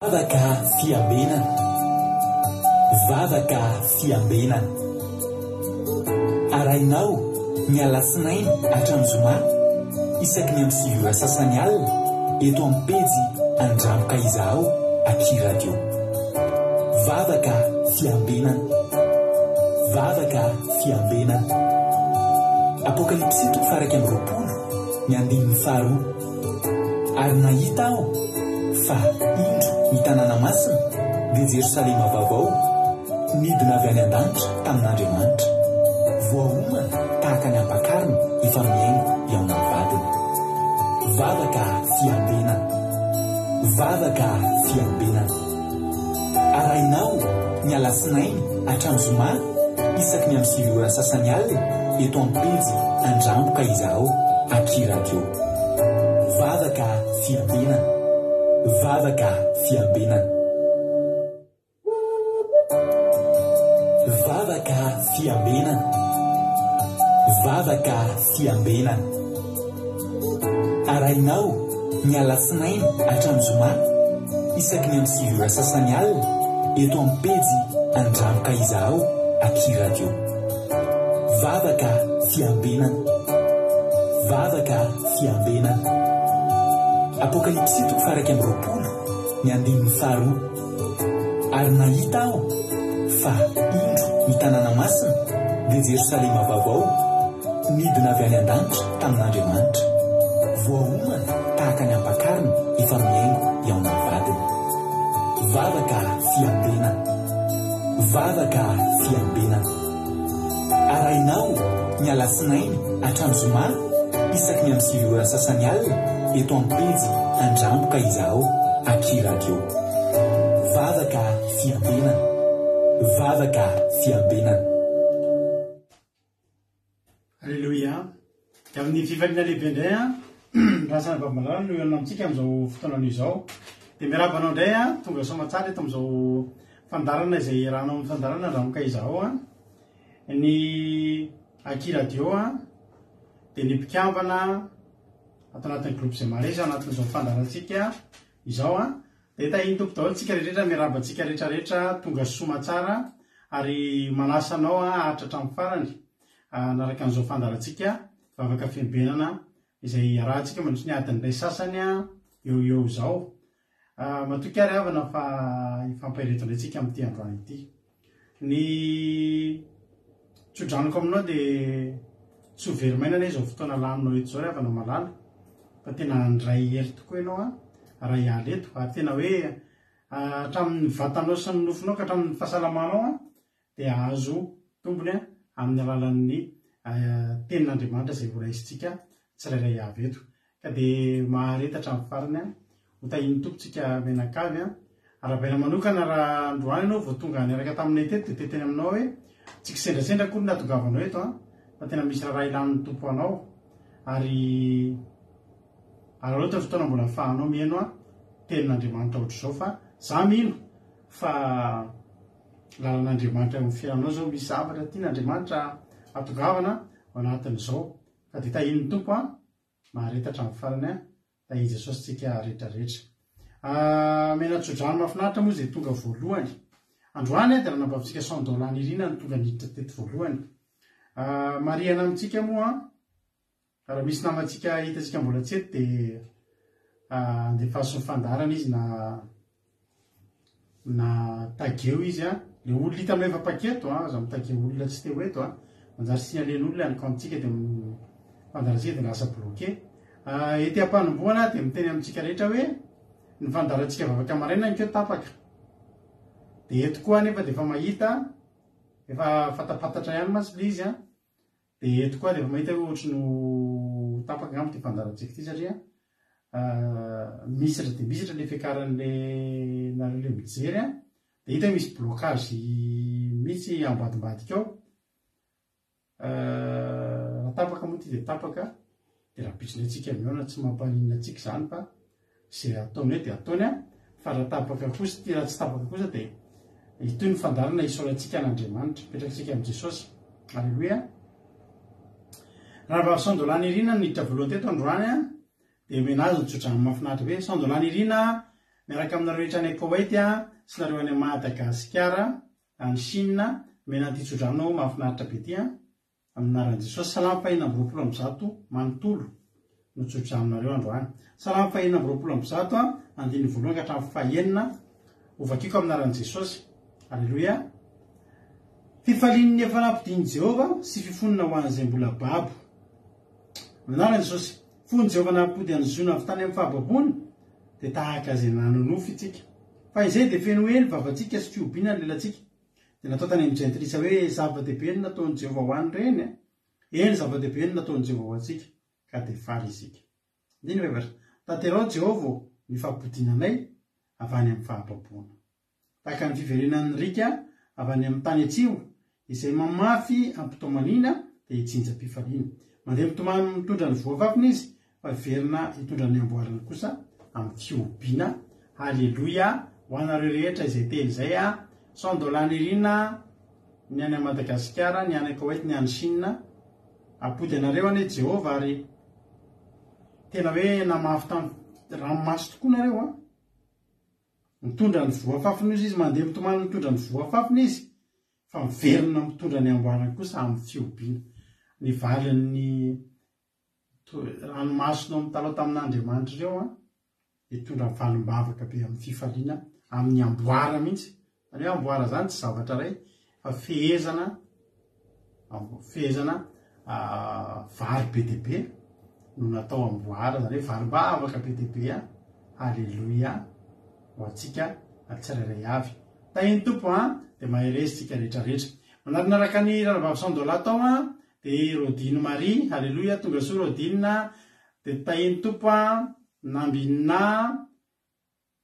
Vavaka fiambenana, vavaka fiambenana. Arainao ny alasinainy hatramin'ny zoma isaky ny amin'ny 7 ora sasany alina eto amin'ny pejy Andramoka Izaho Aky Radio. Vavaka fiambenana, vavaka fiambenana. Apokalipsy 1:20 ny 5. Ary nahita aho fa indro ny tanàna masina dia Jerosalema vaovao midina avy any an-danitra tamin'Andriamanitra, voaomana tahaka ny ampakarina efa miaingo eo amin'ny vadiny. Vavaka fiambenana, vavaka fiambenana. Arainao ny alasinainy hatramin'ny zoma isaky ny amin'ny 7 ora sasany alina eto amin'ny pejy Andramoka Izaho Aky Radio. Vavaka fiambenana, vavaka fiambenana. Vavaka fiambenana, vavaka fiambenana. Arainao ny alasinainy hatramin'ny zoma isaky ny amin'ny 7 ora sasany alina eto amin'ny pejy Andramoka Izaho Aky Radio. Vavaka fiambenana, vavaka fiambenana. Apokalipsy 1:20 ny 5. Ary nahita aho fa indro ny tanàna masina dia Jerosalema vaovao midina avy any an-danitra tamin'Andriamanitra, voaomana tahaka ny ampakarina efa miaingo eo amin'ny vadiny. Vavaka fiambenana, vavaka fiambenana. Arainao ny alasinainy hatramin'ny zoma isaky ny amin'ny 7 ora sasany alina eto amin'ny pejy Andramoka Izaho Aky Radio. Vavaka fiambenana, vavaka fiambenana. Alleluia. Dia amin'ny fivaliana lehibe indray rasana babalala no ianona amintsika amin'izao fotoanana izao. Dia miarabanao indray tonga somatsara eto amin'izao fandarana izay rahanao amin'ny fandarana Andramoka Izaho ny Aky Radio dia ny mpikambana ato anatin'ny groupe izay mareza anatin'izao fandarantsika izao dia tahiny tompo daholo tsika rehetra miarabantsika rehetrarehetra tonga somatsara ary manasanao hatratra amin'ny farany naraka an'izao fandarantsika vavaka fiambenana izay arahantsika mandritry ny adin'ilay sasany eo izao. Matoky ary havana fa ifampahireto indraytsika amin'ity androany ity. Ny tsodraniko aminao dia tsy ho verimainana izao fotoana laninao eto izao ry havana malala, fa tena andray hery tokoa ianao raha hiala eto, ary tena hoe hatramin'ny vatanao sy ny nofinao ka hatramin'ny fahasalamanao dia azo tombony amin'ny alalan'ny tenin'Andriamanitra izay voraisitsika tsirairay avy eto. Ka dia mahareta hatramin'ny farany ho tahiny tompontsika menakavy arabaina manokana raha androany ianao vao tonga niaraka taminay teto dia teteny aminao hoe tsy kisendrasendra koa natongavanao eto fa tena misy raha ilanin'ny tompo anao ary loatra fotoana mbola fahanao mihaino tenin'Andriamanitra ohatr'izao fa za mino fa lalan'Andriamanitra amin'ny fiainanao zao misy zavatra tian'Andriamanitra atongavana ao anatin'izao. Ka dia tahin'ny tompo mahareta hatramin'ny farany tahiny Jesosy tsika rehetrarehetra. Menatsodrano mahafinaritra moa izay tonga voalohany androany dia raha nampavitsika $100 irina ny tonga niditra teto voalohany. Mariana amintsika moa raha misy namantsika hitantsika mbola tsy eto dia andefa sy mifandarana izy na tageo izy le olona hita aminao efa paketo za mitageo olona tsy teo eto manjary signalen'olona any kantsika dia fandarantsika dia lasa bloqué. Ety am-panomboana dia miteny amintsika rehetra hoe ny fandarantsika vavaka maraina ny keo tapaka. Dia eto koa nefa dia efa mahita efa fatapatatra ihany masy le izy dia eto koa dia efa mahita hoe ohatry no tapaka amiko ty fandarantsika ity satria misy le fiakaran'le nareo mijery dia hita misy blocage mihitsy ambadimbadika ao. Tapaka moa ty dia tapaka dia raha pitronay tsika miona tsy mampaninona antsika izany fa izay ataony dia ataony fa raha tapaka kosa ty raha tsy tapaka kosa dia itoy ny fandarana isolatsika an'Andriamanitra mipetrakantsika amin'i Jesosy. Alleluia. Raha $100 irina niditra voalohany teto androany dia menazy ny tsodrano mahafinaritra hoe $100 irina miaraka aminareo rehetra any Koweity sy nareo any Madagasikara, any Chine, mena titsodrano mahafinaritra be ty aminaran'i Jesosy. Salama fahina amby roapolo amby zato manontolo no tsodraminareo androany. Salama fahina amby roapolo amby zato andiny voalohany ka hatramin'ny fahaenina ovakiko aminaran'i Jesosy. Alleloia. Fifalian'ny efa nampidiny Jehova sy fifonina ho an'izay mbola babo. Aminaran'i Jesosy, fony Jehova nampody any zona avy tany amin'ny fahababony dia tahaka izay nanonofy itsika. Fa izay dia feno hoe ny vavantsika sy fiobina ny lelantsika. Dia natao tany amin'ny jentrisa hoe zava-dehibe ny nataon'i Jehova ho any ireny. Eny zava-dehibe ny nataon'i Jehova ho antsika ka dia faly isika. Diny vevatra, tanterao Jehova ny fampodinanay avy any amin'ny fahababona. Tahaka ny fiverenan'ny rika avy any amin'ny tany atsimo izay mamafy ampitomanina dia hitsinjam-pifaliana. Mandeha mitomany mitondra ny voafafiny izy fa verina hitondra ny amboariny kosa amin'ny fiobiana. Halleloia. Ho anareo rehetra izay teny izay $100 irina ny any Madagasikara, ny any Koweity, ny any Chine. Apody anareo ane Jehova ary tena hoe namafy tamin'ny ranomasy tokoa nareo mitondra ny voafafiny izy mandeha mitomany mitondra ny voafafiny izy fa miverina mitondra ny amboariny kosa amin'ny fiobiana. Ny valin'ny ranomasina mitalo tamin'Andriamanitra ireo hitondra valim-bavaka be amin'ny fifaliana amin'ny amboara mihitsy. Any hoe amboara zany tsy zavatra ray fa fehezana vary be dia be no natao amboara, zany hoe valim-bavaka be dia be. Halleloia ho antsika tsirairay avy. Tahiny tompo dia mahay resitsika rehetrarehetra. Manarinaraka ny rarabavy $100 tao dia Rodine Marie. Halleloia. Tonga soa Rodine. Dia tahiny tompo Nambina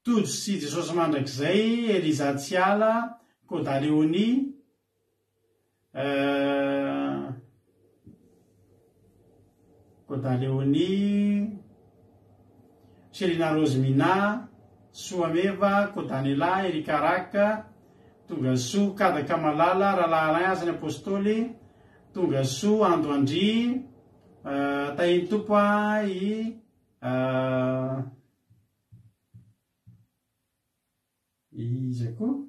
Todo sy Jesosy mandrakizay, Eliza Tsiala, Koda Leoni, Selina Rosemina, Soameva, Kodanela, Erika Raka, tonga soa Kadaka Malala, Rahalahy Azany Apôstôly, tonga soa Ando Andry, tahiny tompo iza koa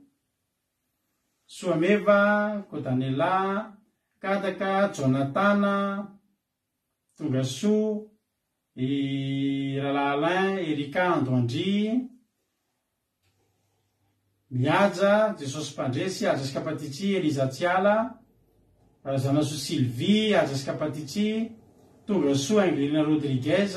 Soameva, Kodanela, Kadaka, Jonatana, tonga soa Rahalahy Erika, Ando Andry, miaja Jesosy Mpandresy, Aja Kapatitsy, Eliza Tsiala, Zanasoa Sylvie, Aja Kapatitsy, tonga soa Angelina Rodriguez,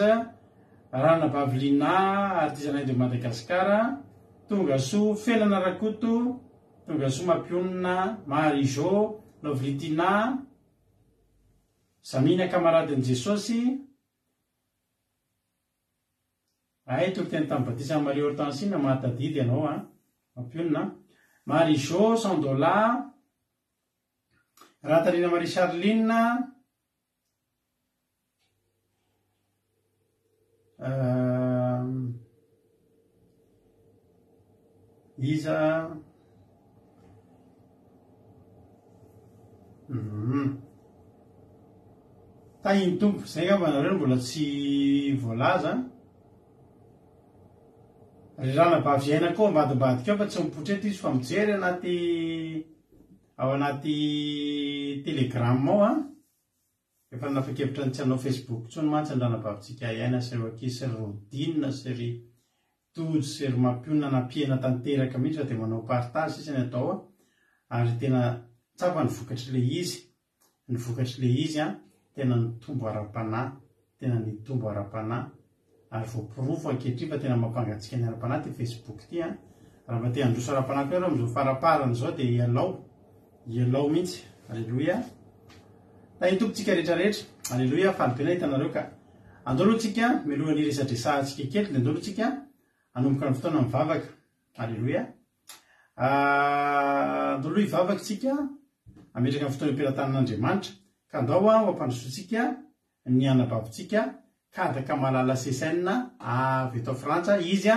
Rana Bavlina, artisanay de Madagasikara, tonga soa Felana Rakoto, tonga soa Mapionina, Marijo, Lovlitina, Samina Kamaradin'i Jesosy, toko teny tamin'ny Batisa Marie Hortensine mahatadidy ianao Mapionina, Marijo $100, Ratarina Marie Charline, iza tahiny tompo zay ngamba nareo mbola tsy voalaza. Rirana baviaina koa ambadimbadika ao fa tsy mipotrety izy fa mijery ao anaty telegrame ao efa nafakevitra tsy hanao Facebook tsony mantsy ny ranabavitsika iaina sy ry ankizy sy ry Rodine sy ry Todo sy ry Mapionina nampiana tanteraka mihitsy fa dia manao partage izy ny atao ary tena tsapa ny vokatr'le izy. Ny vokatr'le izy tena nitombo ara-panahy, tena nitombo ara-panahy ary voapirofo ankehitriny fa tena mampangatsika ny ara-panahy ty Facebook ty raha mba te handroso ara-panahy koa amin'izao faraparany zao dia ialao mihitsy. Alleloia. Tahiny tompotsika rehetrarehetra. Alleloia. Falibena hitanareo ka andolotsika milohan'ny resadresantsika kely dia andolotsika anomboka ny fotoana mivavaka. Alleloia. Andolo hivavaka tsika ametraka ny fotoana ampelantanan'Andriamanitra ka andao ho ampandrosotsika ny anabavitsika Kadaka Malala Sesena avy eto Frantsa. Izy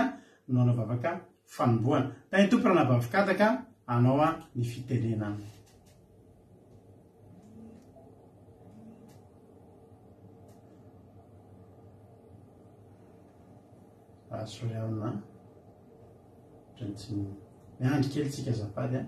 no anavavaka fanombohana. Tahiny tompo ranabavy Kadaka anao ny fitenena. Asoreana tsy miandry kely tsika azafady a.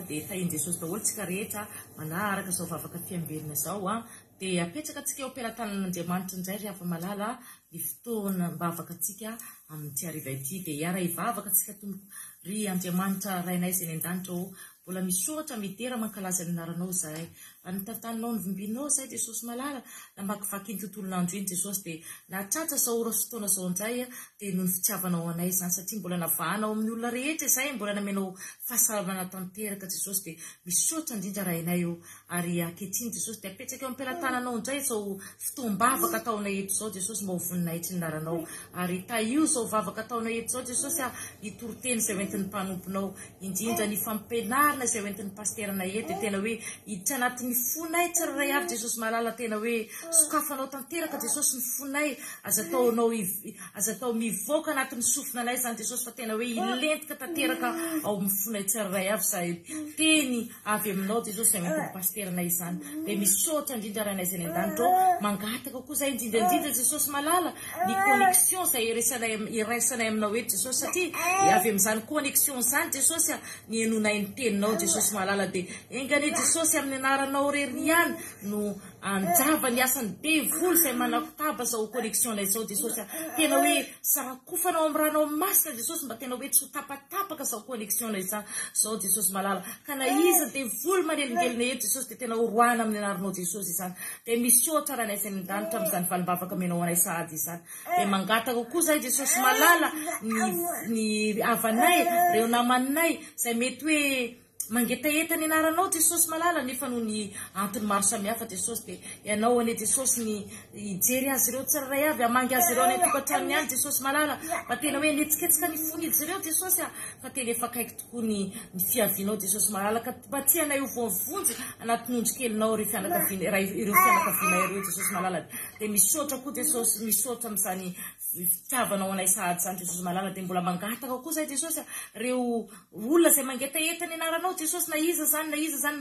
Dia tahin Jesosy daholo tsika rehetra manaraka izao vavaka fiambelona izao a, dia apetraka antsika eo am-pelatanan'Andriamanitra indray rehefa malala ny fotoana mbavaka antsika amin'ity hariva ity. Dia hiara hivavaka antsika tompoko ry Andriamanitra rainay izay ny an-danitra ao, mbola misotra midera mankalaza ny anaranao zahay, anitatanao ny vimbinao zahay Jesosy malala, namakivaky ny tontolon'andro iny Jesosy, dia nahatratra izao ora sy fotoana izao indray a, dia noho ny fitiavanao anay izany, satria mbola navahanao amin'ny olona rehetra izay, mbola namenao fahasalamana tanteraka Jesosy, dia misotra indrindra rainay eo, ary ankehitriny Jesosy dia apetraka eo am-pelatananao indray izao fotoam-bavaka ataonay eto izao Jesosy, mba ho voninahitsy ny anaranao, ary taio izao vavaka ataonay eto izao Jesosy a, hitoroteny izay hoentin'ny mpanomponao, indrindra ny fampianarana izay hoentin'ny pasterana eto, dia tena hoe hiditra anatin'ny fonay tsiraray avy Jesosy malala, tena hoe sokafanao tanteraka Jesosy ny fonay, aza atao mivoaka anatin'ny sofina anay zany Jesosy, fa tena hoe ilentika tanteraka ao amin'ny fonay tsiraray avy izay teny avy aminao Jesosy izay hoentin'ny pasterana izany. Dia misaotra indrindra rainay izay ny an-danitra mangataka koa izay indrindra Jesosy malala ny connexion izay iraisanay aminao eto Jesosy, satria avy amin'izany connexion izany Jesosy ny enonay ny teninao Jesosy malala, dia engane Jesosy amin'ny anaranao rery ihany no anjava ny asany devolo izay manakotaba izao connexion izao Jesosy, tena hoe sarakofanao amin'ny ranao masina Jesosy, mba tena hoe tsy ho tapatapaka izao connexion izao Jesosy malala, ka na iza devolo manelingelina eto Jesosy, dia tena horoana amin'ny anaranao Jesosy izany. Dia misaotra rainay izay ny-danitra amin'izany valimbavaka menao anay sahady izany, dia mangataka koa izay Jesosy malala ny havanay, reo namanay izay mety hoe mangetaeta ny anaranao Jesosy malala, nefa noho ny antony maro samihafa Jesosy, dia ianao ane Jesosy ny hijery azy ireo tsiraray avy, hamangy azy ireo any tokantranony any Jesosy malala, fa tena hoe nihetsiketsika ny fonizy ireo Jesosy, fa tena efa akaiky tokoa ny fiavianao Jesosy malala, ka mba tianay ho vonjy anatin'ny ondrikelinao ireo fianakaviana ireo Jesosy malala. Dia misaotra koa Jesosy, misaotra amin'izany fitiavanao anay sahady izany Jesosy malala, dia mbola mangataka koa izay Jesosy reo olona izay mangetaeta ny anaranao Jesosy, na iza zany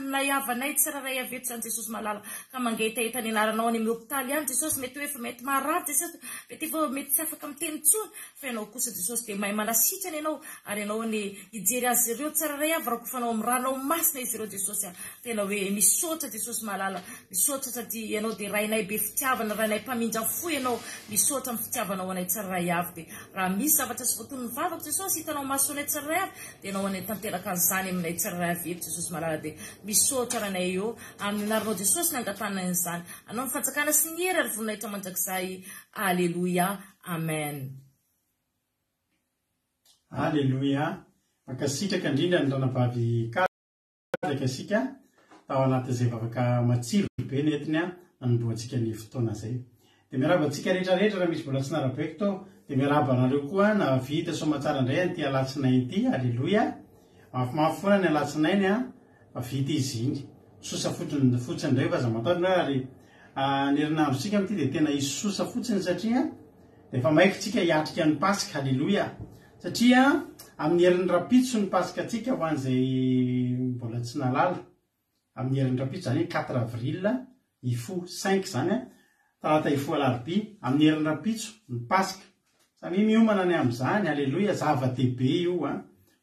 na havanay tsiraray aveto izany Jesosy malala, ka mangetaeta ny anaranao any amin'ny hôpitaly any Jesosy, mety hoe efa mety marary Jesosy, mety tsy afaka miteny intsony, fa ianao kosa Jesosy dia mahay manasitrana ianao, ary ianao ny hijery azy ireo tsiraray avy rakofanao amin'ny ranao masina izy ireo Jesosy, tena hoe misaotra Jesosy malala, misaotra satria ianao dia rainay be fitiavana, rainay mpamindra fo ianao, misaotra amin'ny fitiavanao anay tsiraray avy. Dia raha misy zavatra tsy voaton'ny vavaka Jesosy hitanao masoanay tsiraray avy, dia ianao anay tanteraka an'izany aminay tsiraray avy eto Jesosy malala, dia misaotra rainay eo amin'ny anaranao Jesosy ny angatana an'izany, anao ny fanjakana sy ny hery ary voninahitra mandrakizay. Alleluia, amen. Alleluia. Mankasitraka indrindra ny ranavavy kadaka isika tao anatin'izay vavaka matsiro be netiny nanomboantsika ny fotoana izay. Dia miaraba antsika rehetrarehetra raha misy mbola tsy narabaiko tao, dia miaraba anareo koa na vita somatsara indray an'ity alatsinainy ity. Alleluia. Mafimafy ny alatsinainy fa vita izy iny, sosa fotsiny indray fa aza mataona ary ny herinandrosika amin'ity dia tena isosa fotsiny, satria dia efa maikitsika hiatrika ny Pasika. Alleluia. Satria amin'ny herin'ny rapitso ny Pasika atsika ho an'izay mbola tsy nalala, amin'ny herin'ny rapitso zany 4 avril ifo 5 zany talata ifo alarobia, amin'ny herin'ny rapitso ny Pasika. Samy miomana ny amin'izany. Alleluia. Zava-dehibe io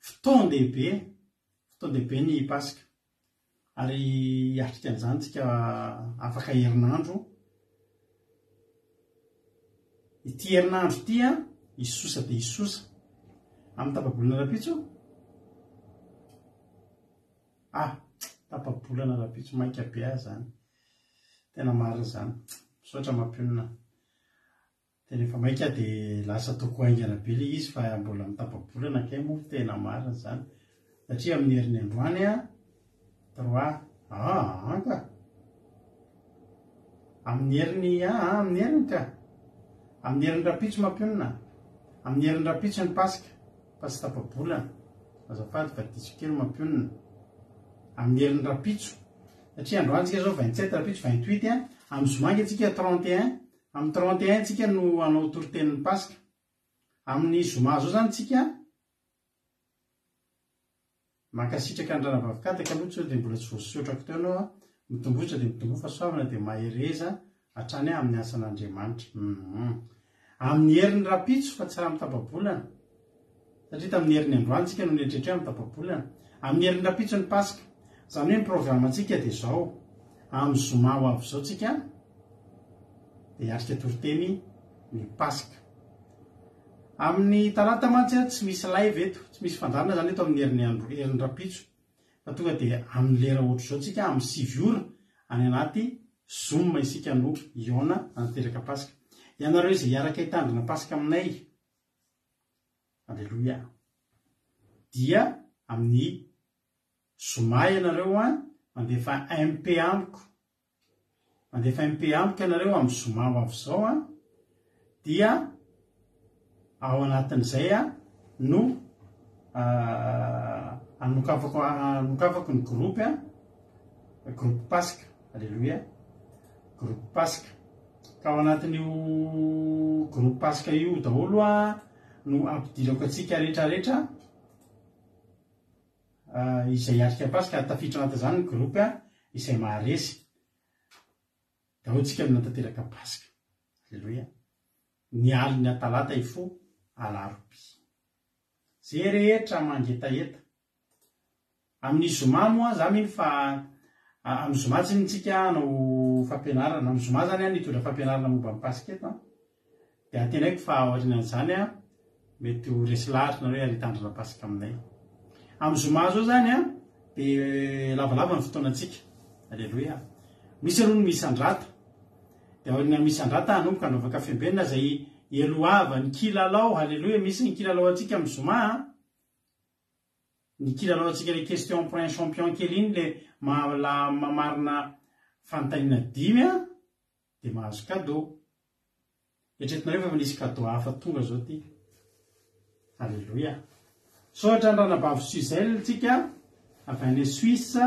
fotoan-dehibe ny Pasika, ary hiatrika an'izany tsika afaka herinandro. Ity herinandro ity isosa dia isosa amin'ny tapabolana rapitso. Tapabolana rapitso maika be azy zany, tena marina zany, misaotra mampionina. Tena efa maika dia lasa toko haingana be ilay izy, fa mbola amin'ny tapabolana kay moa tena marina zany, satria amin'ny herin'ny androany 3 ka amin'ny herin'ny ka amin'ny herin'ny rapitso mampionina, amin'ny herin'ny rapitso ny Pasika fa tsy tapabolana, azafady fa diso kely mampionina amin'ny herin'ny rapitso, satria androantsika zao 27 rapitso 28 amin'ny zomangy atsika 31, amin'ny 31 tsika no anao torotenin'ny Pasika. Amin'ny zoma zao zany tsika mankasitraka ny ranavavy kadaka aloha, dia mbola tsy voasotrako teo ianao mitombotra dia mitombo fa soavana dia mahereza hatrany amin'ny asan'andriamanitra amin'ny herin'ny rapitso fa tsy raha mitapabolana satria tamin'ny herin'ny androantsika no nieritrehitra hoe mitapabolana amin'ny herin'ny rapitso ny paska zany hoe ny programantsika dia zao amin'ny zoma ho avy zao tsika dia hiarika toriteny ny paska amin'ny talata mantsy tsy misy live eto tsy misy fandarana zany eto amin'ny herin'ny rapitso fa tonga dia amin'ny lera ohatr' zao tsika amin'ny 7 ora any anaty zoom isika no iona anateraka paska ianareo izay hiaraka hitandrina paska aminay alleloia dia amin'ny zoma ianareo mandefa mp amiko mandefa mp amiko ianareo amin'ny zoma ho avy zao dia ao anatin'izay no anokafako ny groupe groupe paska alleloia groupe paska ka ao anatin'io groupe paska io daholo no ampidirako atsika rehetrarehetra izay hiarika paska tafiditra anaty zany ny groupe izay maharesy daholo tsika natanteraka paska alleloia ny aliny atalata ifo alaroby zay rehetra mangetaheta amin'ny zoma moa za miny fa amin'ny zoma tsy nitsika no fampianarana amin'ny zoma zany nitondra fampianarana momba amin'ny paska eto dia atenaiko fa aorinan'izany mety ho resy lahatra nareo aritandrina paska aminay amin'ny zoma zao zany dia lavalava ny fotoanantsika alleloia misy aloha ny misy andrata dia aorina misy andrata anomboka anaovaka fiambenina zay eloava ny kilalao alleloia misy ny kilalao atsika amin'ny zoma ny kilalao atsika le question pour un champion kely iny le mamarina fanontaniana 5 dia mahazo cadeau etretinareo fa manisy cadeau hafa tonga zao ty alleloia sohatra ny ranabavy Suzel tsika avy any Suisse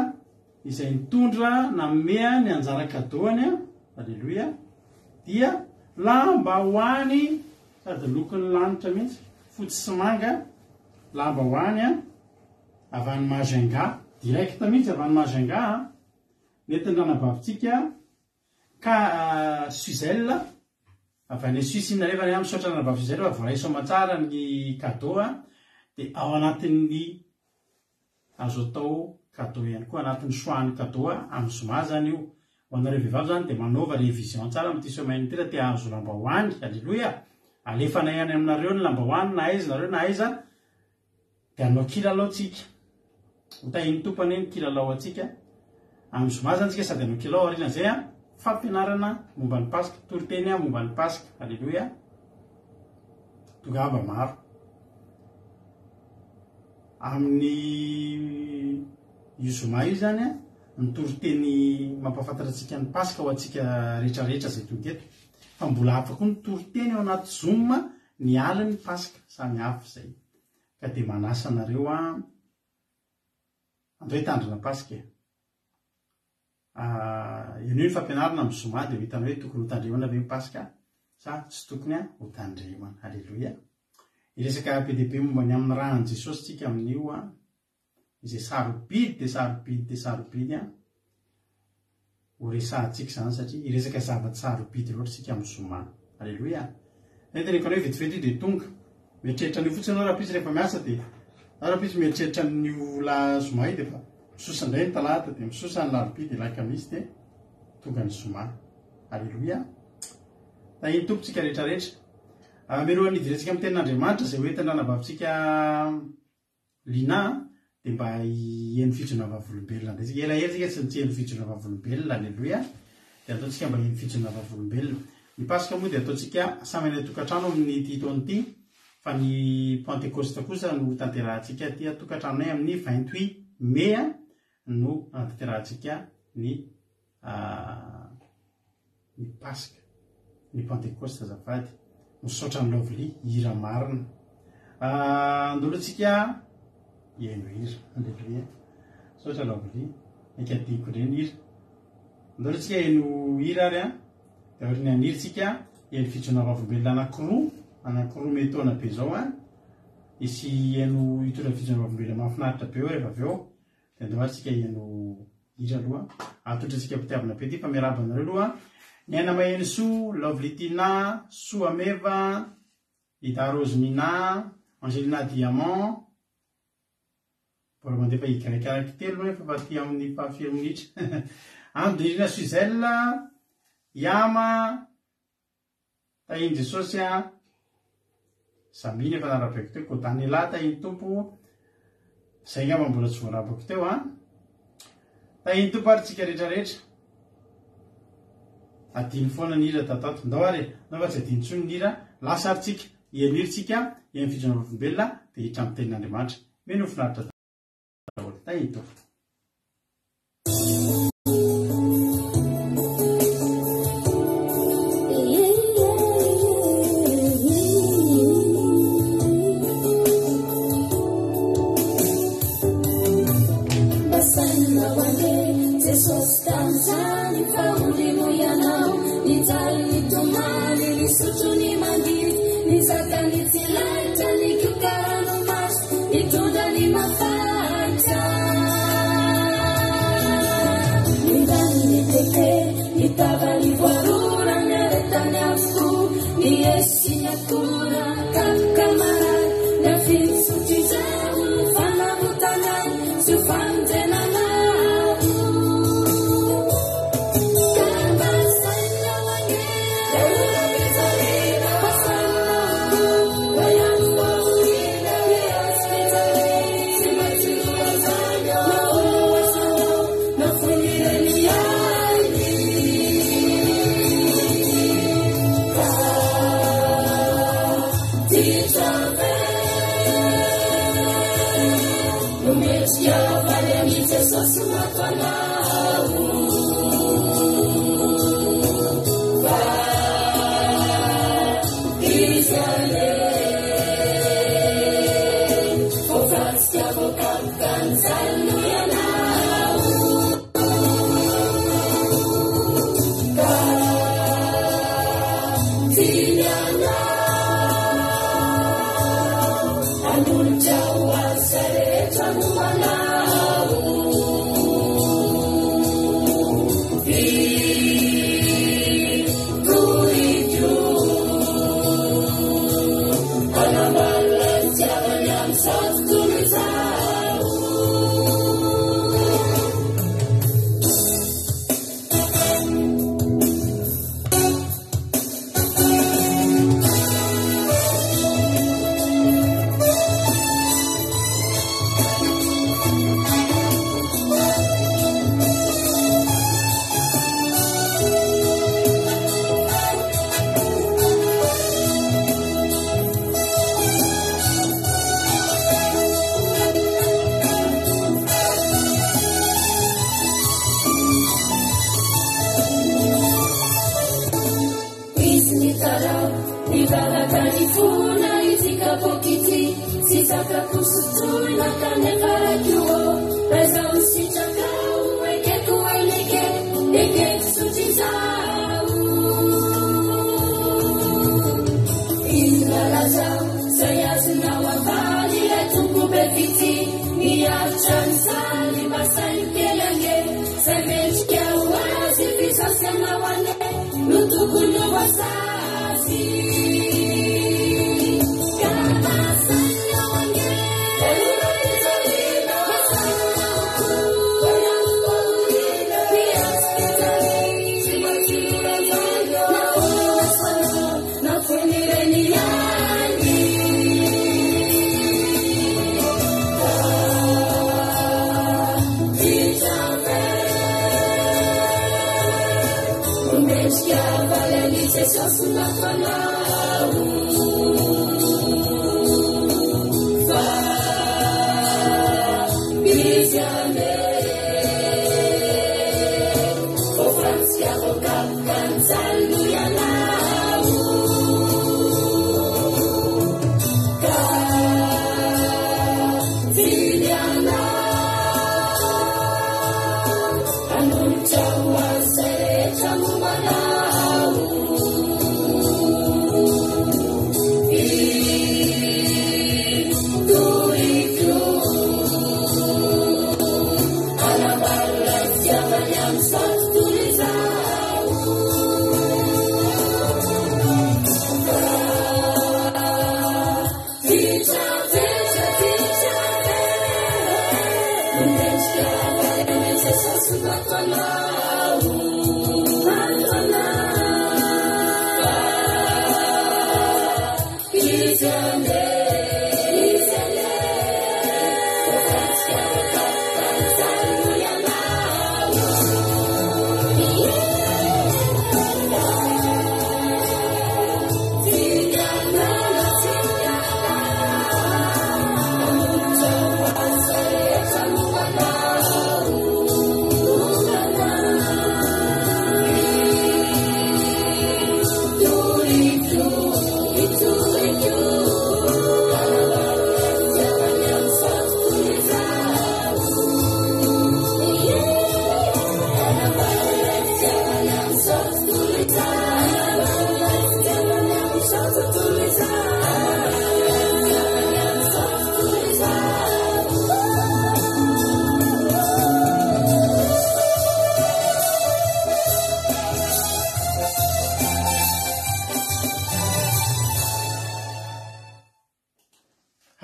izay nitondra namea ny anjara cadeauany alleloia dia lamba hoany sady lokon'ny lanitra mihitsy fotsy sy manga lamba hoany avy any Majunga direct mihitsy avy any Majunga netiny ranabavitsika ka Suzel avy any Suisse iny nareva amin'ny sotra ranabavy Suzel fa voaray somatsara ny cadeau dia ao anatin'ny azo atao cadeau ihany koa anatin'ny soany cadeau amin'ny zoma zany io ho anareo vehivavy zany dia manaova révision tsara amin'ity semaine ity raha tia azo lambahoany alleloia alefana ihany aminareo ny lambahoany na aiza nareo na aiza dia anao kilalao tsika hotahiny tompany ny kilalao atsika amin'ny zoma zany tsika sady anao kilalao arinan'izay fampianarana momba ny paska toriteny momba ny paska alleloia tongava maro amin'ny io zoma io zany ny toriteny mampafantatra atsika ny paska ho atsika rehetrarehetra zay tonga eto fa mbola hafa koa ny toriteny ao anaty zoom ny aliny paska samy hafa zay ka dia manasa anareo andao hitandrina paska ino ny fampianarana amin'ny zoma dia hitanao hoe tokony hotandremana ve paska sa tsy tokony hotandremana alleloia iresaka PDB momba ny amin'ny rahan'i Jesosy tsika amin'io izay sarobidy dia sarobidy dia sarobidy ho resahantsika zany satria iresaka zava-tsy sarobidy loatra tsika amin'ny zoma alleloia neteneko anao vetivety dia tonga mieritreritra an'io fotsiny anao rahapisy rehefa miasa dia rahapisy mieritreritra n'io la zoma io dia fa misosa indray ny talata dia misosa ny larobidy dia lakamisy dia tonga ny zoma alleloia tahiny tompontsika rehetrarehetra meroa nidiretsika amin'ny tenin'Andriamanitra zay hoentin'ny ranabavitsika Lina dia mba hihaino fijona vavolombelona ndraitsika elaela tsika tsy nitsy haino fijona vavolombelona alleloia dia ataontsika mba haino fijona vavolombelona ny paska moa dia ataontsika samy any tokantrano amin'ny ty taona ity fa ny Pentecoste kosa no tanterahantsika ty tokantranonay amin'ny 28 mai no tanterahantsika ny paska ny Pentecoste azafady misaotra ny lovely hira marina andolotsika eno hira alleloia misaotra lovely ekadiko reny hira andolotsika eno hira ary dia orin'ny aniritsika eno fijona vavolombelona anankiroa metona be zao isy eno hitondra fijona vavolombelona mahafinaritra be eo rehefa avy eo dia andao atsika eno hira aloha atotrantsika mpitiavana be ty fa miarabanareo aloha Niana Maheno Soa, Lovlitina, Soa Meva, Ida Rosemina, Angelina Diamant. Por mandefa ikarakaraky telo nefa fa ty amin'ny pafiry minitra. Andrina Suzelle, Yama, Tahiny Jesosy, Saminy efa narabeko teo, Kotanela, Tahiny Tompo, zay ngamba mbola tsy voarabako teo a. Tahiny Tompo ary tsika rehetrarehetra. Adiny foana nira tatato, ndao ary, ndao fa tsy adiny tsony nira, lasa ary tsika, ianiritsika, ian'ny fijonana olombelona, dia hitra amin'ny tenin'Andriamanitra. Meno finaritra daholo. Tahiny Tompo.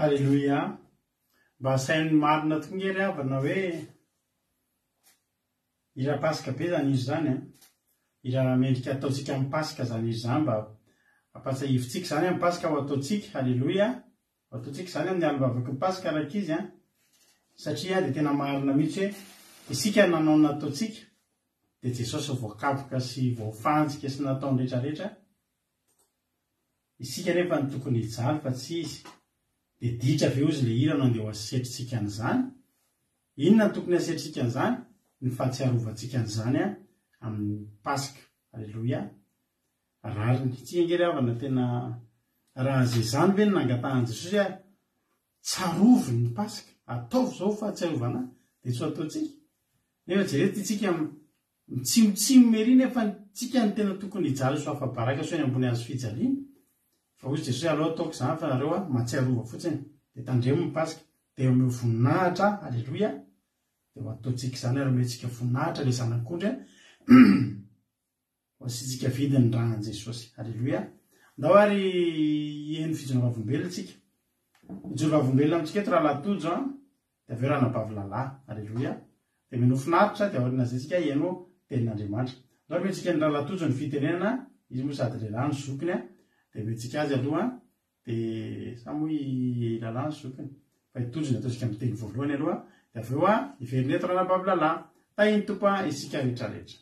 Halleluja. Mba sain'ny marina tongery avana hoe ira pasika be zany izy zany a, ira mendrika ataotsika amin'ny pasika zany izy zany mba ampatsahivitsika zany amin'ny pasika ho ataotsika. Halleluja. Ho ataotsika zany amin'ny alivavaky ny pasika araka izy a, satria dia tena marina mihitsy hoe isika nanao nataotsika dia Jesosy voakapoka sy voafanjika sy nataony rehetrarehetra, isika nefa ny tokony hijaly fa tsy izy. Dia ditra aveo izy le ira nandeha ho asetritsika an'izany. Inona ny tokony asetritsika an'izany? Ny fahatsiarovantsika an'izany a amin'ny pasika. Halleluja. Rariny tsy angery havana tena raha zay zany ve ny nangatahany Jesosy a tsaroviny ny pasika, ataovy zao fahatsiarovana dia tsy ho ataotsika. Nefa jerety itsika mitsimotsimo mery nefa tsika ny tena tokony hijaly so afa-baraka so ny ambony azo fijaliana. Fa hozy Jesosy aloha ataoko zany fa nareo a mahatsiarova fotsiny dia tandremo ny pasika dia eo voninahitra. Halleluja. Dia ho ataotsika zany ary ometsika voninahitra le zanak'ondry ho asitsika vidiny rahan'i Jesosy. Halleluja. Ndao ary eny fijoro vavombelona tsika. Fijoro vavombelona amintsika eto raha latojo a dia aveo raha nabavy lalahy. Halleluja. Dia mino finaritra dia aorina zay tsika eno tenin'Andriamanitra. Ndao ary mentsika ny raha latojo ny fitenenana, izy moa sady lehilahy ny zokiny a, dia mentsika azy aloha dia samy lalahy ny zokiny fa hitojony ataotsika amin'ny teny voalohany aloha dia aveo a iverina eto raha nabavy lalahy. Tahiny tompo a isika rehetrarehetra.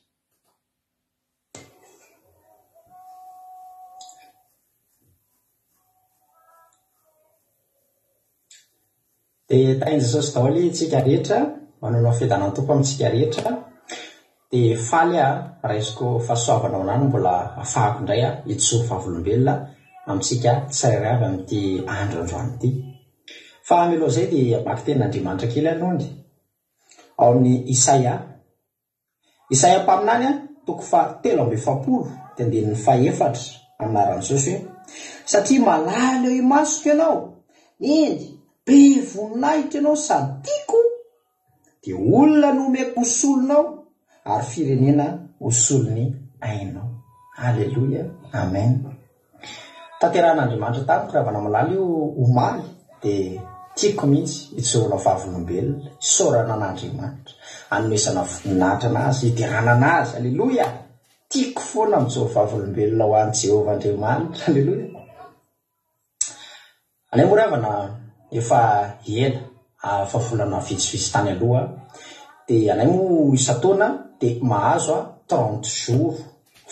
Dia tahiny Jesosy daholo itsika rehetra manao fiadanany tompo amintsika rehetra. Dia faly a raisiko fahasoavana ao anany mbola afahako indray a hitsory vavolombelona amintsika tsirairay avy amin'ity andro androany ity. Fa miloha izay dia amaky tenin'Andriamanitra kely alohany ao amin'ny Isaia mpaminany a toko fa 3:7 dia andinin'ny 4 aminaran'i Jesosy hoe satria malala eo imasoko ianao, endy be voninahitra ianao sady tiako, dia olona no omeko-solonao ary firenena hosolony ainao. Halleluja. Amen. Tanterahan'Andriamanitra tamiko ravana malala io omaly dia tiako mihitsy hitsorona vavolombelona, isaorana an'Andriamanitra, anomesana voninahitra anazy, hidirana anazy. Halleluja. Tiako foana mitsoro vavolombelona ho an'i Jehovah Andriamanitra. Halleluja. Anay moa ravana efa ela fa volana vitsivitsy tany aloha dia anay moa isataona dia mahazo 30 jours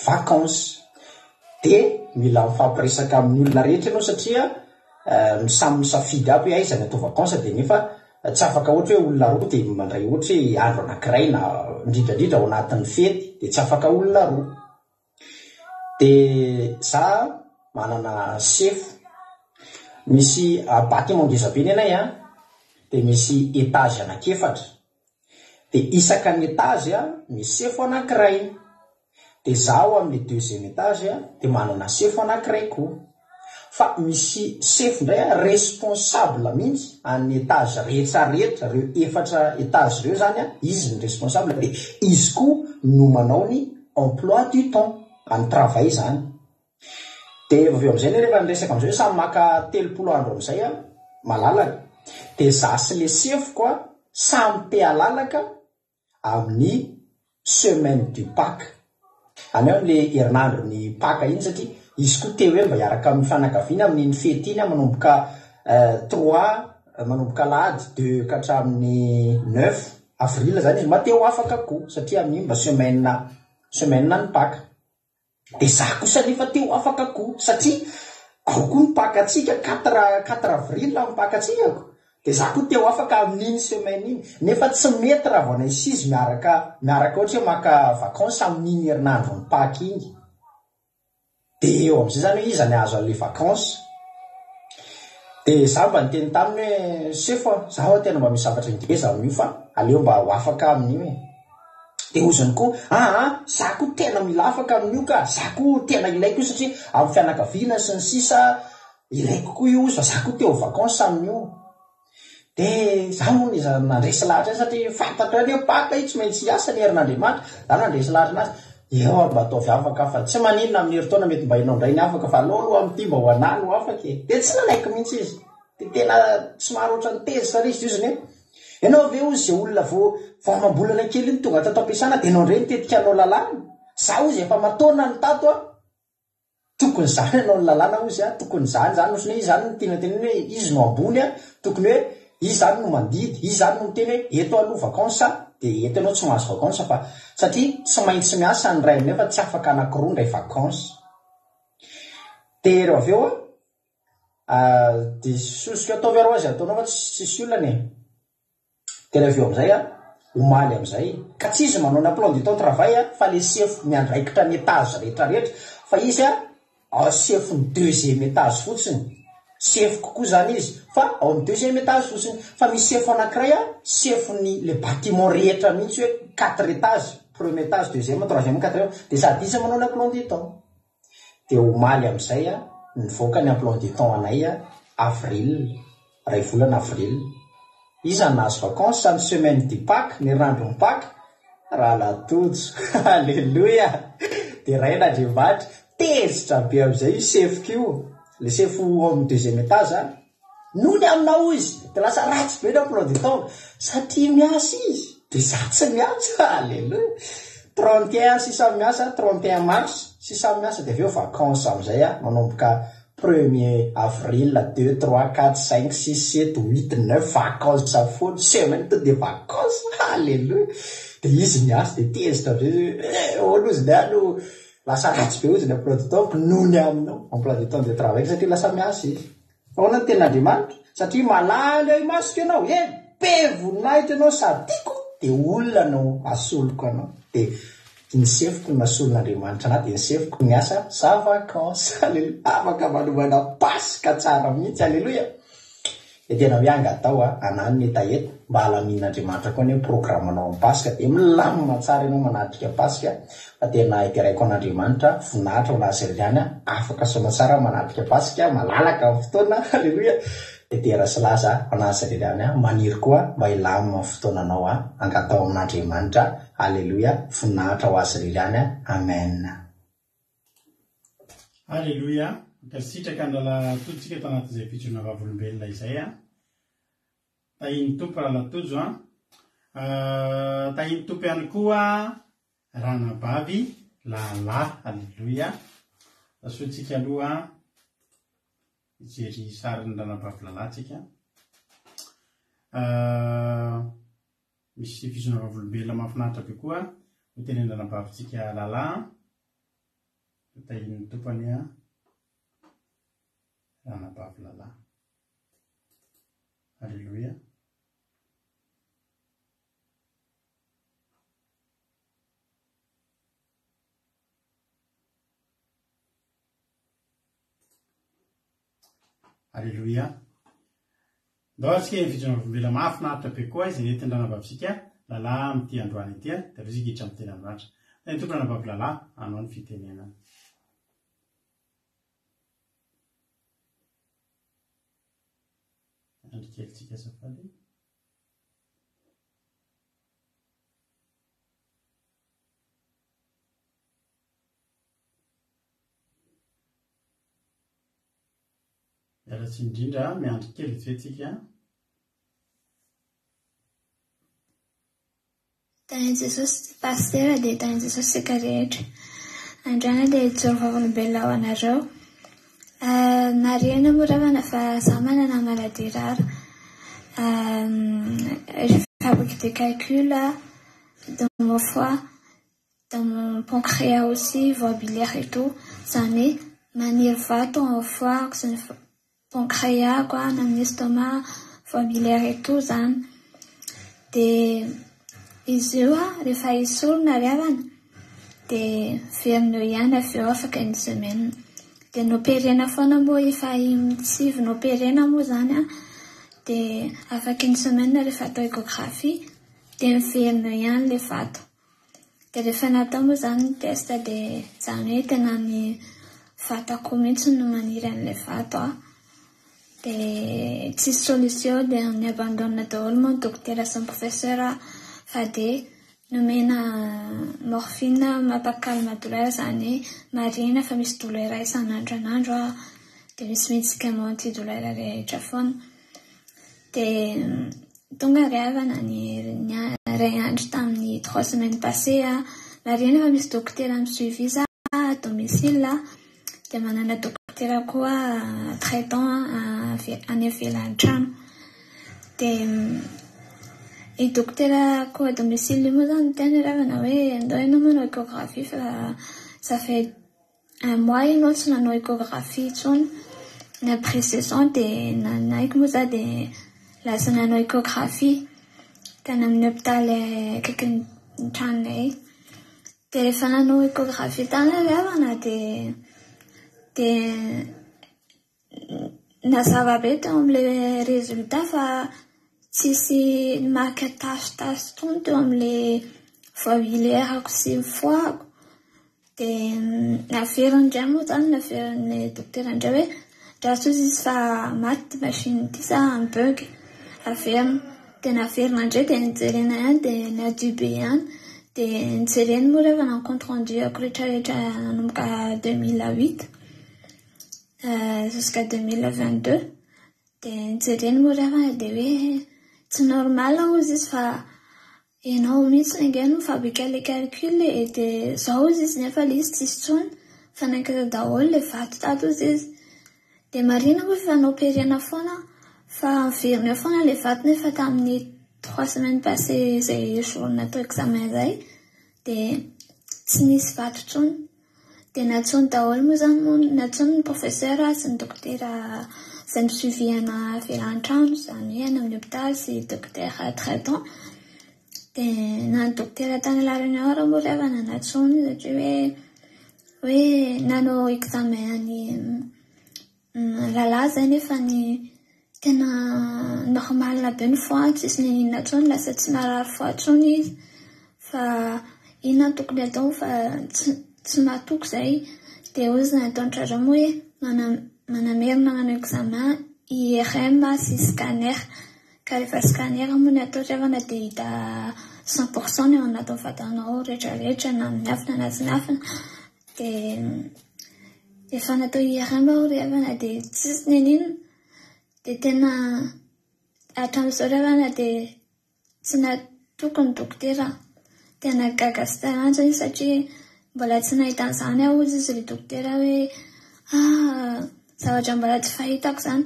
vacances. Dia mila mifampiresaka amin'ny olona rehetra ianao satria samy misafidy aby hoe aiza ny atao vacances dia nefa tsy afaka ohatra hoe olona roa dia mandray ohatra hoe andro anankiray na indrindrandrindra ao anatin'ny fety dia tsy afaka olona roa. Dia za manana sefo misy bâtiment ngezabe ny anay a, dia misy étage anankiefatra. Dia isaka ny étage a misy sefo anankiray. Dia zaho amin'ny 2e étage a dia manana sefo anankiray koa. Fa misy sefo indray a responsable mihitsy amin'ny étage rehetrarehetra, reo 4 étage reo zany a, izy ny responsable. Dia izy koa no manao ny emploi du temps, amin'ny travail zany. Dia aveo amin'izay rehefa niresaka amin'izay samy maka 30 andro amin'izay a malalaka. Dia za sy le sefo koa samy te halalaka amin'ny semaine du Pâques. Any amin'le herinandro ny Pâques iny satria izy koa teo hoe mba hiaraka amin'ny fianakaviana amin'iny fety iny manomboka 3 manomboka lahady 2 ka hatramin'ny 9 avril zany izy mba teo afaka koa satria amin'iny mba semaine ny Pâques. De za kosa nefa teo afaka koa satria ao koa ny Pâques atsika 4 avril amin'ny Pâques atsika ko. De za koa teo afaka amin'iny semaine iny nefa tsy mety raha vao naisy izy miaraka ohatra hoe maka vacances amin'iny herinandro ny Pâques iny. De eo am'izay zany hoe iza ny azo an'le vacances. De za mba niteny taminy hoe sefa zaho tena mba misy zavatra ngeza amin'io fa aleo mba ho afaka amin'io e. De ozany koa za koa tena mila afaka amin'io ka za koa tena ilaiko io satria amin'ny fianakaviana sy ny sisa ilaiko koa io fa za koa teo vacances amin'io. De za moa iza nandresy lahatra satria fantatra hoe Pâques io tsy maintsy hiasa ny herin'Andriamanitra. Za nandresy lahatra anazy eo mba ataovy afaka fa tsy maninona amin'ny herintaona mety mba hinao indray ny afaka fa aloha amin'ity mba ho anahy no afaka e. De tsy nalaiko mihitsy izy. De tena somary ohatran'ny tezitra risy izy ne. Ianao ve ozy zay olona vao amam-bolana kely iny tonga tato am-piasana de ianao indray mitetika anao lalàna. Za ozy efa matona ny tato tokony zany ianao ny lalàna ozy tokony zany nosy hoe zany tiana teny hoe izy no ambony tokony hoe izy zany no mandidy, izy zany no miteny hoe eto aloha vacances de eto ianao tsy mahazo vacances fa satria tsy maintsy miasa ny ray nefa tsy afaka anankiroa ndray vacances. De reo aveo de sosika ataovy arô azy ataonao fa tsisy olana e. De reo aveo am'izay omaly am'izay ka tsy izy manao na plan du temps travail fa le chef miandraikitra ny étage rehetrarehetra fa izy chef ny 2e étage fotsiny. Chef kokoa zany izy fa ao amin'ny 2e étage fotsiny fa misy chef anankiray chef ny le bâtiment rehetra mihitsy hoe 4 étages, 1er étage, 2e, 3e, 4e de sady izy manao na plan du temps. De omaly am'izay nivoaka ny plan du temps anay avril, ray volana avril. Iza nazo vacances amin'ny semaine du Pâques, ny herinandro ny Pâques raha latojo. Alléluia. De rain'Andriamanitra tezitra be am'izay chef kio. Le chef amin'ny 2e étage noho ny aminao izy de lasa ratsy be na plan du temps satria miasa izy de za tsy miasa. Alléluia. 31 sisa miasa, 31 mars sisa miasa de aveo vacances am'izay manomboka 1er avril 2 3 4 5 6 7 8 9 vacances fony semaine to de vacances. Alléluia. De izy miasa de tezitra be olo izy no lasa ratsy be ozy ny emploi du temps noho ny aminao emploi du temps de travail satria lasa miasa izy. Ahoana ny tenin'Andriamanitra satria malaly eo imasoko ianao be voninahitra ianao sadiko de olona no asoloko anao. De ny sefoko ny masolon'Andriamanitra anahy de ny sefoko miasa sa vacances. Alléluia. Afaka manomana pasika tsara mihitsy. Alléluia. De tena mianga atao anany ny etaeta mba halamin'Andriamanitra koa ny programanao amin'ny pasika de milamina tsara ianao manatrika pasika fa tena iteraiko an'Andriamanitra voninahitra ho anazy riany afaka soma tsara manatrika pasika malalaka amin'ny fotoana. Alléluia. De tera sy laza anazy riany maniry koa mba hilamina fotoananao angatao amin'Andriamanitra. Alléluia. Voninahitra ho azy riany. Amen. Alléluia. Kasitraka andala totsika tanatin'izay fitsona vavolombelona izay tahiny tompo raha latojo tahiny tompo ihany koa ranabavy lalahy. Alléluia. Tasotsika aloha ijery sariny ranabavy lalahy tsika. Misy fitsona vavolombelona mahafinaritra be koa ho teneny ranabavitsika lalahy tahiny tompony ranabavy lalahy. Alléluia. Alléluia. Ndao atsika fitsona vavolombelona mahafinaritra be koa izay nentin'ny ranabavitsika lalahy amin'ity androany ity de avy zikitra amin'ny teny Andriamanitra. Tahiny tompo ranabavy lalahy anao ny fitenenana. Andrikelitsika safady. Miaratsy indrindra miandry kely fetsika. Tany Jesosy pastera dia tany Jesosy sika rehetra. Andrana dia Jehovah-olombelona ao anareo. Marihana moa ravana fa za manana maladie rare. Je fabrique des calculs dans mon foie, dans mon pancréas aussi, voie biliaire et tout. Zany hoe maniry vato ao foie, sy ny pancréas koa, na amin'ny estomac, voie biliaire et tout zany. Dia izy io rehefa esorina riavana dia verina ihany avy eo afaka une semaine. Dia noperena foana moa efa tsy noperena moa zany dia afaka une semaine rehefa atao échographie dia miverina ihany le vato. Dia rehefa natao moa zany test dia zany hoe tena ny vatako mihitsy no maniry an'ilay vato dia tsisy solution dia ny abandonina daholo moa ny dokotera sy ny professeur fa dia nomena morphine mampakalma douleur zany marina fa misy douleur isan'andro dia misy médicament antidouleur rehetra foana. Dia tonga riavana ny ray andro tamin'ny 3 semaines passées marina fa misy dokotera misuivi za à domicile dia manana dokotera koa traitant any ivelan'ny trano. Dia i dokotera koa à domicile moa zany tena ravana hoe andao ianao manao échographie fa ça fait 1 mois ianao tsy nanao échographie intsony na pré-saison dia nanaiko moa za dia lasa nanao échographie tany amin'ny hôpital akaikin'ny tranonay. Dia rehefa nanao échographie tany ravana dia nazava be teo amin'ilay résultat fa tsisy marque tasy tony teo amin'ilay voie biliaire sy foako. Dia naveriny indray moa zany naverin'ilay dokotera indray hoe rasozy izy fa maty machine ity sa bug averina. Dia naverina indray dia nijerena ihany dia nadube ihany dia nijereny moa rehefa en compte rendu ako rehetrarehetra nanomboka 2008 jusqu'à 2022 dia nijereny moa rehefa dia hoe tsy normal hozy izy fa ianao mihitsy inge no fabriquer les calculs dia zao izy nefa le izy tsisy tsony fa nankeza daholo le vato tato izy. Dia marina moa fa naoperena foana fa miverina foana le vato nefa tamin'ny 3 semaines passées zay jour natao examen zay dia tsy nisy vato tsony. Dia natsony daholo moa zany natsony ny professeur sy ny dokotera izay misuivi ana velan-trano zany hoe any amin'ny hôpital sy dokotera traitant. Dia na ny dokotera tany Larignière moa riavana natsony satria hoe nanao examen any lalahy zay nefa ny tena normal be ny foie tsisy ninona tsony lasa tsy marary foie tsony izy fa inona tokony atao fa tsy mahatoky zay. Dia ozy nataontrareo moa hoe manamerina manao examen IRM sy scanner ka rehefa scanner moa ny atao riavana dia hita 100% ny ao anaty vatanao rehetrarehetra na miafina na tsy miafina. Dia efa natao IRM ao riavana dia tsisy ninona dia tena hatramin'izao riavana dia tsy natoky ny dokotera tena gaga sy taranjy izy satria mbola tsy nahita an'izany aho ozy izy le dokotera hoe zavatra mbola tsy fahitako zany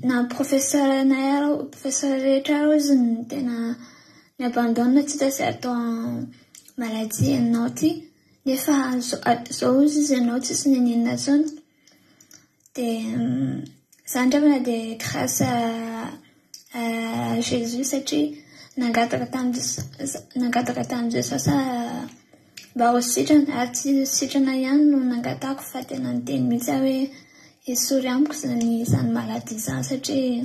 na professeur rehetra aro izy ny tena ny abandonina tsy hita izay atao maladie ianao ty nefa zao izy ianao tsisy ninona tsony. Dia zany ravana dia grâce à Jésus satria nangataka tamin'i Jesosy mba ho sitrana ary tsy sitrana ihany no nangatako fa tena niteny mihitsy hoe esory amiko izany maladie izany satria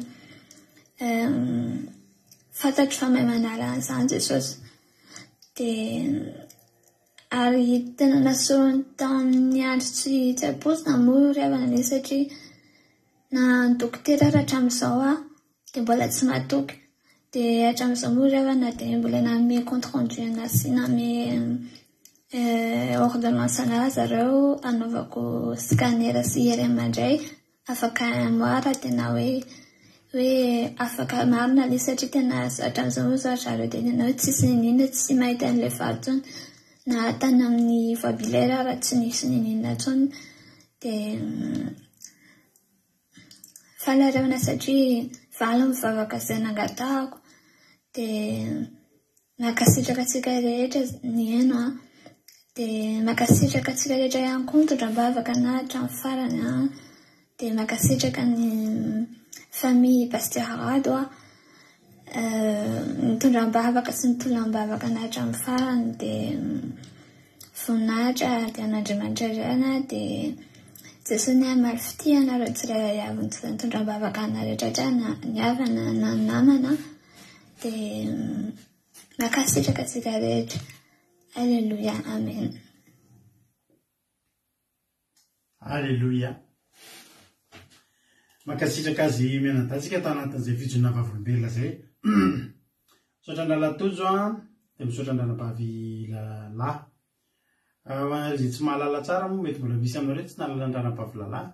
fantatro fa mahay manala an'izany Jesosy. Dia ary tena nasorony tamin'ny andro tsy ampoizina moa riavana ilay satria na ny dokotera ary hatramin'izao dia mbola tsy mahatoky. Dia hatramin'izao moa riavana dia mbola nanome compte rendu ana sy nanome ordonnance ana zareo anaovako scanner sy IRM indray afaka 1 mois raha tena hoe hoe afaka marina le satria tena hatramin'izao zatra reo dia ianao tsisy ninina tsy mahita an'ilay vatsony na tany amin'ny voabilera raha tsy nisy ninina tsony dia fahalarana satria vala mivavaka izay nangatahako dia makasitraka atsika rehetra ny eno dia makasitraka atsika rehetra ihany koa mitondram-bavaka na hatramin'ny farany dia makasitraka ny famille Bastiarado mitondram-bavaka sy mitolam-bavaka na hatramin'ny farany dia voninahitra dia an'Andriamanitra iray dia Jesosy ny maro fitiana reo tsirairay avy mitondram-bavaka na rehetra ny havana na ny namana dia makasitraka atsika rehetra. Alleluia, amen. Alleluia. Makasitraka azy mianadatsika tao anatin'izay fijona vavolombelona zay. Misaotra andalatojo dia misaotra andranabavy lalahy. Zay tsy mahalala tsara moa mety mbola misy aminareo tsy nalala andranabavy lalahy.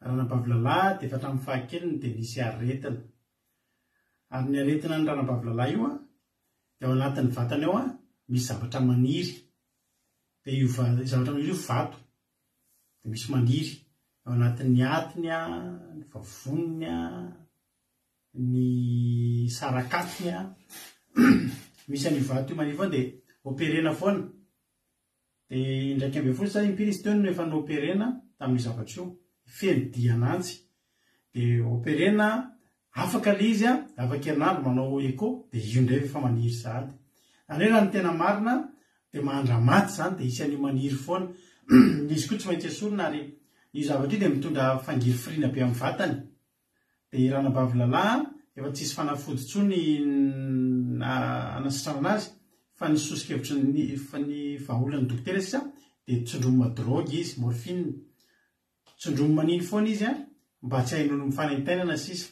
Ranabavy lalahy dia efa hatramin'ny fahakeliny dia nisy aretina. Ary ny aretina ny ranabavy lalahy io dia ao anatin'ny vatany ao misy zavatra maniry. Dia io zavatra maniry io vato. Dia misy maniry ao anatin'ny atiny, ny vavoniny, ny sarakatiny. Misy an'io vato io maniry foana dia operena foana. Dia indraiky ambin'ny folo sa impiry izy teo no efa noperena tamin'io zavatra io. Feno dianantsy. Dia operena afaka le izy afaka herinandro manao écho dia io indray efa maniry sady. Ary raha ny tena marina dia mahandramaty zany dia isan'ny maniry foana. Izy koa tsy maintsy esorina ary io zavatra io dia mitondra fangirifirina be amin'ny vatany. Dia ranabavy lalahy efa tsisy fanafody intsony anasitrana azy fa ny sosokevitry fa ny vahaolany dokotera sisa dia tsondromina drogue izy, morphine. Tsondromina maniny foana izy mba tsy hain'olo mifanaintainana sisa.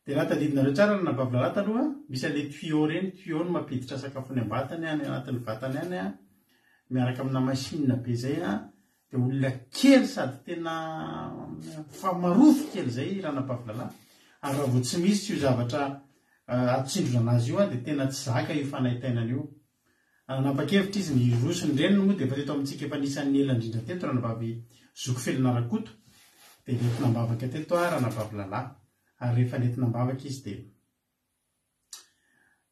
Dia raha tadidinareo tsara ranabavy lalahy taloha misy an'ilay tuyau reny, tuyau no mampiditra sakafony am-batany any anatin'ny vatany any miaraka amina machine be zay dia olona kely sady tena famarofo kely zay ranabavy lalahy. Ary raha vao tsy misy io zavatra atsindrona anazy io dia tena tsy zaka io fanaintainana io. Nanapa-kevitra izy ny rosony reniny moa dia efa teto amintsika efa nisan'ny ela indrindra teto ranabavy Zokofelinarakoto dia nentina mbavaka teto ranabavy lalahy. Ary rehefa nentina mbavaka izy dia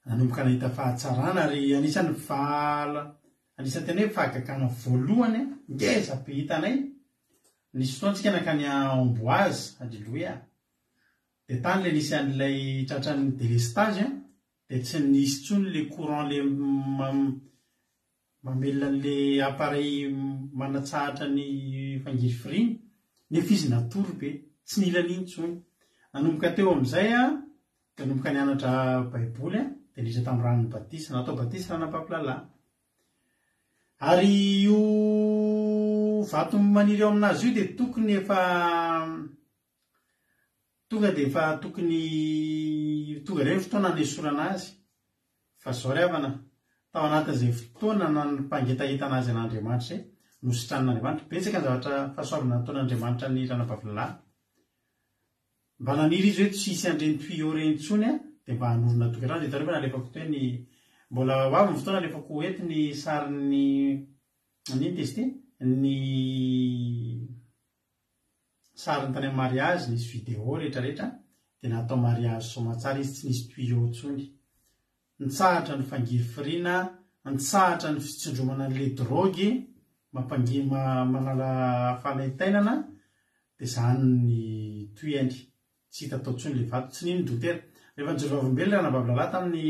nanomboka nahita fahatsarana ary anisan'ny tena hoe fahagagana voalohany ngeza be hitanay. Nisy fotoantsika nakany Amboise, alleluia. Dia tany ilay nisy an'ilay tratran'ny délestage dia tsy nisy intsony le courant le mamelona an'ilay appareil manatsahatra ny fangirifiriny nefa izy natory be tsy nila an'iny intsony. Nanomboka teo amin'izay dia nanomboka nianatra baiboly dia nisy tamin'ny ranon'ny batisa natao batisa ranabavy lalahy. Ary io vato maniry eo aminazy io dia tokony efa tonga dia efa tokony tonga ireny fotoana hanesorana azy. Fa zao ry havana tao anatin'izay fotoana nampangetahitana azy an'Andriamanitra izay nositran'Andriamanitra. Betsaka ny zavatra fahasoavana nataon'Andriamanitra ny ranabavy lalahy. Mba naniry izy hoe tsy hisy an'ireny tuyau ireny intsony dia mba hanorina tokantrano. Dia hitareo fa nalefako teo ny mbola ho avy ny fotoana alefako hoety ny sarin'ny an'iny testé ny sariny tany amin'ny mariage nisy vidéo rehetrarehetra dia natao mariage somatsara izy tsy nisy tuyau intsony. Nitsahatra ny fangirifirina, nitsahatra ny fitsindromana an'ilay drogue manala fanaintainana dia zany ny toyany. Tsy hita tao intsony ilay vato, tsy nino dokotera. Rehefa nijoro vavolombelona ranabavy lalahy tamin'ny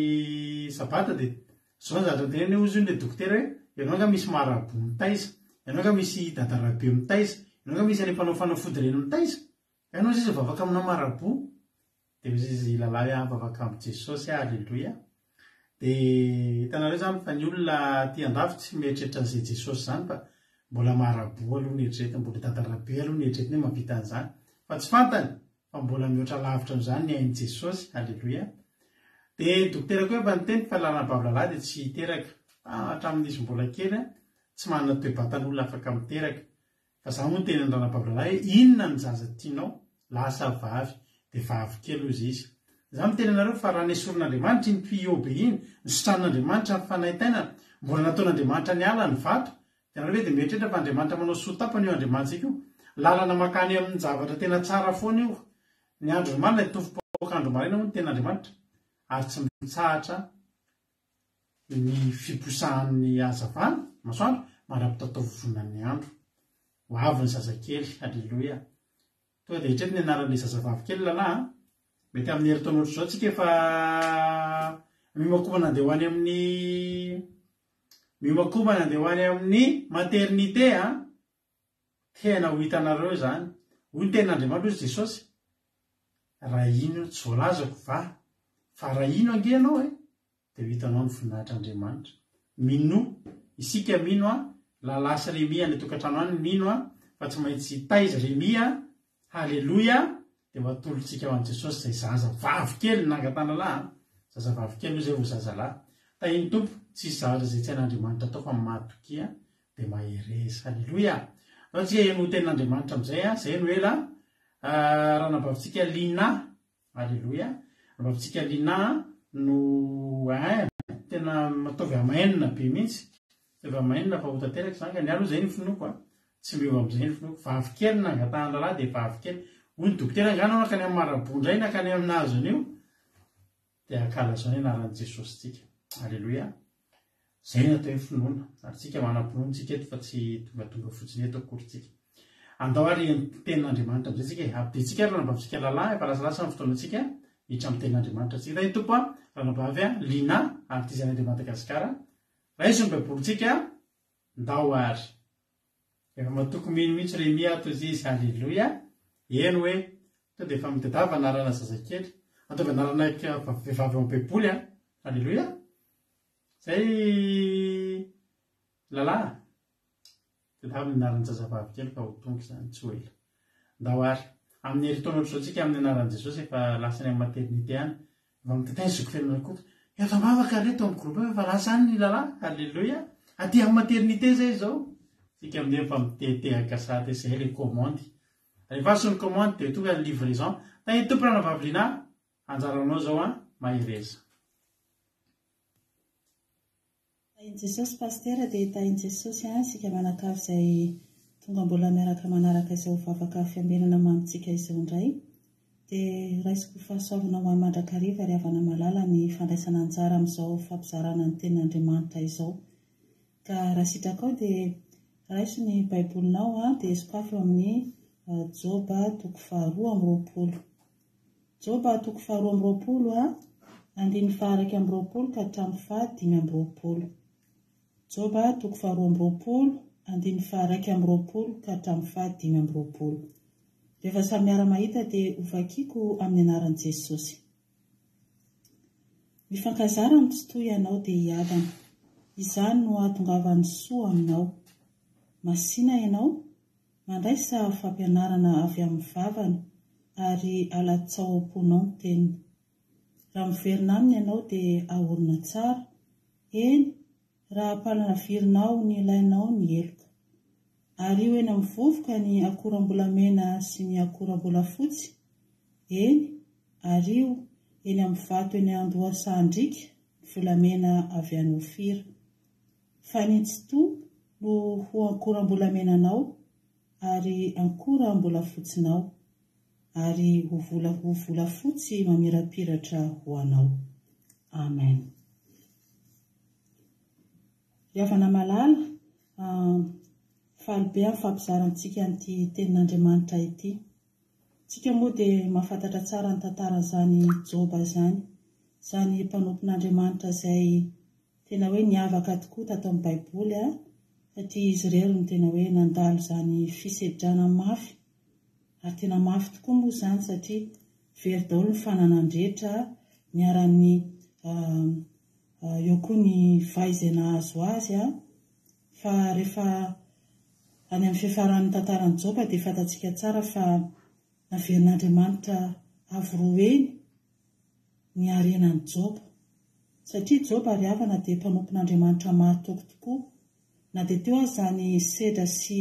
sabata dia zao ny zavatra teneny ozy ilay dokotera hoe ianao anga misy marabout mitaiza, ianao anga misy dadarabe mitaiza, ianao anga misy any mpanao fanafody reny mitaiza, ianao izy vavaka amina marabout. Dia misy izy lalahy vavaka amin'ny Jesosy, alleluia. Dia hitanareo zany fa ny olona ty andafy tsy mieritreritra an'izay Jesosy zany fa mbola marabout aloha nieritreretiny, mbola dadarabe aloha nieritreretiny hoe mampita an'izany fa tsy fantany fa mbola mihoatra lavitra amin'izany ny ain'i Jesosy, alleluia. Dia dokotera koa efa niteny fa ranabavy lalahy dia tsy hiteraka hatramin'izy mbola kely tsy manana toe-batan'olona afaka miteraka. Fa za moa ny tenin'ny ranabavy lalahy hoe inona ny zaza tianao lasa vavy, dia vavokely izy izy. Za miteny anareo fa raha nesorin'Andriamanitra iny tuyau-be iny nysotran'Andriamanitra ny fanaitainana mbola nataon'Andriamanitra ny ala ny vato dia nareo hoe dia mieritreritra fa Andriamanitra manao sotapana io Andriamanitsika io lalana makany amin'ny zavatra tena tsara foana io. Ny andro marina itofopoak'andro marina moa ny ten'Andriamanitra ary tsy mitsahatra ny fiposahan'ny hazavana masoandro mandrapitataovonan'ny andro ho avy ny zazakely. Alleloia. Tonga dia hitreto ny anaran'ilay zazavavy lalahy mety amin'ny herintaona ohatr' izao tsika efa miomakomana andeha ho any amin'ny maternité tena ho hitanareo zany hoy ny ten'Andriamanitra ozy Jesosy raha ino tsy voalazako fa raha ino ange ianao dia ho hitanao ny voninahitr'Andriamanitra. Mino isika mino lalahy sy Remia ny tokantrano any mino fa tsy maintsy taiza Remia. Halleloia. Dia matolontsika ho an'i Jesosy izay zaza vavikely nangatana-lahy zaza vavikely izay ho zazalahy tahiny tompo tsisy zavatra izay tsy hain'Andriamanitra atao fa matokia dia mahereza. Halleloia. Fa tsika eno ten'Andriamanitra amin'izay izay no ela raha nabavintsika Lina. Halleloia. Nabavintsika Lina no tena mataovy amainina be mihitsy mataovy amainina fa ho tanteraka izany ka ny alo izay ny finoko tsy miova amin'izay ny finoko. Vavikely nangatana lalahy dia vavikely hoy ny dokotera angana nakany amin'ny marabondray nakany amin'ny hazony io dia akalazao ny anaran'i Jesosy tsika. Halleloia. Izay natao hoe finoana ary tsika manam-pinoana eto fa tsy tonga fotsiny eto akorytsika. Andao ary ten'Andriamanitra amin'izay tsika abditsika raha nabavintsika lalahy efa lasalasa ny fotoanatsika hiditra amin'ny ten'Andriamanitra tsika. Tahiny tompo raha nabavy Lina ary ty zan'Andriamanitra Madagasikara raha izy ny baibolitsika ndao ary efa matoko mino mihitsy Remia ato izy. Halleloia. Eno hoe to dia efa mitadava anarana zazakely ataovy anarana vehivavy amin'ny baiboly. Halleloia. Zay lalahy tadavy ny anaran'ny zazavavy kely fa ho tonga izany tsy ho ela ndao ary amin'ny herintaona ohatr'izao tsika amin'ny anaran'i Jesosy efa lasany amin'ny maternité any efa mitatainy zoko fiainana koa efa mavaka reto amin'ny groupe efa lasa any ny lalahy. Halleloia. Aty amin'ny maternité zay izao tsika amin'iny efa mitetehaka sady izay les commandes rehefa sy ny commande dia tonga ny livraison. Tahiny tompo raha navavy Lina anjaranao zao mahereza. Tahin'i Jesosy pastera dia tahin'i Jesosy sika manakavy izay tonga mbola miaraka manaraka izay ho vavaka fiambenana mamintsika izao indray dia raisiko fahasoavana ho any mandrakariva ary havana malala ny fandraisana anjara amin'izao fampizarana ny ten'Andriamanitra izao. Ka raha sitraka ao dia raiso ny baibolinao dia sokafo amin'ny Joba 2:20. Joba 2:20 andiny faharaiky amby roapolo ka hatramin'ny fahadimy amby roapolo. Joba 2:20 andiny faharaiky amby roapolo ka hatramin'ny fahadimy amby roapolo. Rehefa samy miara-mahita dia hovakiko amin'ny anaran'i Jesosy. Mifankazara ny tsy toy ianao dia hiadana. Izany no ahatongavan'ny soa aminao. Masina ianao mandraisa fampianarana avy amin'ny vavany ary alatsao am-ponao ny teniny. Raha miverina aminy ianao dia ahorona tsara. Eny, raha apalana virinao ny ilainao ny eloka. Ary io eny amin'ny vovoka ny akoram-bolamena sy ny akoram-bolafotsy. Eny, ary io eny amin'ny vato eny Andohasandrika ny volamena avy any Ofira. Fa ny tsito no ho akoram-bolamenanao ary akoram-bolafotsinao ary ho volafotsy mamirapiratra ho anao. Amen. Havana malala faly be amin'ny fampizarantsika an'ity tenin'Andriamanitra ity. Tsika moa dia mahafantatra tsara ny tantaran'izany Joba izany, izany mpanompon'Andriamanitra izay tena hoe niavaka tokoa tato amin'ny baiboly satria izy ireo no tena hoe nandalo izany fiseditrana mafy. Ary tena mafy tokoa moa izany satria very daholo ny fananandretra niaran'ny eo koa ny fahaizana azo azy fa rehefa any amin'ny fiafaran'ny tantaran'ny Joba dia fantatsika tsara fa naverin'Andriamanitra avoroeny ny harenan'ny Joba satria Joba ry havana dia mpanompon'Andriamanitra mahatoko tokoa na dia teo azy zany sedra sy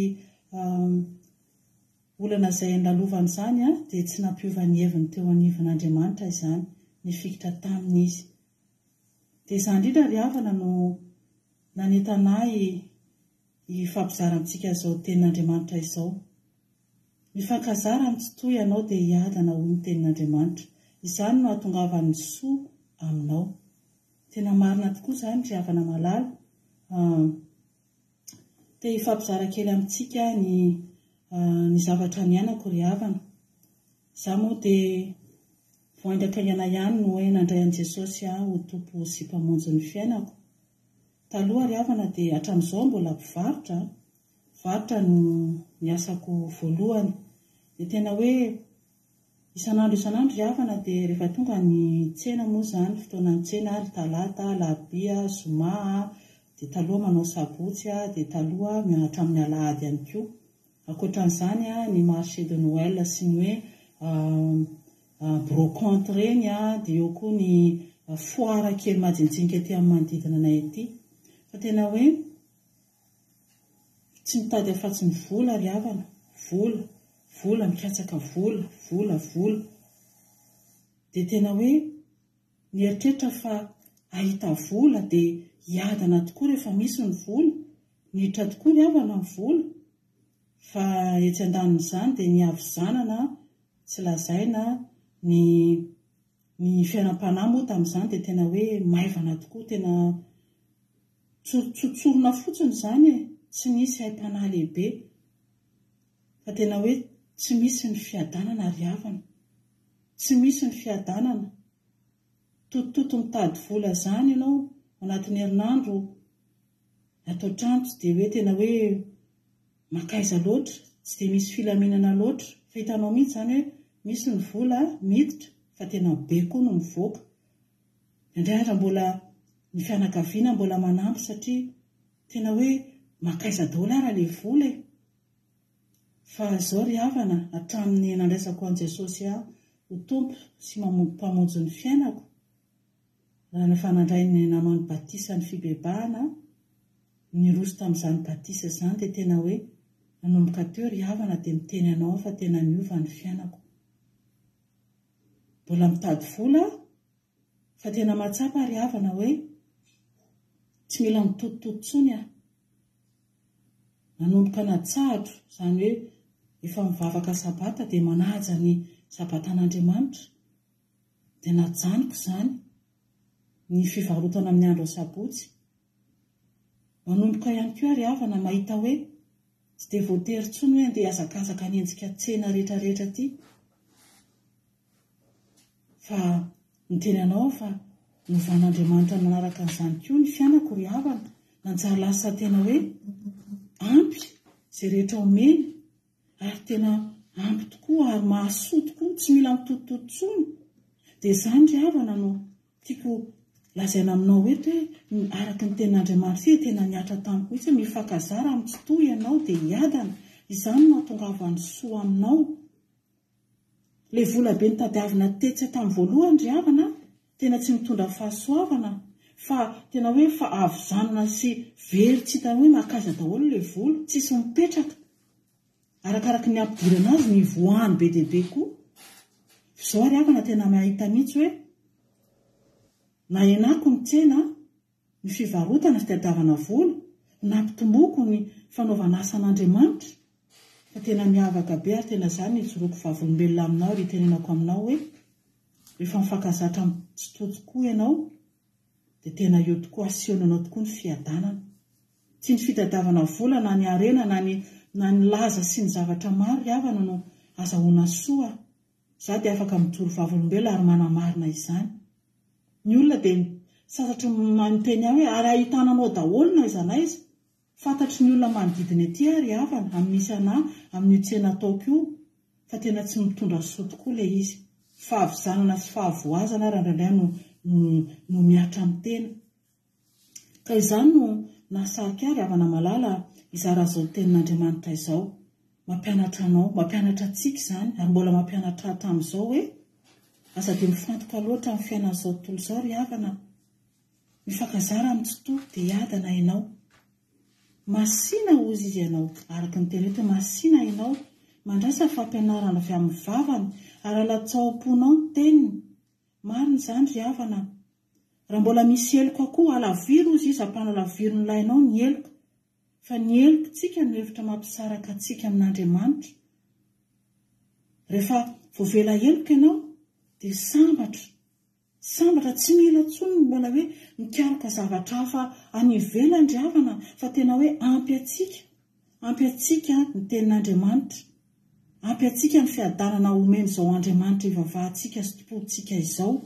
olana izay nalovany izany a dia tsy nampiovany heviny teo anivon'Andriamanitra izany nifikitra taminy izy. Dia izany indrindra ry havana no nanentanay hifampizara amintsika izao tenin'Andriamanitra izao. Mifankazara amintsitoy ianao dia hiadana hoy ny tenin'Andriamanitra. Izany no hahatongavany soa aminao. Tena marina tokoa izany ry havana malala. Dia hifampizara kely amintsika ny zavatra niainako ry havana. Izaho moa dia voaingakaingana ihany no hoe nandray an' Jesosy ho tompo sy mpamonjy ny fiainako. Taloha ry havana dia hatramin'izao mbola mpivarotra no niasako voalohany. Dia tena hoe isan'andro ry havana dia rehefa tonga ny tsena moa izany, fotoana ny tsena ry talata, alarobia, zoma, dia taloha manao sabotsy, dia taloha hatramin'ny alahady ihany koa. Ankoatran'izany ny marché de Noël sy ny hoe brocante reny, dia eo koa ny foara kely majinjinika ety amin'ny manodidina anay ety. Fa tena hoe tsy mitady afa-tsy ny vola ry havana, vola mikatsaka vola. Dia tena hoe nieritreritra fa ahita vola dia hiadana tokoa rehefa misy ny vola, niditra tokoa ry havana ny vola. Fa etsy andanin'izany dia ny havizanana tsy lazaina ny fiainam-panahy moa tamin'izany dia tena hoe maivana tokoa, tena tsotsorona fotsiny izany tsy misy haim-panahy lehibe. Fa tena hoe tsy misy ny fiadanana ry havana, tsy misy ny fiadanana. Tototo mitady vola izany ianao anatin'ny herinandro atao trantso dia hoe tena hoe makaiza loatra, tsy dia misy filaminana loatra. Fa hitanao mihitsy izany hoe misy ny vola miditra fa tena be koa no mivoaka. Indrindra mbola ny fianakaviana mbola manampy satria tena hoe makaiza dolara ilay vola. Fa izao ry havana hatramin'ny nandraisako an' Jesosy ho tompo sy mpamonjy ny fiainako, rehefa nandray nanao ny batisa ny fibebahana, ny roso tamin'izany batisa izany dia tena hoe nanomboka teo ry havana dia miteny anao fa tena niova ny fiainako. Mbola mitady vola fa tena mahatsapa ry havana hoe tsy mila mitotototo tsony nanomboka natsahatra, izany hoe efa mivavaka sabata dia manaja ny sabatan'Andriamanitra. Dia najanoko izany ny fivarotana amin'ny andro sabotsy. Manomboka ihany koa ry havana mahita hoe tsy dia voatery tsony hoe andeha hazakazaka ny endrika tsena rehetrarehetra ty. Fa miteny anao fa novan'Andriamanitra manaraka an'izany koa ny fiainako ry havana. Nanjary lasa tena hoe ampy izay rehetra omeny, ary tena ampy tokoa ary mahasoa tokoa, tsy mila mitotototo tsony. Dia izany ry havana no tiako lazaina aminao eto hoe araka ny tenin'Andriamanitra tena niatra tamiko mihitsy mifankazara amintsitoy ianao dia hiadana. Izany no hahatongavany soa aminao. Ilay vola be nitadiavina tetsy tamin'ny voalohany ry havana tena tsy mitondra fahasoavana, fa tena hoe fa avizanana sy very tsy hitany hoe makaiza daholo ilay vola, tsisy mipetraka. Arakaraka ny ampidirana azy ny voany be dia be koa. Izao ry havana tena mahita mihitsy hoe na enako ny tsena, ny fivarotana fitadiavana vola, nampitomoko ny fanaovana asan'Andriamanitra. Fa tena miavaka be ary tena izany nijoroako vavolombelona aminao ry tenenako aminao hoe rehefa mifankazatra mitsitotokoa ianao dia tena eo tokoa asehonanao tokoa ny fiadanana. Tsy ny fitadiavana vola na ny arena na ny laza sy ny zavatra maro ry havana no azahoana soa. Izaho dia afaka mijoro vavolombelona ary manamarina izany. Ny olona dia sasatra manonteny aho hoe ary ahitananao daholo na iza na iza. Fantatry ny olona manodidina ety ry havana amin'nisy anahy amin'ny tsena ataoko io, fa tena tsy mitondra soa tokoa ilay izy. Fahavizanana sy fahavoazana ary indraindray no miatra amin'ny tena. Ka izany no nasarika ry havana malala izara izao tenin'Andriamanitra izao. Mampianatra anao, mampianatra antsika izany, ary mbola mampianatra hatramin'izao hoe aza dia mifantoka loatra amin'ny fiainan'izao tontolo izao ry havana. Mifankazara amintsitoa dia hiadana ianao. Masina ozy izy ianao, araka ny teny hoe masina ianao mandraisa fampianarana avy amin'ny vavany ary alatsaom-ponao ny teniny. Marina izany ry havana. Raha mbola misy eloka koa alaviro izy izy ampanalaviro ny lainao ny eloka. Fa ny elokantsika no hevitra mampisaraka antsika amin'Andriamanitra. Rehefa voavela eloka ianao dia sambatra tsy mila tsony mbola hoe mikaroka zavatra hafa any ivelany ry havana, fa tena hoe ampy atsika ny tenin'Andriamanitra, ampy atsika ny fiadanana omeny izao Andriamanitra ivavahantsika sy tompontsika izao.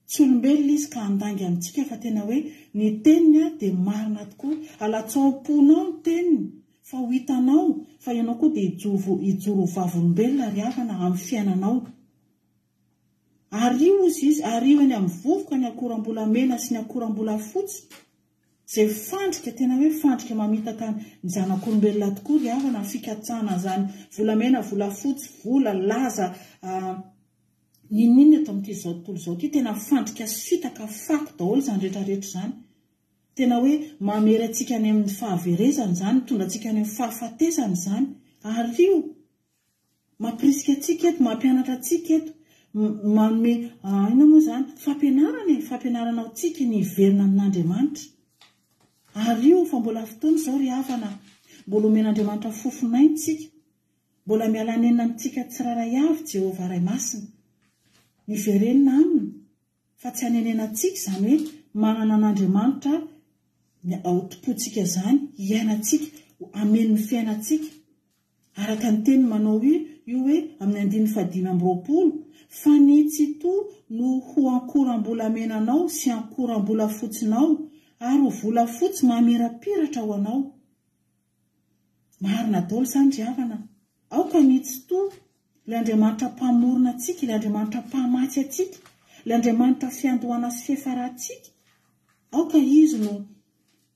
Tsy olombelona izy ka handangy amintsika, fa tena hoe ny teniny dia marina tokoa. Alatsaom-ponao ny teniny, fa ho hitanao fa ianao koa dia hijoro vavolombelona ry havana amin'ny fiainanao. Ario izy ario eny amin'ny vovoka ny akoram-bolamena sy ny akoram-bola fotsy, izay fandrika tena hoe fandrika mamitaka ny zanak'olombelona tokoa ry havana, fikatsahana izany volamena, vola fotsy, vola laza, ninona eto amin'ity zao tontolo izao ity, tena fandrika sy fitaka fako daholo izany rehetrarehetra izany. Tena hoe mamery antsika any amin'ny fahaverezana izany, mitondra antsika any amin'ny fahafatesana izany. Ario mampirisika antsika eto, mampianatra antsika eto, manome ina moa izany fampianarana antsika ny hiverina amin'Andriamanitra. Ario fa mbola fotoana izao ry havana, mbola omen'Andriamanitra fofinaintsika, mbola mialanena amintsika tsiraray avy Jehovah Ray Masina. Niverenina aminy fa tsy hanenena antsika izany hoe manana an'Andriamanitra ao tompontsika izany, hiainantsika, ameny ny fiainantsika. Araka ny teny manao io hoe amin'ny 5:5, fa ny tsito no ho ankoram-bolamenanao sy ankoram-bola fotsinao, ary ho vola fotsy mamirapiratra ho anao. Marina daholo izany ry havana. Aoka ny tsito ilay Andriamanitra mpamorona antsika, ilay Andriamanitra mpamatsy antsika, ilay Andriamanitra fiandohana sy fiefarahantsika. Aoka izy no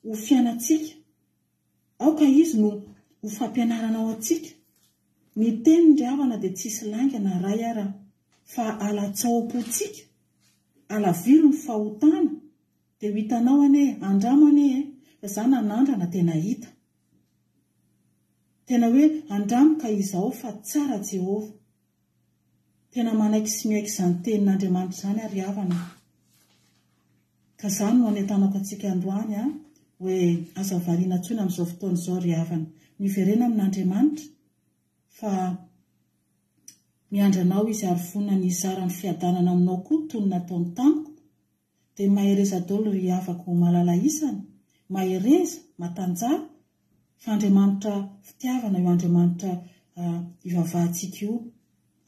ho fiainantsika, aoka izy no ho fampianaranao antsika. Ny teniny ry havana dia tsisy langana ray ara, fa alatsaom-pontsika, alaviro ny fahotana, dia ho hitanao ane, andramo ane, fa izany anandrana tena hita. Tena hoe andramo ka izao fa tsara Jehovah. Tena manaiky sy miaiky izany tenin'Andriamanitra izany ary havana. Ka izany no anetanako antsika androany hoe aza variana tsony amin'izao fotoana izao ry havana. Niverena amin'Andriamanitra fa miandranao izy ary vonina ny izarany fiadanana aminao koa toy ny nataony tamiko. Dia mahereza daholo ry havako malala isany, mahereza, matanjaka, fa Andriamanitra fitiavana io Andriamanitra ivavahantsika io.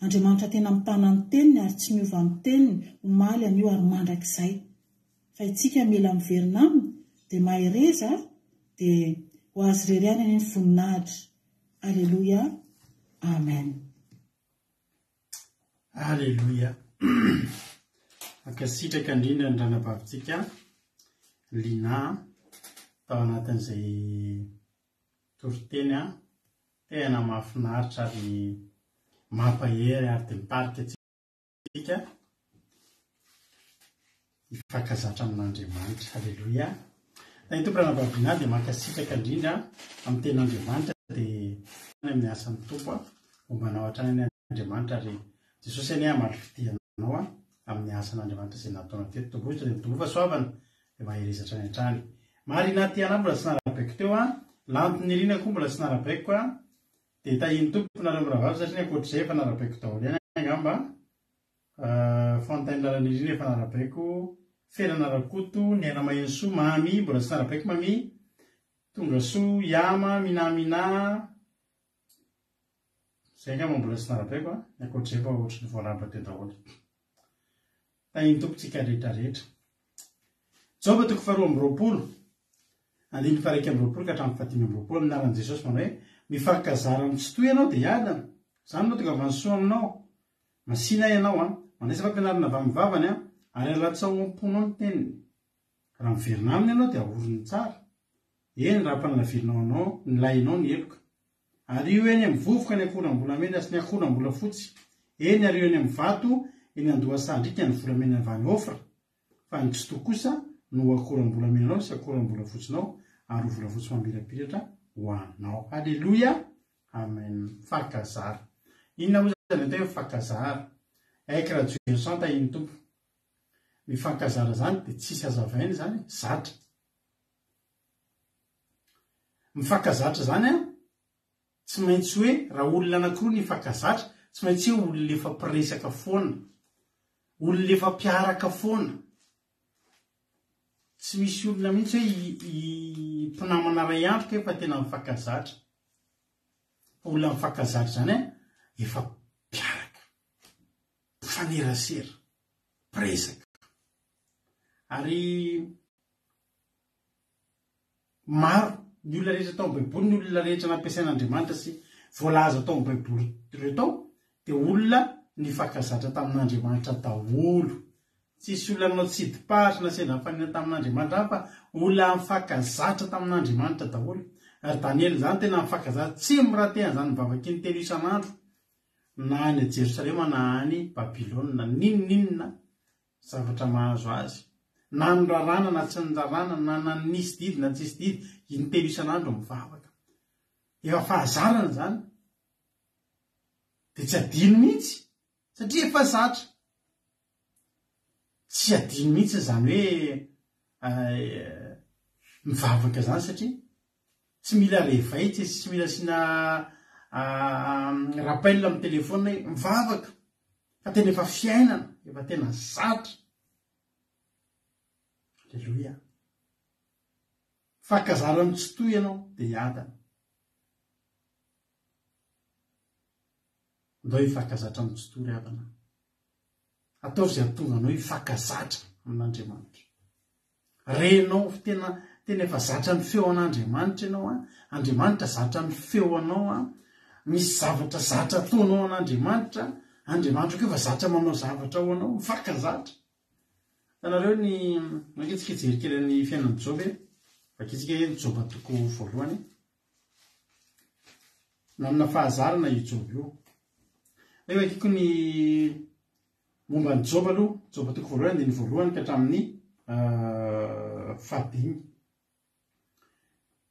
Andriamanitra tena mitana ny teniny ary tsy miova amin'ny teniny, omaly amin'io ary mandrakizay. Fa itsika mila miverina aminy, dia mahereza, dia ho azy irery any ny voninahitra. Alleluia. Amen. Alleluia. Ankasitraka indrindra ny ranabavitsika Lina tao anatin'izay toriteny tena mahafinaritra ary mampahery ary dia mitarika antsika hifankazatra amin'Andriamanitra. Alleluia. Ny tompo ranabavina dia mankasitraka indrindra amin'ny tenin'Andriamanitra dia amin'ny asan'ny tompo mombanao hatrany ny Andriamanitra ary Jesosy any amalifidianao amin'ny asan'Andriamanitra izay nataona teto. Tombohitra dia mitombo fahasoavana dia maherezatra ny hatrany. Marina ty ana mbola tsy narabaiko teo lantony irina koa mbola tsy narabaiko dia tahiny tompo nareo miravavy satria ankoatr'izay efa narabaiko daholo ihany angamba. Fontaine lalana irina efa narabaiko, ferana rakoto, ny aina mahensoa, mami mbola tsy narabaiko mami, tonga soa, yama, minamina, izay angamba mbola tsy narabaiko ny ankoatr'izay fa ohatry ny voaramba teo daholo. Tahiny tompontsika rehetrarehetra. Joba 2:20, 2:20 ka hatramin'ny 5:20 minaran'i Jesosy manao hoe mifankazara amin'ny tsy toy ianao dia hiadana. Izany no tonga vansoa aminao. Masina ianao manasa fampianarana avy amin'ny vavany ary alatsaom-ponao ny teniny. Raha miverina aminy ianao dia ahorony tsara. Eny raha mpanalavirinao anao, ny lainao ny eloka. Ary io eny amin'ny vovoka ny akoram-bolamena sy ny akoram-bola fotsy. Eny ary io eny amin'ny vato, eny andohasandrika ny volamena avy any ofra. Fa ny tsy toa kosa no akoram-bolamenanao sy akoram-bola fotsinao ary vola fotsy mamirapiratra ho anao. Alleluia. amen. Fakazara inona moa zany atao hoe fakazara aiky raha joesanta iny tompo ny fakazara zany de tsisy azavainy zany zatra mifakazatra zany a tsy maintsy hoe raha olona anankiroa ny fakazatra tsy maintsy hoe olona efa mpiresaka foana olona efa mpiaraka foana tsy misy olona mihitsy hoe mpinamana ray androka efa tena mifakazatra olona mifakazatra zany a efa mpiaraka mifanerasera mpiresaka ary maro ny olona rehetra tao baiboly ny olona rehetra nampiasain'Andriamanitra sy voalaza tao baiboly ireo tao de olona nifakazatra tamin'Andriamanitra daholo tsisy olona nanao tsidipahatra na sendra fanina tamin'Andriamanitra fa olona mifakazatra tamin'Andriamanitra daholo ary Daniely zany tena mifakazatra tsy miratehana zany mivavaky ny telo isan'andro na any Jerosalema na any Babilôna ninona zavatra mahazo azy na nyrarana na tsy nyrarana na nisy didy na tsisy didy iny telo isan'andro mivavaka efa fahazarana zany de tsy adino mihitsy satria efa zatra tsy adino mihitsy zany hoe mivavaka zany satria tsy mila revaitsy tsy mila sina rappel amin'ny telefona hoe mivavaka fa tena efa fiainana efa tena zatra. Alleluia. Fakazarany tsy toy ianao de hiadana ndao hifakazatra amin'ny tsy toy ry havana ataovy zay atonga anao hifakazatra amin'Andriamanitra renao tena efa zatra ny feo an'Andriamanitra ianao Andriamanitra zatra ny feo anao misy zavatra zatra ataonao an'Andriamanitra Andriamanitra koa efa zatra manao zavatra ao anao mifakazatra tanareo ny makitsika jery kely ny fiainan'ny Job vakitsika ny Job toko voalohany namina fahazarana io Job io eo akiko ny momba ny Job aloha Job toko voalohany de ny voalohany ka hatramin'ny fadimy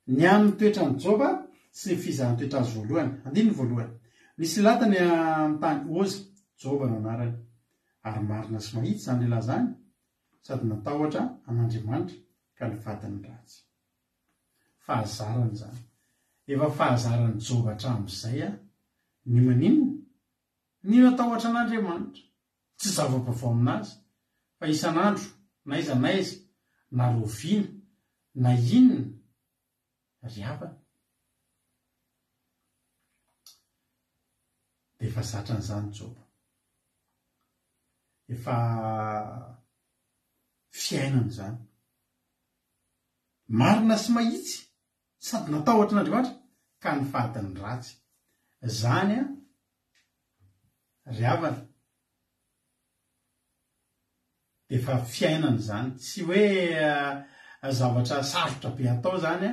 ny amin'ny toetra ny Job sy ny fizahany toetra azy voalohany andiny voalohany nisy latany amin'ny tany Ozy Job no anarany ary marina sy mahitsy zany lehilahy zany sady natahotra an'Andriamanitra ka nivadiny ratsy fahazarany zany efa fahazarany Job hatramin'izay ny maninona ny natahotra an'Andriamanitra tsy zava-baovao aminazy fa isan'andro na iza na roviana na inona ry havana de efa zatra n'izany Job efa fiainana zany marina sy mahitsy sady natahotra an'Andriamanitra ka nivadiny ratsy zany ry havana de efa fiainana zany tsy hoe zavatra sarotra be atao zany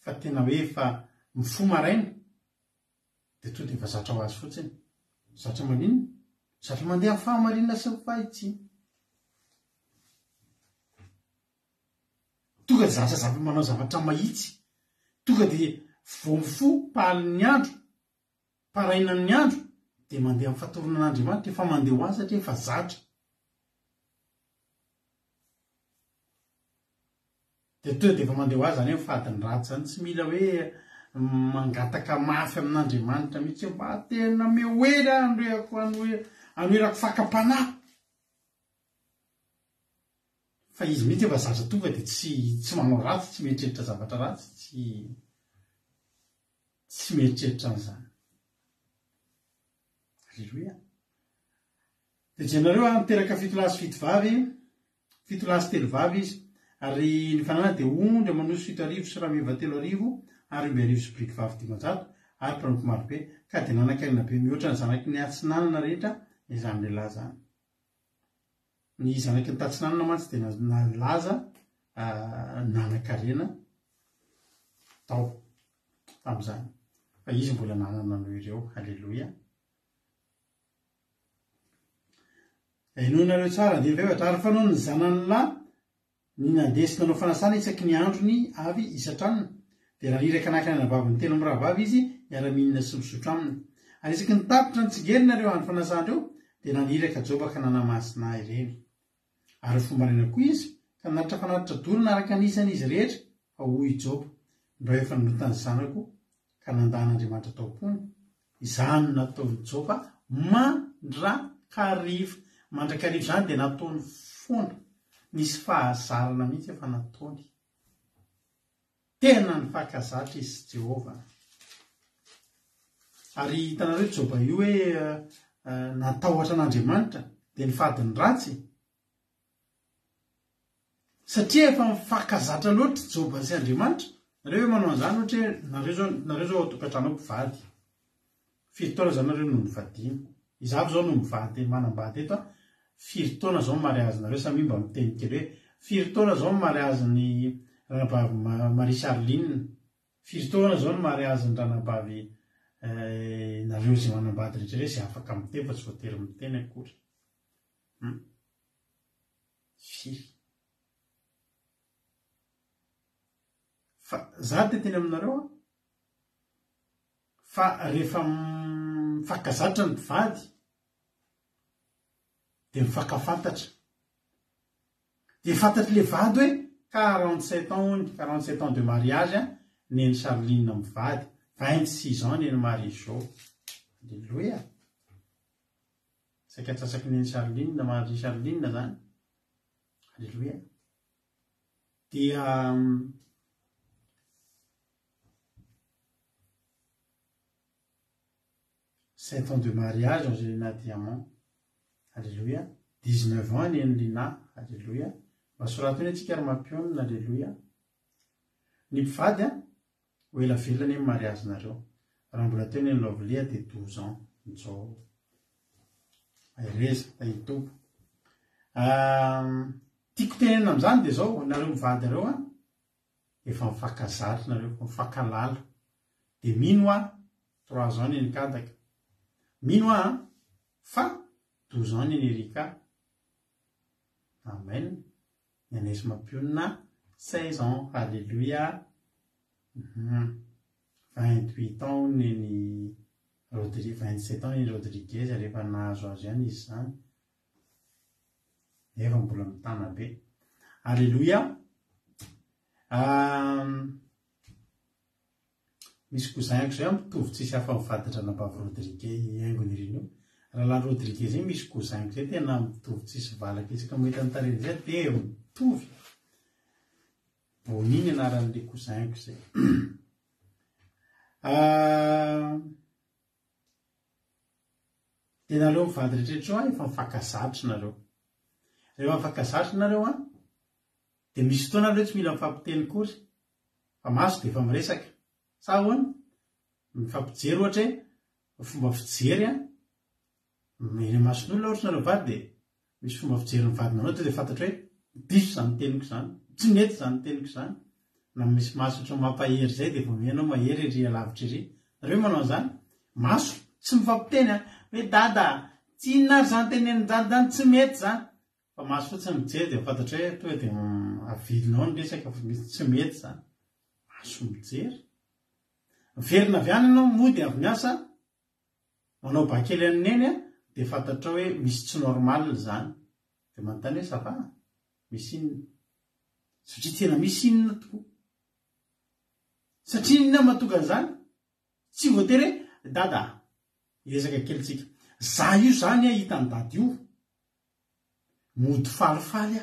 fa tena hoe efa mifo maraina de to de efa zatra ho azy fotsiny zatra maninona zatra mandeha amin'ny fahamarinana sy ny fahitsiny tonga de zatra manao zavatra mahitsy tonga de vomfo palin'ny andro parainan'ny andro de mandeha amin'ny fatorana an'Andriamanitra efa mandeha ho azy satria efa zatra de to de efa mandeha ho azy zany fadiny ratsy zany tsy mila hoe mangataka mafy amin'Andriamanitra mihitsy mba tena meoela androeako anoerako fakapanahy fa izy mihitsy efa zatra tonga de tsy manao ratsy tsy mieritreritra zavatra ratsy tsy mieritreritra an'izany. Alleluia. De jenareo miteraka fitolahy sy fitovavy fitolahy sy telovavy izy ary ny fananana de ondry manosy 7 sy rameva 3 ary 2 sy briky 5 ary mpanompo marobe ka de nanankarina be mihoatra ny zanaky ny atsinanana rehetra izany lehilahy zany ny zanaky ny tatsinanana mantsy de nalaza nanankarena tao tam'izany fa izy mbola nanana no ireo. Alleluia. Inoanareo tsara de ehatra ary fanao ny zanany lahy ny nandesika anao fanasana isaky ny androny avy isatranony dia raha riraky anakiny anavaviny telo am'rahavavy izy miara-minina sy misotro aminy ary isaky ny tapitra ny tsigerinareo any fanasandreo dia naniraka jobaka nanamasina ireny ary fombarena koa izy ka naritra fanaritra dorona araka anisany izy rehetra fa hoy joba ndra efa nonotany zanako ka nandan'andriamanitra taopony izany nataony joba mandrakarivo mandrakarivo zany dia nataony foana nisy fahazarana mihitsy efa nataony tena ny fakazatra izy Jehova ary hitanareo joba io hoe natahotra an'Andriamanitra dia ny fadiny ratsy satria efa mifakazatra loatra joba sy Andriamanitra nareo hoe manao an'izany ohatra hoe nareo zao tokantrano mpivady firy taona zany nareo no mivadina izavy zao no mivady manambady eto firy taona zao mariazy nareo samy mba miteny kely hoe firy taona zao mariazy ny ranabavy Marie Charline firy taona zao ny mariazy ny ranabavy nareo zay manambady rehetra hoe zay afaka miteny fa tsy voatery miteny akory firy fa za te teny aminareo fa rehefa mifakazatra ny mpivady dia mifakafantatra dia fantatry le vady hoe 47 ans de mariage neny Charline mivady 26 ans neny Marie-Jo alleluia saika atsasaky neny Charline Marie Charline zany alleluia dia 7 ans de mariage Angelina Diamant alléluia 19 ans neny Lina alléluia masorato ny atsika ary mampionina alléluia ny mpivady ho ela velany ny mariage nareo raha mbola teo neny Lovelia dia 12 ans nizao aireza tahitopo tiako tenena am'izany dia zao nareo mivady areo efa mifakazatra nareo mifakalala dia mino 3 ans neny Kadaka mino fa 12 ans neny Erika amen Yanesy mampionina 16 ans alléluia 28 ans neny Rodriguez 27 ans neny Rodriguez rehefa nahazo azy ihany izy zany efa mbola mitana be alléluia misy cousin zay mitovy tsisy hafa mivaditra nabavy Rodriguez haingony ireny raha la Rodriguez zay misy cousin zay tena mitovy tsisy valaka isaka mahita ny tariny zay dia mitovy boniny anaran'le cousin zay dia nareo mivady rehetrarehetra efa mifakazatra nareo rehefa mifakazatra nareo dia misy fotoana nareo tsy mila mifampiteny kory fa maso dia efa miresaka sa ahoana mifampijery ohatra hoe fomba fijery eny mason'olona ohatra nareo vady dia misy fomba fijery mivadinanao dia fantatra hoe diso zany teniko zany tsy mety zany teniko zany na misy maso ohatra mampahery zay dia vomianao mahery ery alavitra ery nareo manao an'izany maso tsy mifampiteny hoe dada tsy inona ary zany teneny zany tsy mety zany fa maso fotsiny mijery dia fantatra hoe tonga dia avidinao ny resaka fa misy tsy mety zany maso mijery verina avy any ianao mody avy miasa manao bakely amin'eny dia fantatra hoe misy tsy normal zany dia manontany hoe sava misy inona satria tena misy inona tokoa satria inona mahatonga an'izany tsy voatery hoe dada ezaka kelitsika za io zany hitany dady io mody falifaly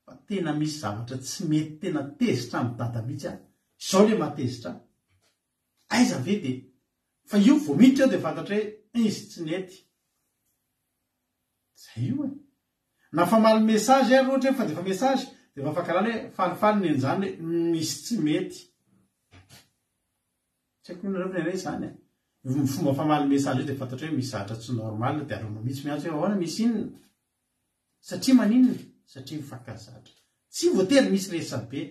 fa tena misy zavatra tsy mety tena tezitra amin'ny dada mihitsy izao le mahatezitra aiza ve dia fa io vao miditra eo dia fantatra hoe izy tsy nety zay io na famaly message ary ohatra hoe fandefa message dia efa fankalala hoe falifaly nen'izany hoe misy tsy mety tsy haiko nareo finenay zany fomba famaly message io dia fantatra hoe misy zavatra tsy normal dia alona mihitsy miantso hoe ahoana misy inona satria maninona satria mifakazatra tsy voatery misy resabe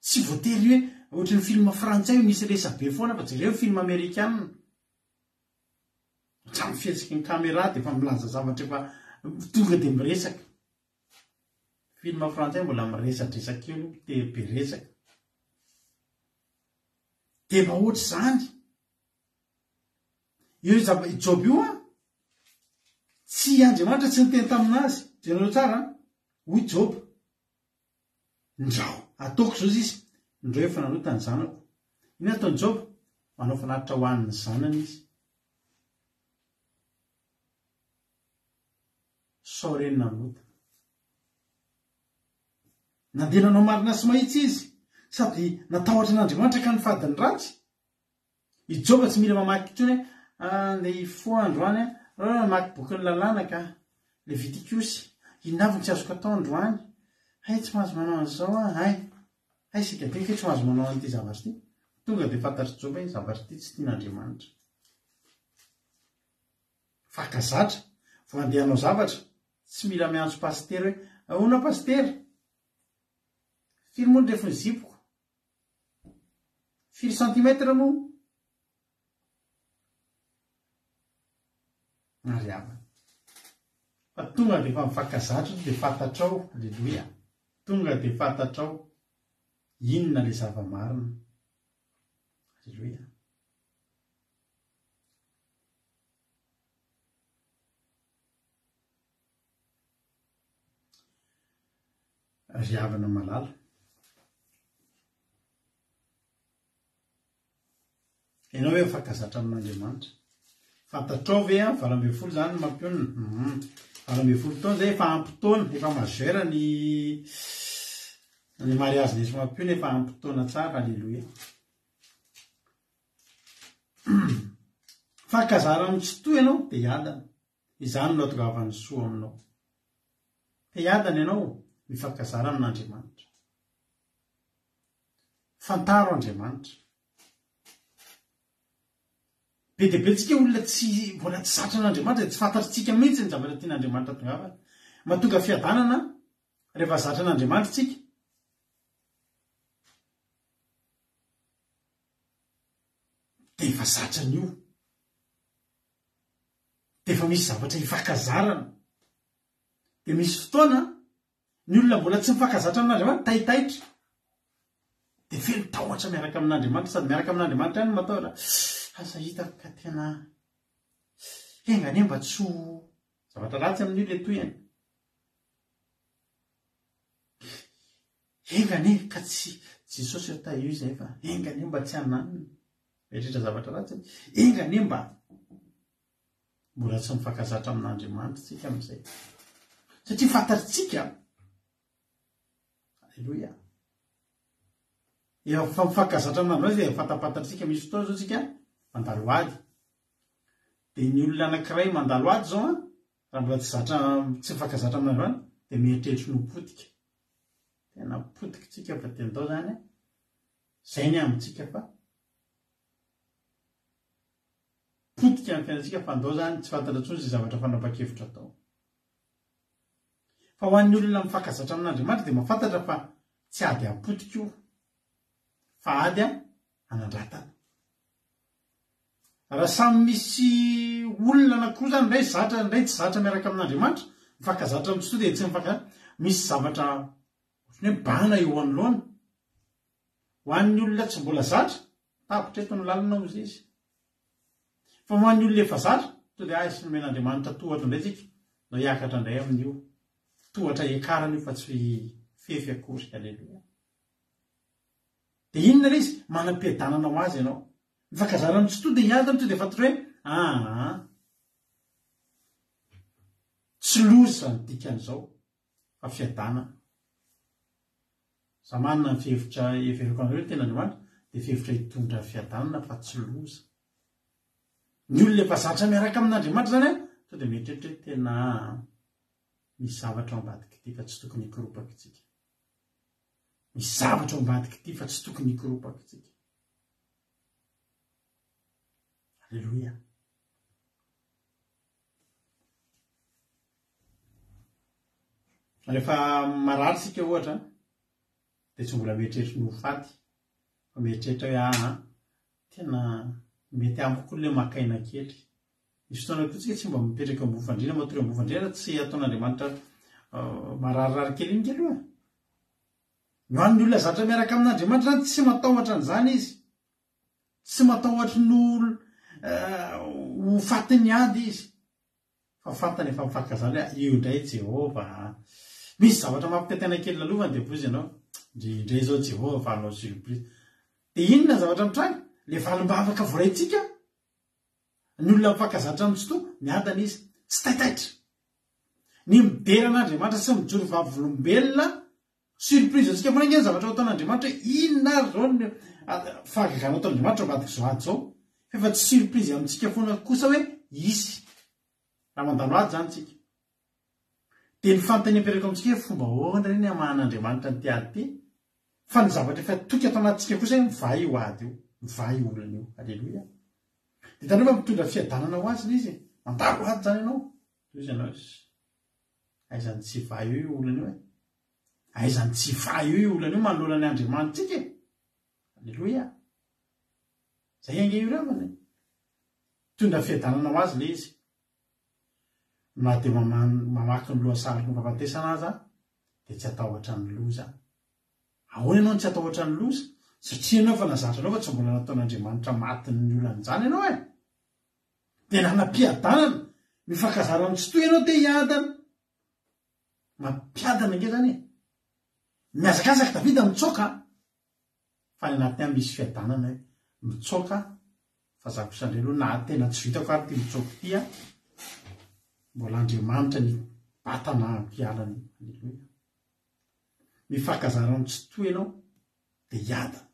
tsy voatery hoe ohatra ny film frantsay misy resabe foana fa jereo film amerikanina otramy fihetsiky ny caméra dia efa milaza zavatra efa tonga dia miresaka filma frantsay mbola miresadresaka elo tebe resaka de mba ohatry zany io job io a tsy Andriamanitra tsy niteny taminazy jenareo tsara hoy job ndrao ataoko zao izy ndreo efa nanotany zanako iny ataony job manao fanaritra ho an'ny zanany izy sao reny nanota nandeha nanao marina sy mahitsy izy sady natahotra an'Andriamanitra ka nifadiny ratsy i job tsy mila mamaky tsony andeha fo androany mamaky boky ny lalàna ka Levitikosy inaviny tsy azoko atao androany hay tsy mahazo manao an'izao hay sika teky tsy mahazo manao an'ity zavatra ity tonga de fantatry job hoe zavatra ity tsy tian'Andriamanitra fakazatra vo andeha hanao zavatra tsy mila miantso pastera hoe ahoana pastera firy moa ndrefo ny zipoko 4 centimetre moa mariavana fa tonga de fa mifakazatra de fantatrao alleloia tonga de fantatrao inona le zava-marina alleloia riavana malala ianao hoe mifankazatra amin'Andriamanitra fantatrao ve a 20 zany ny mampionina 20 taona zay efa ampitaona efa majeur ny mariazy lesy mampiona efa ampitaona tsara alleloia fankazara amin'ny tsy toy ianao de hiadana izany no atongavany soa aminao te hiadana ianao mifankazara amin'Andriamanitra fantaro Andriamanitra be de be tsika olona tsy mbola tsy zatra an'Andriamanitra tsy fantatritsika mihitsy ny zavatra tian'Andriamanitra tongavana mahatonga fiadanana rehefa zatra an'Andriamanitra tsika de efa zatra an'io de efa misy zavatra hifankazarana de misy fotoana ny olona mbola tsy mifankazatra amin'Andriamanitra tahitaitra de feno tahotra miaraka amin'Andriamanitra sady miaraka amin'Andriamanitra ihany matahotra asa hitako ka tena engane mba tsy ho zavatra ratsy amin'io le toyany engane ka tsy Jesosy eo ta io izay fa engane mba tsy hananina metritra zavatra ratsy engane mba mbola tsy mifankazatra amin'Andriamanitra tsika amin'izay satria fantatritsika alleloia efa mifankazatra amin'Andriamanitra de fantapatantsika misy fotoana zao tsika mandalo ady de ny olona anankiray mandalo ady zao raha mbola tsy zatra tsy mifankazatra amin'Andriamanitra de mieritreritra no potika tena potika tsika fa tendao zany zay ny amintsika fa potika ny fiainantsika fa andao zany tsy fantatra tsony zay zavatra fanapa-kevitra atao fa ho an'ny olona mifankazatra amin'Andriamanitra de mahafantatra fa tsy ady apotika io fa ady anandratana raha samy misy olona anakoa zany ndray zatra ndray tsy zatra miaraka amin'Andriamanitra mifankazatra amin'ny tsoa de tsy mifankazatra misy zavatra hoe bana eo anoloana ho an'ny olona tsy mbola zatra tapitra eto ny lalana ozy izy fa ho an'ny olona efa zatra to de sy nomen'Andriamanitra tohatra indray tsika no hiakatra indray amin'io tohatra ekarana io fa tsy fefy akory alleloia de inona le izy manam-piadanana ho azy ianao mifankazara amin'ny tsy to de hiadana to de fantatra hoe tsy lozy zany dikan'izao fa fiadanana za manana ny fihevitra everiko anareo tena Andriamanitra de fihevitra hitondra fiadanana fa tsy loza ny olona efa zatra miaraka amin'Andriamanitra zany to de mieritreritra hoe tena misy zavatra ao ambadika ity fa tsy tokony hikoropaka itsika misy zavatra ao ambadika ity fa tsy tokony hikoropaka itsika alleloia rehefa marary sika ohatra de tsy mbola mieritreritra no faty fa mieritreritra hoe tena mety amiko le makaina kely misy fotoana koa tsika tsy mba mipetraka ambofandrina matory ambofandrina tsy ataon'Andriamanitra mararirary kely iny kely oa no an'ny olona zatra miaraka amin'andriamanitra zany tsy matahotra an'izany izy tsy matahotra ny olo ho fatiny ady izy fa fatany efa mifakazany io indray Jehova misy zavatra mampitantena kely lalovany de vozy ianao indray zao Jehova valinao surprise de inona zavatra mitranga le valim-bavaka voraitsika ny olona mifakazatra amitsy to miadana izy tsy taitaitra ny miberan'andriamanitra sy mijoro vavolombelona surprise atsika moa ngeny zavatra ataon'andriamanitra inona zao ny fahagaganao ataon'andriamanitra vadika zao ady zao efa tsy surprise amintsika foana kosa hoe isy raha mandalo ady zany tsika de ny fanontany ampereko amintsika hoe fomba ohana reny amahan'andriamanitra ny tiady ty fa ny zavatra efa toky atao anatintsika kosa hoe mivay io ady io mivay olana io alleloia de tany hoe mitondra fiadanana ho azy le izy mandalo ady zany ianao izy ianao aizany tsy vay io olana io aizany tsy vay io olana io manolona ny andriamanitsika alleloia zay ange io ravany mitondra fiadanana ho azy le izy na de mamaky ny loasary ny fahafatesana aza de tsy atahotra ny loza ahoana ianao tsy atahotra ny loza satria anao fa nazatra anao fa tsy mbola nataon'andriamanitra matiny olan'izany ianao de nanam-piadanana mifakazara amitsy toy ianao te hiadana mampiadana nge zany miazakazaka Davida mitsoka fa ny anaty any misy fiadanana mitsoka fa za kosandre aloha na tena tsy vitako ary ty mitsoka tia mbola andriamanitra ny batana mpialany alleloia mifakazara amitsy toy ianao de hiada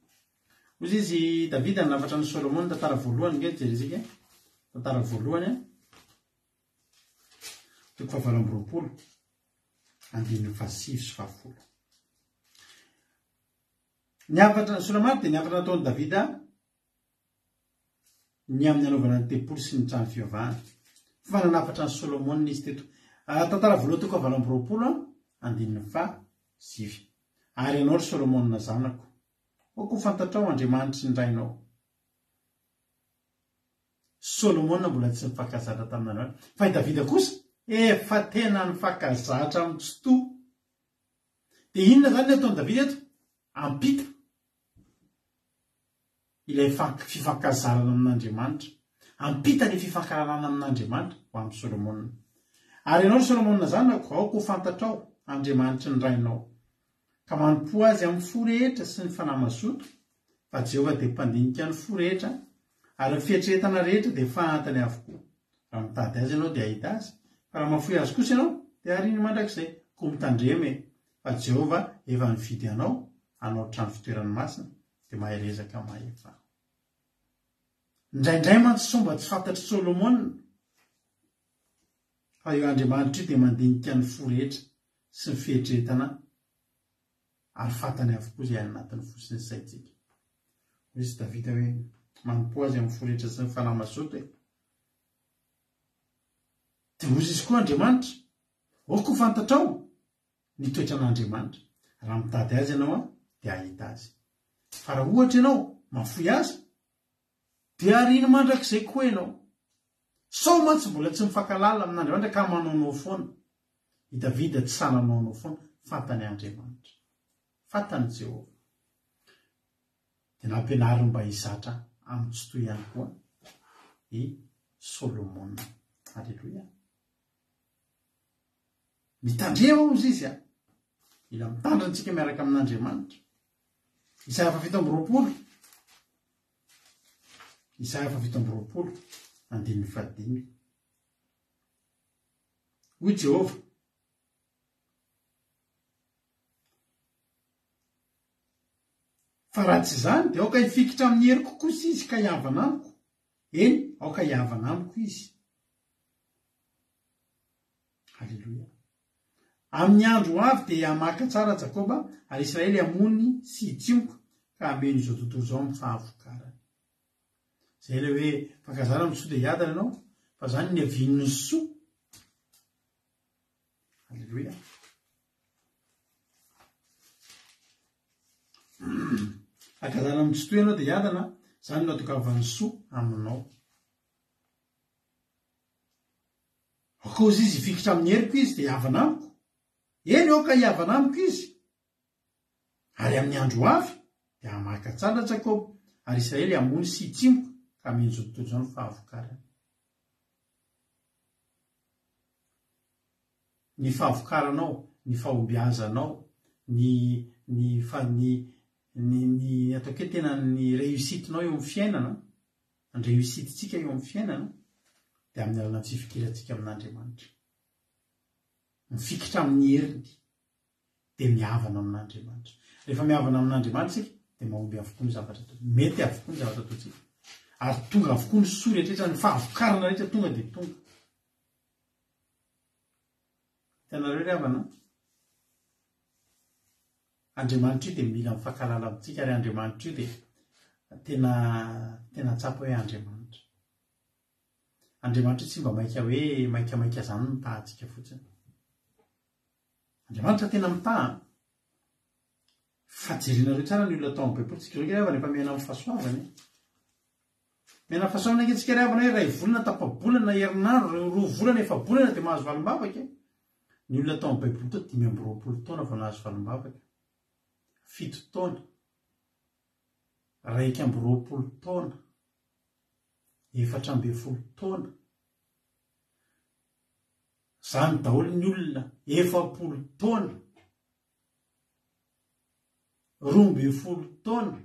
ozy izy Davida nafatra ny Solomon tantara voalohany nge jerezika tantara voalohany toko fahavalo amby roapolo andininy fahasivy sy fahafolo niafatra ny Solomon de niafatra nataony Davida ny amin'ny anaovana ny tempolo sy ny trano fivavahana fa nanafatra ny Solomon izy teto tantara voalohany toko fahavalo amby roapolo andininy fahasivy ary ianao ry Solomon na zanako oko fantatrao Andriamanitry ny rainao Solomon mbola tsy mifakazatra tamin'andriamanitra fa i Davida kosa efa tena nifakazatra amitsy to de inona zany le ataony Davida eto ampita ilay fifakazarana amin'Andriamanitra ampita le fifankararana amin'Andriamanitra ho amin'ny Solomon ary ianao ry Solomon zanako aoko fantatrao Andriamanitry ny rainao ka manompo azy amin'ny fo rehetra sy ny fanahy mazoto fa Jehova de mpandinika ny fo rehetra ary ny fietretana rehetra de fantany avokoa raha mitady azy ianao de ahita azy fa raha mafoy azy kosa ianao de ariny mandrakizay ko mitandremy fa Jehova efa nividy anao anao trano fitoerany masina de mahay rezaka mahay efa indraindray mantsy somba tsy fantatry Solomon fa io Andriamanitra io de mandinika ny fo rehetra sy ny fietretana ary fantany avokoa zay anatin'ny fosiny saitsika izy Davida hoe manompo azy amin'ny fo rehetra sy ny fanahy mazoto de ozy izy koa Andriamanitra oko fantatrao ny toetran'Andriamanitra raha mitady azy ianao de ahita azy fa raha ohatra ianao mafoy azy de ariny mandrakizay koa ianao sao mantsy mbola tsy mifankalala amin'Andriamanitra ka manaonao foana i Davida tsy sananaonao foana fantany Andriamanitra fantany Jehova de nampianariny mba hizatra amitsy toy ihany koa i Solomon alleluia mitandrema ozy izy ila mitandrantsika miaraka amin'Andriamanitra Isaia fafito amby roapolo Isaia fafito amby roapolo andininy fahadimy hoy Jehova fa raha tsy zany de aoka hifikitra amin'ny heriko kosa izy ka hiavana amiko eny aoka hiavana amiko izy halleloia amin'ny andro avy de hamaka tsara Jakoba ary Israely hamony sy hitsimoka ka hameno izao tontolo zao amin'ny fahavokarany zay le hoe fakazara mitsoa de hiadana ianao fa zany ny avin'ny soa halleloia fakazara mitsoa toy ianao de hiadana zany no atokavany soa aminao akozy izy hifikitra amin'ny heriko izy de hiavana amiko eny eo ka hiavana amiko izy ary amin'ny andro avy dia hamaka tsara Jakoba ary Israely ambony sy itsimoko ka minjototo zao ny fahavokarany. Ny fahavokaranao, ny fahombiazanao, ny atao ke tena ny réussitinao eo amin'ny fiainana, ny réussitetsika eo amin'ny fiainana dia amin'ny alalan'ny fifikirantsika amin'Andriamanitra. Mifikitra amin'ny heriny dia mihavana amin'Andriamanitra. Rehefa mihavana amin'Andriamanitra isika dia mahomby avokoa ny zavatra atao, mety avokoa ny zavatra ataontsika ary tonga avokoa ny soa rehetrarehetra, ny fahavokarana rehetra tonga dia tonga. Hitanareo ry havana, Andriamanitra io dia mila mifankahalala amintsika ary Andriamanitra io dia tena tsapa hoe Andriamanitra. Andriamanitra tsy mba maika hoe maikamaika zany mitahantsika fotsiny. Andriamanitra tena mitaha. Fajerena tsara ny olona atao amin'ny Baiboly tsika rehefa miana amin'ny fahasoavana. Miana amin'ny fahasoavana antsika rehefa hoe iray volana tapa-bolana herinandro, 2 volana efa bolana dia mahazo valim-bavaka. Ny olona atao amin'ny Baiboly tao 520 taona vao nahazo valim-bavaka. 7 taona, 120 taona, 440 taona. Zany daholo ny olona 40 taona, 12 taona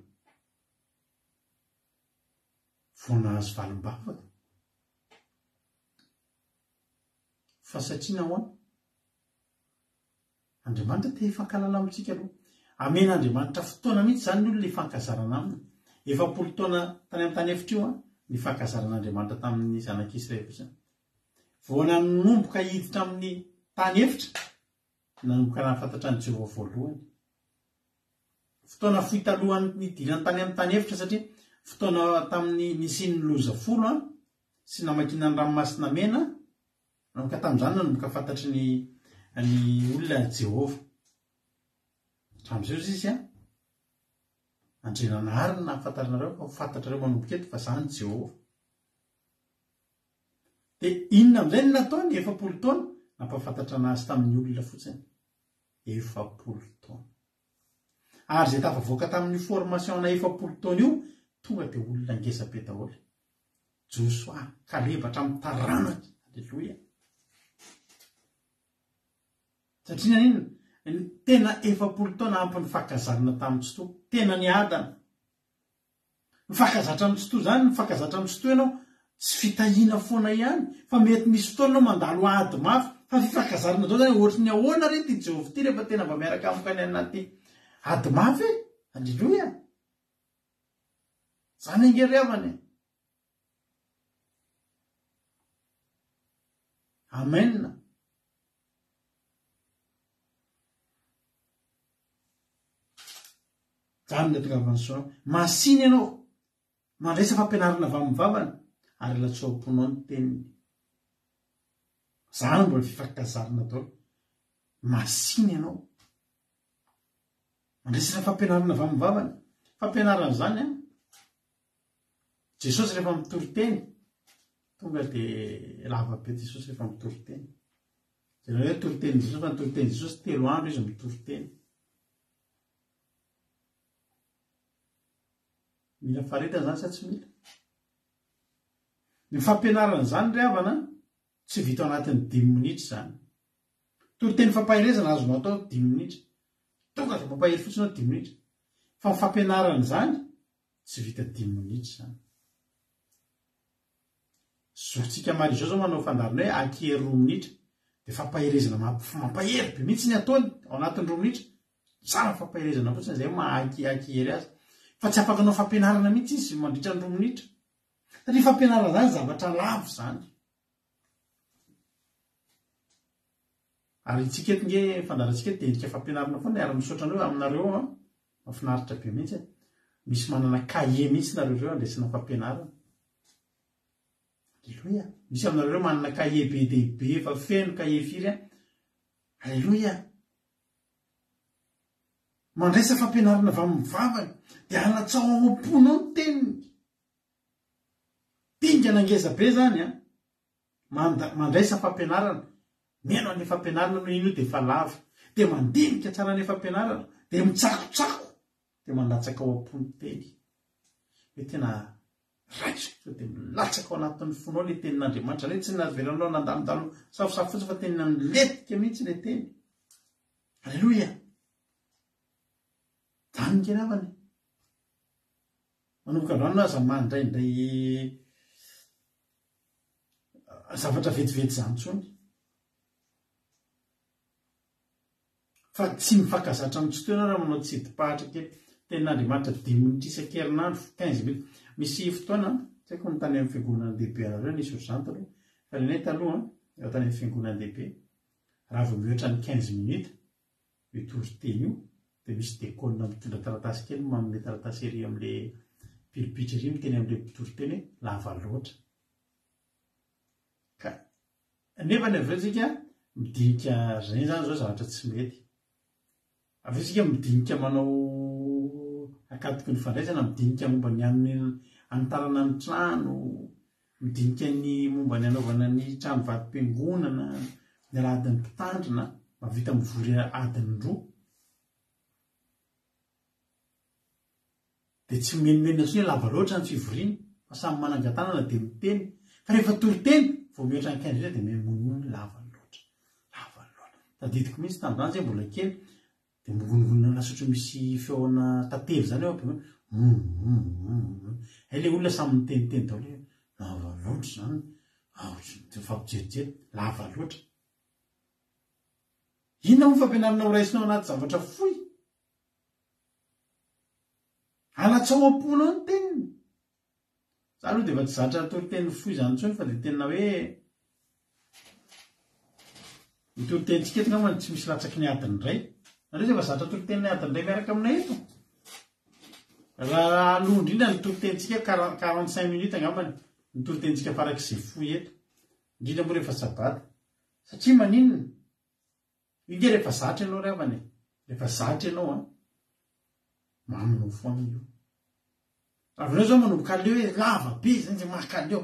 vao nahazo valim-bavaka. Fa satria nahoana? Andriamanitra te hifankalala amintsika aloha. Amen'Andriamanitra fotoana mihitsy zany ny olona hifankazarana aminy. 40 taona tany amin'ny tany efitra io ny fankazaran'Andriamanitra tamin'ny zanak'Israely fotsiny. Vao nanomboka hiditra amin'ny tany efitra, nanomboka nahafantatra ny Jehovah voalohany. Fotoana fohy talohan'ny nidirany tany amin'ny tany efitra satria fotoana tamin'ny nisian'ny loza folo sy namakiana ny ranomasina mena, nanomboka tamin'izany nanomboka fantatry ny olona Jehovah. Hatramin'izay izy andrena nahariny nahafantaranareo fa fantatrareo manomboka eto fa zany Jehovah. Dia inona amin'izay ny nataony 40 taona nampafantatra anazy tamin'ny olona fotsiny. 40 taona. Ary izay tafavoaka tamin'ny formation na 40 taona io tonga dia olona ngeza be daholo. Joshua, Kaleba hatramin'ny taranaka. Halleloia. Satria n'inona? Tena 40 taona ampy ny fankazarana tamin'ny Tsoto. Tena ny adana. Ny fankazatra amin'ny Tsoto zany, ny fankazatra amin'ny Tsoto ianao tsy fitahiana foana ihany, fa mety misy fotoana ianao mandalo ady mafy, fa fankazarana zao zany ohatry ny ahoana ry ty Jehovah ty rehefa tena mba miaraka amiko any anaty ady mafy. Halleloia. Zany angery avany. Amen. Zany ny tonga vansoa. Masiny ianao mandresa fampianarana avy amin'ny vavany ary latsoam-ponao ny teniny. Zany mbola fifankazarana daholo. Masiny ianao mandresa fampianarana avy amin'ny vavany. Fampianarana zany Jesosy rehefa mitory teny tonga dia lava be Jesosy rehefa mitory teny. Zay hoe tory teny Jesosy fa nitory teny Jesosy 3 andro izy mitory teny. Mila faharetana zany sa tsy mila? Ny fampianarana zany ry havana tsy vita ao anatin'ny 10 minitra zany. Tory teny fampaherezana azonao atao 10 minitra. Tonga dia mampahery fotsiny ao 10 minitra. Fa ny fampianarana zany tsy vita 10 minitra zany. Zotsika maro izao zao manao fandarina hoe ankery 2 minitra. Dia fampaherezana mampahery be mihitsy ny ataony ao anatin'ny 2 minitra. Tsara fampaherezana fotsiny izay mahakery azy. Fa tsy afaka anao fampianarana mihitsy izy mandritra ny 2 minitra. Satria fampianarana zany zavatra lavo zany. Ary itsika eto nge fandarantsika eto dia endrika fampianarana foana ara-misaotra anareo aminareo mahafinaritra be mihitsy. Misy manana kahie mihitsy nareo andresina fampianarana. Halleloia. Misy aminareo manana kahie be dia be efa feno kahie firy. Halleloia. Mandresa fampianarana avy amin'ny vavany dia hanatsao am-ponao ny teniny. Pingana ngeza be zany mandresa fampianarana. Meno an'ilay fampianarana no ino dia efa lava. dia mandinika tsara nefa ampianarana dia mitsakotsako dia manlatsaka ao am-pony teny hoe tena raisiko dia milatsaka ao anatin'ny fonao le tenin'Andriamanitra re tsy naveranao nandalondalo safosafo fotsy fa tena niletika mihitsy le teny. Alleloia. Zany ngeravany manomboka androany aza mandraindray zavatra vetivety zany tsony fa tsy mifakazatra amin'ny tsotoana raha manao tsidipahatra kely tenin'Andriamanitra 10 minitra isan-kerinandro 15 minitra. Misy fotoana tsy haiko ny tany amin'ny fiangonana lehibe anareo nisy orzanto aloha fa renay taloha eo tany amin'ny fiangonana lehibe raha vao mihoatra ny 15 minitra mitory teny io dia misy dekona mitondra taratasy kely manome taratasy ery amin'le pilipitra ery miteny amin'le mpitory teny hoe lava loatra. Ka nefa ny avetsika midinika zay zany zao zavatra tsy mety. Avetsika midinika manao akatoky ny fandraisana, midinika momba ny anitarana ny trano, midinika ny momba ny anaovana ny trano vatom-piangonana, ny adiny mpitandrina mavita mivory adiny roa. Dia tsy menomenona sy hoe lava loatra ny fivoriany fa samy manangatanana dia miteny fa rehefa tory teny vao mihoatra ny 15 dia memonimono lava loatra. Tadidiko mihitsy tamin'izany zay mbola kely dia migongonona lasotro misy feona tantely zany eo le olona samy miteniteny daholo lava loatra zany fampijerijery lava loatra. Inona mo fampianarana ho raisinao anaty zavatra foy? Alatsao am-ponao ny teniny. Za aloha dia efa tsy zatra tory teny foy zany tsony fa dia tena hoe mitory tenitsika eto angambany tsy misy latsaky ny adiny iray. Nareo efa zatra tory teny adiny iray miaraka aminay eto. Raha aloha indrindra ny tory tenitsika 45 minutes angambany ny tory tenitsika farak'izay foy eto. Indrindra moa rehefa sabata. Satria maninona? Ige rehefa zatra ianao ry havany. Rehefa zatra ianao maminao foana io. Raha vinao zao manomboka aleo hoe lava be zany dia makaleo.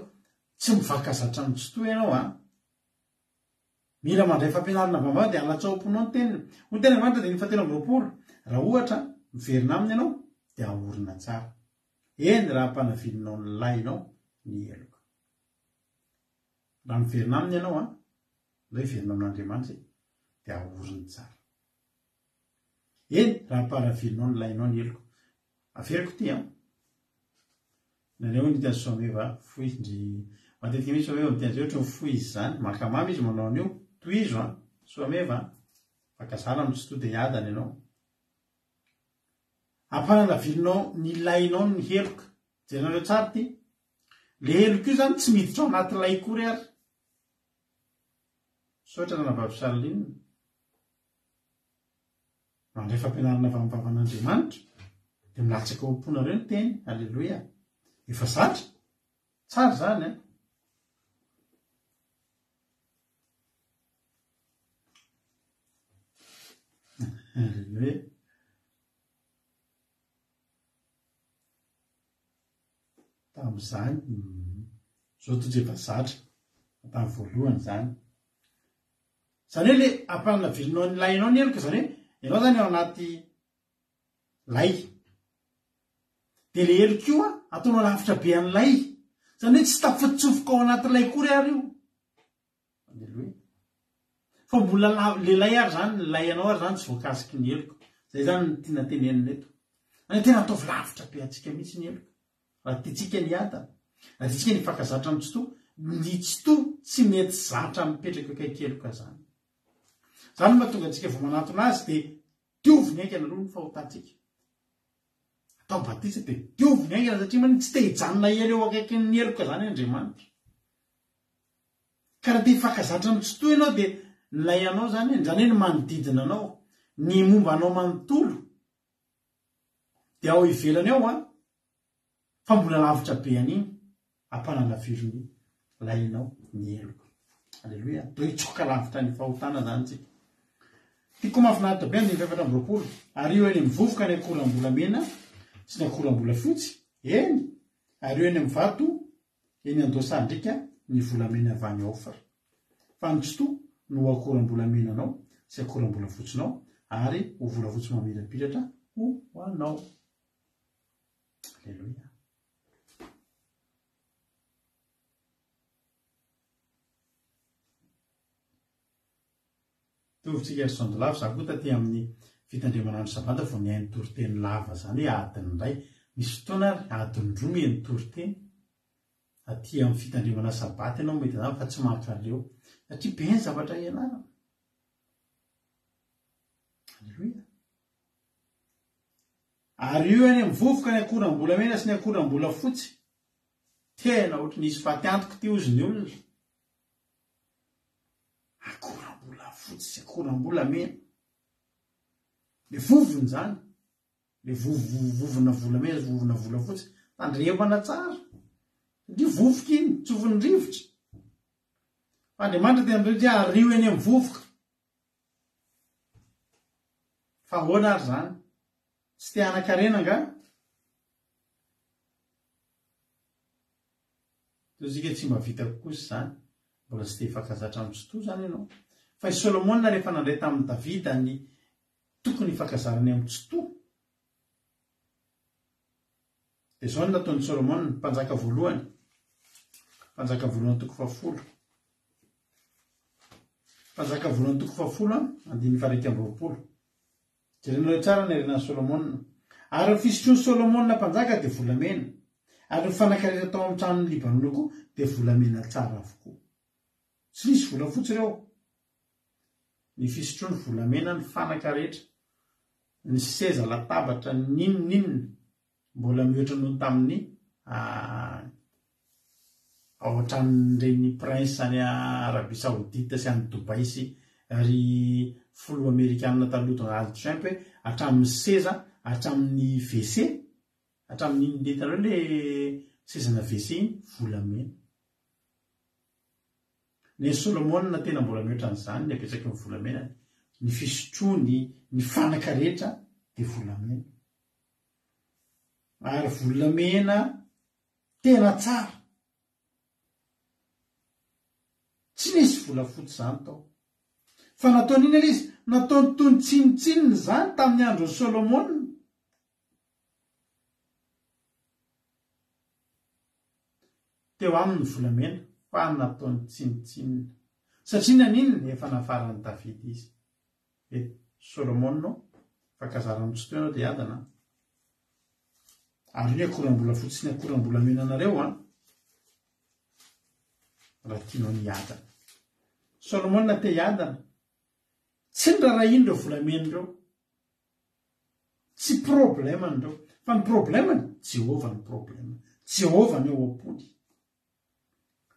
Tsy mivaka zatra amin'ny tsotoa ianao mila mandray fampianarana vaovao dia alatsao am-ponao ny teniny. Ho tena mandra dia 7 raha ohatra miverina aminy ianao dia ahorina tsara. Eny raha ampanavininao ny lainao ny eloka. Raha miverina aminy ianao ndray verina amin'Andriamanitra dia ahorina tsara. Eny raha ampanavininao ny lainao ny eloka. Averiko ty naneo ny tany soameva foy ndry matetika misy soameva miteny ohatra ny foy izy zany makamamy izy manao an'io toy izo soameva fakazala amin'ny tsoto dia hiadana ianao. Ampanavininao ny lainao ny heloka. Jerinareo tsara ty le heloka io zany tsy miditra ao anaty lay kory ary. Sotra nanavavy mandray fampianarana vavan'Andriamanitra dia milatsaka ao am-ponareo ny teny. Alleloia. Efa zatra tsara zany Alleluia. Tamin'izany zao totsy efa zatra tamin'ny voalohany zany. Zany hoe le ampanavirinao ny lainao ny eloka zany hoe ianao zany ao anaty lay dia le eloka io ataonao lavitra be an'ny lay zany hoe tsy tafitsofoka ao anaty lay kory ary io. Alleloia. Fa mbola le lay ary zany ny lay anao ary zany tsy voakasiky ny eloka. Zay zany ny tiana tenenina eto. Any tena ataovy lavitra be antsika mihitsy ny eloka. Raha tiantsika ny adana, raha tiantsika ny fakazatra amin'ny tsotoa, ny tsotoa tsy mety zatra mipetraka akaiky eloka zany. Zany mahatonga antsika vao manatona azy dia dioviny aingana aloha ny fahotantsika. Atao batisa dia dioviny aingana satria maniny tsy te hijanona ela eo akaiky ny eloka zany Andriamanitra. Ka raha te hifakazatra amin'ny tsotoa ianao dia ny lay anao zany hoe ny manodidina anao, ny momba anao manontolo dia ao ivelany ao fa mbola lavitra be an'iny ampanalavirony lainao ny eloka. Alleluia. Deo hitsoka lavitra ny fahotana zany tsika. Tiako mahafinaritra be ny 7 ary io eny mivovoka ny akoram-bolamena sy ny akoram-bola fotsy. Eny ary io eny amin'ny vato eny andosandrika ny volamena avy any Ofra. Fa ny tsotoa no akoram-bolamenanao sy akoram-bola fotsinao ary ho volafotsy mamirapiratra ho anao. Alleloia. Tovitsika ry sondolava za koa taty amin'ny fitandriamanandro sabata vao nihay nitoriteny lava zany hoe adiny ray. Misy fotoana ary adiny roa miha nitoroteny aty amin'ny fitandrimana sabata ianao mety zany fa tsy mahaleo satria be ny zavatra ianarana. Alleloia. Ary io any mivovoka ny akoram-bola mena sy ny akoram-bola fotsy tena ohatry nisy faty-antoko ty ozy ny olona. Akoram-bola fotsy sy akoram-bola mena, le vovony zany, le vovona vola mena sy vovona vola fotsy tandremana tsara satria vovoka iny tsovony rivotra. Andriamanitra tena ndrindra ario eny amin'ny vovoka. Fa ahoana ary zany? Tsy te hanan-karena nga? Tozika tsy mba vita kokosa zany, mbola tsy te hifankazatra amin'ny tsotoa zany ianao. Fa i Solomona rehefa nandray tamin'ny Davida ny tokony hifankazarany amin'ny tsotoa. Dia zao no nataon'i Solomona mpanjaka voalohany toko 10. Mpanjaka voalohany toko 10 andiny faharaiky amby 20. Jerenao tsara ny arenan'i Solomona. Ary ny fisotroan'i Solomona mpanjaka dia volamena. Ary ny fanakarena tao amin'ny tranon'ny Libanona koa dia volamena tsara avokoa. Tsy nisy volafotsy ireo. Ny fisotroany volamena ny fanakaretra, ny seza latabatra ninninina mbola mihoatra noho tamin'ny ao an-tranon'ireny prince any Arabia Saoudite sy any Dubai sy ry filoha Amerikanina taloha Donald Trump hoe hatramin'ny seza, hatramin'ny WC, hatramin'ny indetanareo le sezana WC iny volamena. Ny Solomona tena mbola mihoatra an'izany ny apetsaky ny volamena, ny fisotroany, ny fanakaretra dia volamena. Ary volamena tena tsara. Tsy nisy volafotsy zany tao. Fa nataony iny izy, nataony tony tsinitsininy zany tamin'ny andron'ny Solomona. Teo aminy volamena fa nataony tsinitsininy. Satria naninona efa nafarany Davida izy. Solomona fankazarany tsotoa ianao dia adana. Ary ny akoram-bola fotsy sy ny akoram-bolamena anareo raha tianao ny adana. Solomona te hiadana. Tsy ny rarahiny ireo volamena ireo. Tsy problemany ireo. Fa ny problemany, Jehova ny problemany. Jehova ny eo am-pony.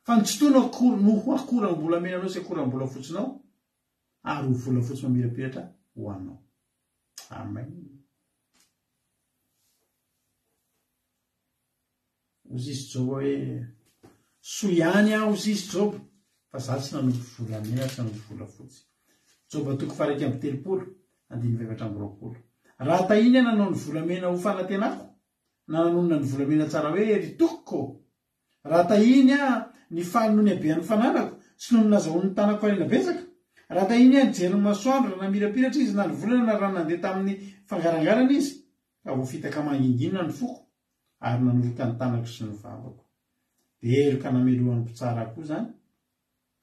Fa ny tsotoana no akoram-bolamena anao sy akoram-bola fotsinao, ary ho vola fotsy mamirapiratra ho anao. Amen. Ozy izy Job hoe soa ihany aho ozy izy Job, fa za tsy nanompo volamena tsy nanompo vola fotsy. Job toko 1:30 raha tahiny nanao ny volamena ho fanantenako, na nanonona ny volamena tsara hoe ry tokoko. Raha tahiny ny faly ny habean'ny fananako sy noho ny nazahoan'ny tanako farena betsaka. Raha tahiny jeriny masoandro raha namirapiratra izy na ny volana na raha nandeha tamin'ny fangarangarana izy, ka voafitaka manginginina ny foko ary nanoroka ny tanako sy ny vavako. Dia eroka namelohan'ny mpitsara koa zany,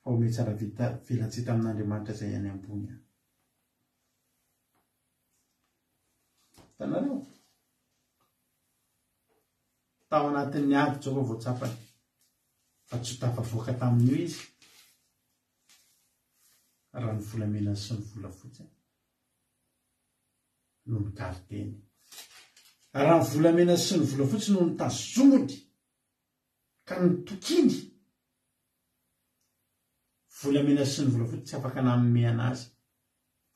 fa ome tsara velatsita amin'Andriamanitra izay any ambony. Tanareo tao anatin'ny ady Job voatsapany, fa tsy tafavoaka tamin'io izy raha ny volamena sy ny vola fotsy no ny gariteny. Raha ny volamena sy ny vola fotsy no ny tazomony ka ny tokiny, volamena sy ny vola fotsy tsy afaka nanome anazy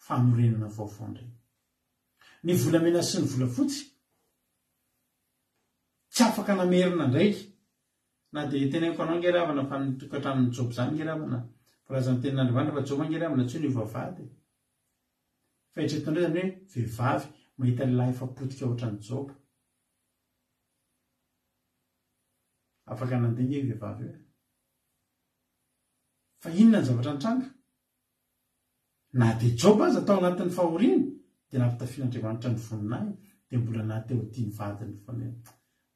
fanorenana vaovao indray. Ny volamena sy ny vola fotsy tsy afaka namerina ndraiky. Na dia teneniko anao ngeravana fa ny tokantranon'ny Job zany ngeravana, voalazan'ny tenin'Andriamanitra fa Job ngeravana tsy ny vavahady. Fa eritreretindreo zany hoe vehivavy mahita lehilahy efa potika ohatran'ny Job. Afaka nandinika io vehivavy io. Fa inona ny zavatra nitranga? Na dia Job aza tao anatin'ny fahoriana dia nampitafian'Andriamanitra ny voninay dia mbola nateo tia ny vadiny foana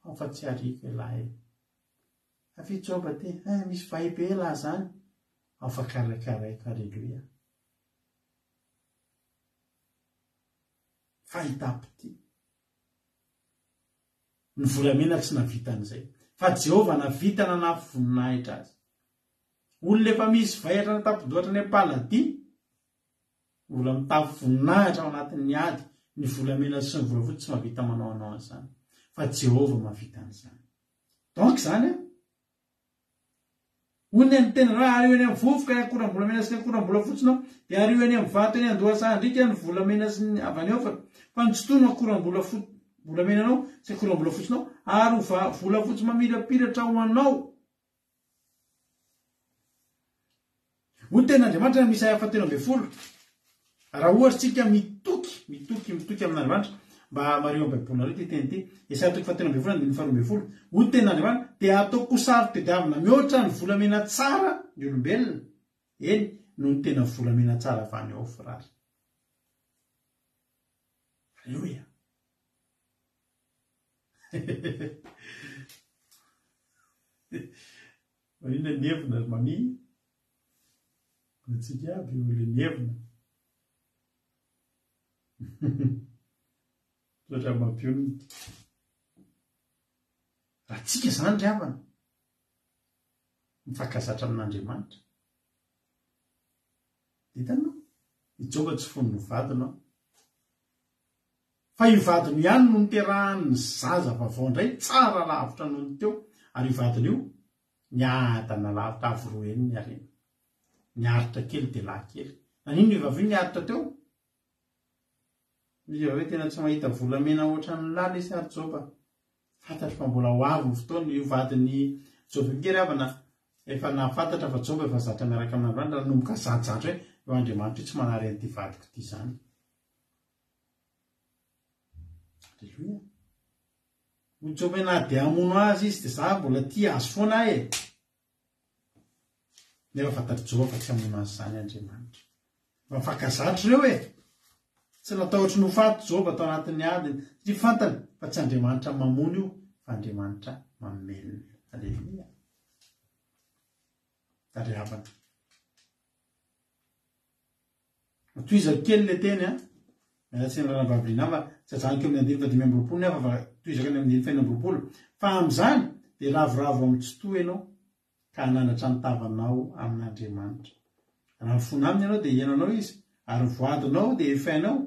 ao fa tsy arika lahy afitsoba ty misy vahibe lahy zany ao fa karakaraiko aleloia fahitapity ny volamena tsy navitan'izay fa Jehovah navita nanafy voninahitra azy olona efa misy vahatra natapidoatra ny apalady vola mitafy voninahitra ao anatin'ny ady ny volamena sy ny volafotsy tsy mavita manao anao an'izany fa Jehovah mavita an'izany donc zany olona ny tena raha ario eny amin'ny vovoka ny akoram-bolamena sy ny akoram-bolafotsinao dia ario eny amin'ny vato eny andohasandrika ny volamena sy ny avy any ao fa ny tsotono akoram-bolamenanao sy akoram-bolafotsinao ary volafotsy mamirapiratra ho anao ho ten'Andriamanitra misy Isaia 7:20 raha ohatra tsika mitoky amin'Andriamanitra mba mario amin'ny baibolina reo ty teny ty Isaia 7:20 ho ten'Andriamanitra dia ataoko sary tediavina mihoatra ny volamena tsara ny olombelona eny no ny tena volamena tsara avy any ao frary Alleluia inona ny hevina mami tsika aby ole ny hevina soatra mampioniny raha tsika zany ry havana mifankazatra amin'Andriamanitra hitanao hijoba tsy fony ny vadinao fa io vadiny ihany no niterahan'ny zaza vavao indray tsara lavitra noho ny teo ary io vadiny io niadana lavitra avy eny ny arena niaritra kely dia lahy kely nanino io vavy io niaritra teo izy hoe tena tsy mahita volamena ohatra ny lala isy ary Joba fantatra fa mbola ho avy ny fotoana io vadiny Joba kely havana efa nafantatra fa Joba efa zatra miaraka amin'Andriamanitra raha nomboka zajatra hoe eo Andriamanitra io tsy manary an'ity vadiko ity zany Alleluia ho Joba na dia hamono azy izy dia za mbola tia azy foana nefa fantatra Joba fa tsy hamono azy zany Andriamanitra fa mifankazatra reo tsy nataotry no faty Joba tao anatin'ny adiny satria fantany fa tsy Andriamanitra mamono io fa Andriamanitra mamelona Alleluia ary havana toizako kely le teny mialatsy ny rana vaviliana fa tsy ajaniko amin'ny 520 nefa toizaka ny amin'ny 520 fa amin'izany dia ravoravo amin'ny tsotoa ianao ka hananatra ny tavanao amin'Andriamanitra raha fona aminy ianao dia iananao izy ary voadinao dia efainao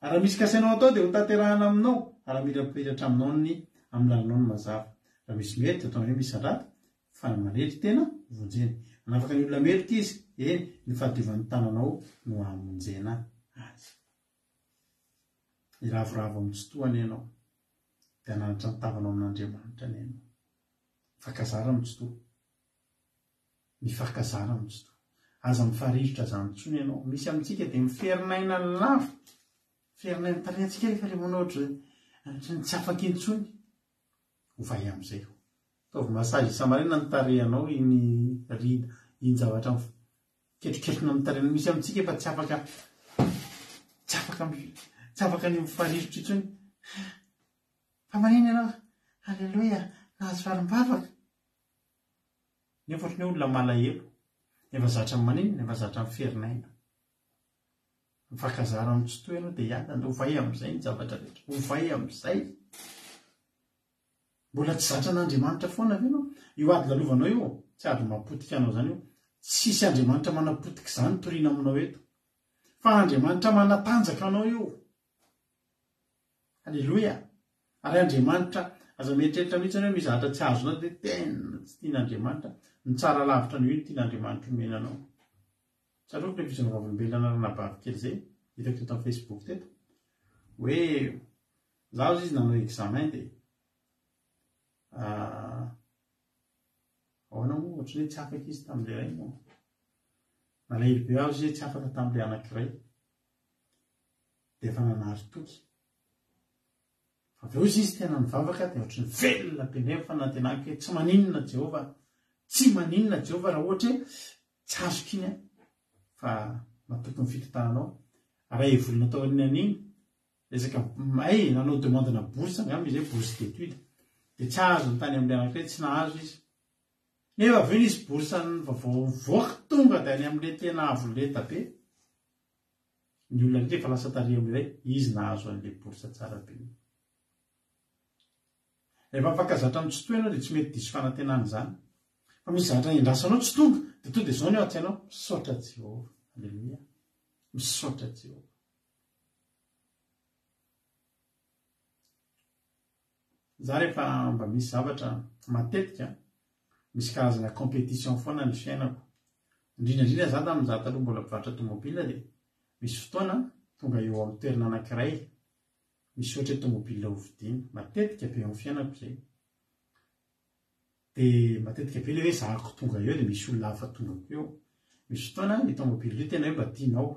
ary misy kasainao atao dia ho tanterahana aminao ary mirapiratra aminao ny amin'ny lalinao ny mazava raha misy mety atao hoe misy andraty fa ny manetry tena vonjeny anafaka ny olona meloka izy ny fahadiovan'ny tananao no hamonjena azy iravoravo amin'ny tsotoany ianao dia hananatra ny tavanao amin'Andriamanitra ny ianao mifankazara amin'ny tsotoa mifankazara amin'ny tsotoa aza mifarirotra zany tsony ianao misy amintsika dia miferinaina ny lava ferinaina tariantsika rehefa le manaotra ny tsy afaka intsony ho vahy amin'izay taovy masazy isamarina ny tarehanao iny rida iny zavatra ketriketrona amin'ny tarehana misy amintsika efa tsy afaka ny mifarirotra intsony fa maniny ianao Alleluia nahazo varim-bavaka nefa ohatry ny olona malahelo nefa zatra maniny nefa zatra miferinaina mifankazara amin'ny tsotoa ianao dia hiadana ho vahy amin'izay ny zavatra rehetra ho vahy amin'izay mbola tsy zatra n'Andriamanitra foana ve ianao io ady lalovanao io tsy ady mapotika anao zany io tsisy Andriamanitra manapotika izany toriana aminao eto fa Andriamanitra manatanjaka anao io Alleluia ary Andriamanitra aza mieritreritra mihitsy hoe mizahatra tsy azonao dia tena tsy tian'Andriamanitra ny tsara lavitra no io ny tian'Andriamanitra omenanao tsaroako le fizona vavolombelona ranabavy kely zay hitako teto amin'ny Facebook teto hoe zaho izy nanao examen dia ahoana moa ohatry hoe tsy afaka izy tamin'ilay ray moa nalahelo be aho izy hoe tsy afaka tamin'ilay anankiray dia efa nanary toky fa avy eo izy tena nivavaka dia ohatry ny velona be nefa fa nantenako hoe tsy maninona Jehova raha ohatra hoe tsy azoko iny fa matoky ny fitotananao raha evolona tao aniny ezaka may nanao demandena bourse angamba izy hoe bourse d'étude de tsy azo ny tany amin'ny anankiray tsy nahazo izy nefa aveny izy bourse voaka tonga de any amin'le tena avoleta be ny olona rehefa lasa tare amin'ilay izy nahazo an'le bourse tsara be rehefa ampakazatra amin'ny tsy toena de tsy mety diso fanantenana zany fa misy zavatra indrasanao tsy tonga de to de zao ny ao atsainao misaotra Jehova alleluia misaotra Jehova za rehefa mba misy zavatra matetika misy karazana compétition foana ny fiainako indrindrandrindra za tamin'izaho taloha mbola mpivarotra tomobila de misy fotoana tonga eo amin'ny toerana anankiray misy ohatra tomobila hovidiny matetika be amin'ny fiainako zay de matetika be le hoe zahako tonga eo de misy olona hafa tonga eo misy fotoana ny tomobila io tena hoe mba tianao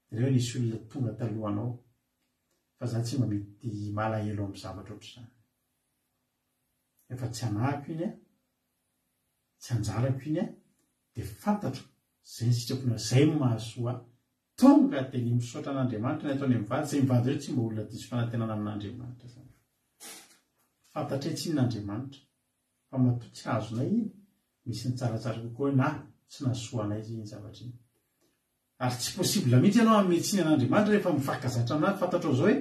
de le hoe nisy olona tonga talohanao fa za tsy mba mety malahelo amin'ny zavatra ohatr'izany efa tsy anahako iny tsy anjarako iny de fantatro zay ny sitrapona zay mahasoa tonga de ny misaotra an'Andriamanitra ny ataony mivady zay mivady reo tsy mba olona diso fanantenana amin'Andriamanitra zany fantatra hoe tsy in'Andriamanitra fa matoa tsy azonay iny misy ny tsaratsara kokoa na tsy nasoanay zy iny zavatra iny ary tsy possible mihitsy ianao amin'ny tsiny an'Andriamanitra rehefa mifakazatra aminazy fantatrao zao hoe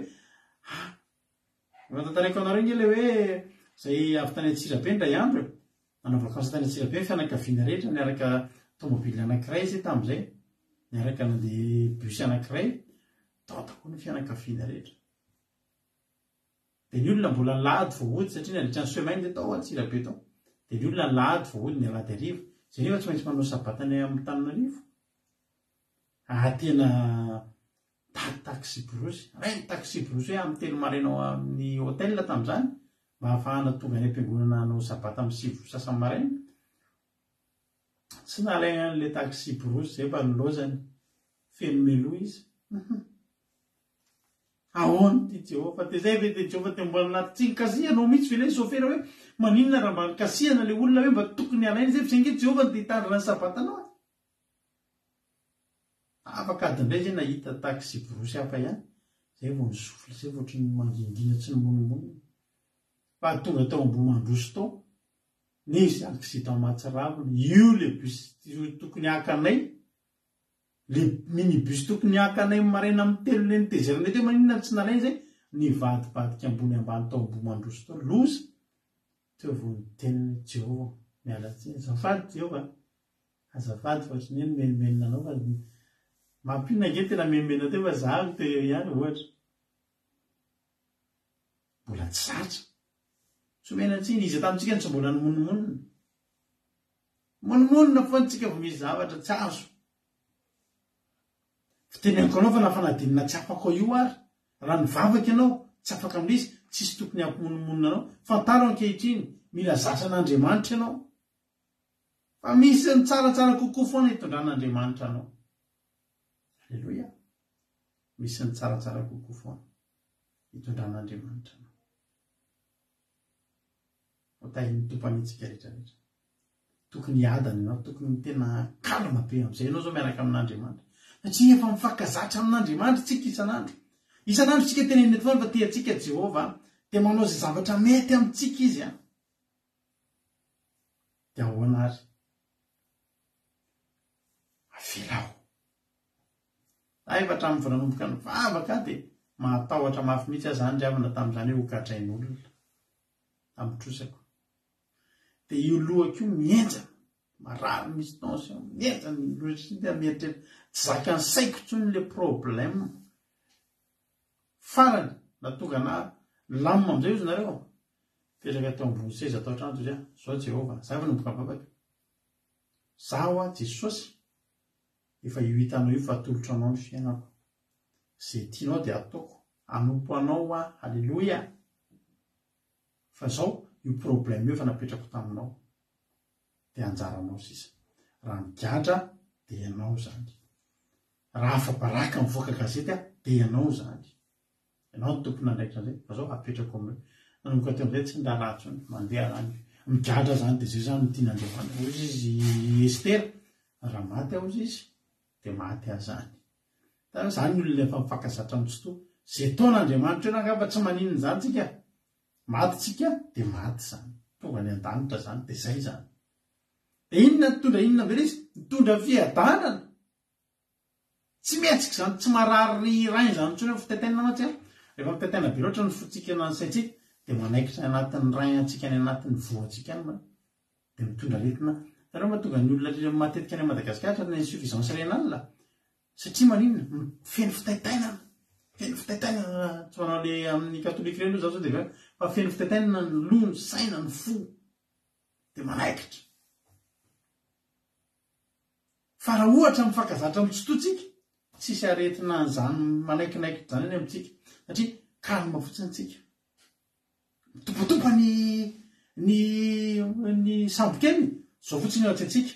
matantareko anareo ny le hoe zay avy tany Antsirabe ndray andro nanao vakansa tany Antsirabe ny fianakaviana rehetra niaraka tomobila anankiray zay tamin'izay niaraka nandeha bus anankiray tao daholo ny fianakaviana rehetra de ny olona mbola nilahady voahody satria nandritra ny semaine de tao Antsirabe tao de ny olona nilahady voahody ny alady arivo zay nefa tsy maintsy manao sabatany amin'ny Tananarivo tena tady taxi brosy reny taxi brosy hoe amin'ny telo maraina ao amin'ny hôtel tamin'izany mba hahafahana tonga any am-piangonana hanao sabata amin'ny 7 sasany maraina tsy nalay an'le taxi brosy zay fa nilozany feno melo izy ahoany ty Jehova de zay ve de Jehova de mbola anaty tsy nikasihanao mihitsy ve le sofera hoe maninona raha mba nikasihana le olona hoe mba tokony alainy zay fa zay nge Jehova de hitandrina ny sabatanao afaka adindray zay nahita taxi brosy hafa ihany zay vao nisofla zay vao ohatry ny mangingina tsy ny monomono fa tonga tao Ambomandroso tao nisy accident Mahatsiravina io le bus tokony hakanay le minibus tokony hakanay maraina amin'ny telo le nitezerana teo maninona tsy nalainy zay nivadibadika ambony ambany tao Ambomandroso tao loza teo vao niteniny Jehova mialatsiny azafady Jehova azafady fa tsy neny menimenina anao fa mampina nge tena menimena teo fa zaho teo ihany ohatra mbola tsy zatra somenantsiny izy tamintsika ny tsy mbola ny monomonina foa ntsika vao misy zavatra tsy azo fiteneniko anao fa nafanadinina tsy afaka io ary raha nivavaka ianao tsy afaka amin'izy tsisy tokony ampimonomonina anao fantaro ankehitriny mila zasan'Andriamanitra ianao fa misy ny tsaratsara kokoa foana hitondran'Andriamanitra anao alleluia misy ny tsaratsara kokoa foana hitondran'Andriamanitra anao otahiny tompanitsika rehetrarehetra tokony hiadana ianao tokony tena kalma be am'izay ianao zao miaraka amin'Andriamanitra satria efa mifakazatra amin'Andriamanitra tsika isan'andro tsika tenenina foana fa tiatsika Jehova de manao zay zavatra mety amintsika izy de ahoana ary avelao efa hatramin'ny vonanomboka ny vavaka de mahatahotra mafy mihitsy aho zany ry avana tamin'izany hoe hogadrain'olona amitrosako de io lohako io mienjana marary misy tension mienjana loha mietreritra tsy zakany saiko tsony le problème farany na tonga na lamina am'izay izy nareo petraka tao ambony seza atao trano toy zao Jehova za efa nomboka vavaka zaho Jesosy efa io hitanao io fa atolotra anao ny fiainako zay tianao de ataoko anompo anao alleluia fa zao io problème io efa napetrako taminao de anjaranao sisa raha migadra de ianao zany raha afabaraka mivoaka gazety de ianao zany ianao ny tompony andraikitra zay fa zao apetrako aminao nanomboka teo am'izay tsy ndaratsony mandeha rany migadra zany de zay zany tian'Andriamanitra ozy izy Estera raha maty aho izy de maty aho zany zany olona efa mifakazatra amin'ny tsoto zay taon'Andriamanitra eo nangamba tsy maninona zany tsika maty tsika dia maty zany tonga ny an-danitra zany dia zay zany dia inona nitondra inona be izy nitondra fiadanana tsy miatsika zany tsy marary rainy zany ntsony fitaitainana matsy a rehefa fitaitaina be loatra ny fotsika na ny saitsika dia manaikitra anatin'ny rainy antsika ny anatin'ny voantsika any dia mitondra retina tareo mahatonga ny olona matetika any Madagasikara ny insuffisance rénale satria maninona feno fitaitainana tsy manao le amin'ny katolika ireny aloha zao dia fa feno fitaitainana ny loha ny saina ny fo dia manaikitra fa raha ohatra mifankazatra mitsototsika tsisy aretina zany manaikinaiky zany eny amintsika satria kalma fotsiny tsika mitompatopa ny sambokely zao fotsiny eo atsika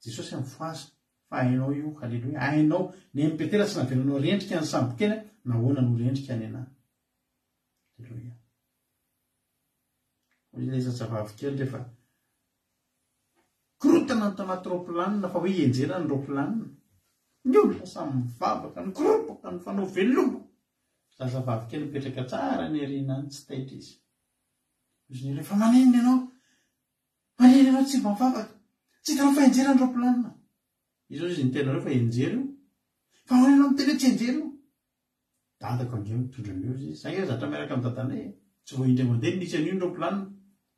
Jesosy mifoazy fa hainao io haleloia hainao ny MPT tsy navelanao rendrika ny sambokely nahoana no rendrika any ana haleloia ilay zavavy rehefa korotana ny tanaty ropilanina fa hoe enjera ny ropilanina ny olona samy mivavaka ny koropaka ny fanao veloma zavavy kely mipetraka tsara ny arina any tsy taitra izy izy rehefa manenina ianao tsy mba mivavaka tsy hitanao fa enjera ny ropilanina izy izy ny tena reo fa enjera io fa manenao miteny tsy enjera io dadako angeo mitondra meo izy zay zatra miaraka amin'ny dadanay tsy vo indray mandeha nisy an'io ny ropilanina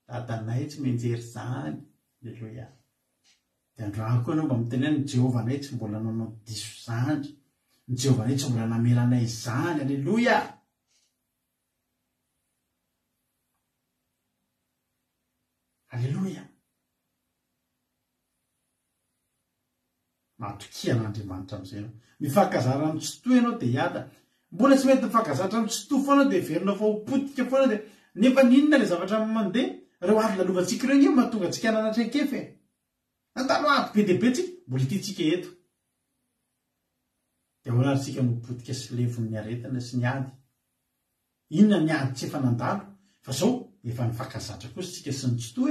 dadanay tsy menjery zany haleloia dia andrako anao mba miteny ny Jehovanay tsy mbola nanao diso zany ny Jehovanay tsy mbola nameranay zany haleloia haleloia matokian'Andriamanitra amin'izay mifankazara amin'ny tsoto ianao dia hiada mbola tsy mety mifankazatra amin'ny tsoto foana dia verinao fa ho potika foana dia nefa ninona le zavatra mandeha reo ary lalovantsika ireo io mahatonga antsika nanatrekefy natalo ato be dia be tsika mbola ity-tsika eto dia hoanarytsika mipotika sy levon'ny aretina sy ny ady inona ny ady tsy efa nandalo fa zao efa nifankazatra kosa tsika sy ny tsoto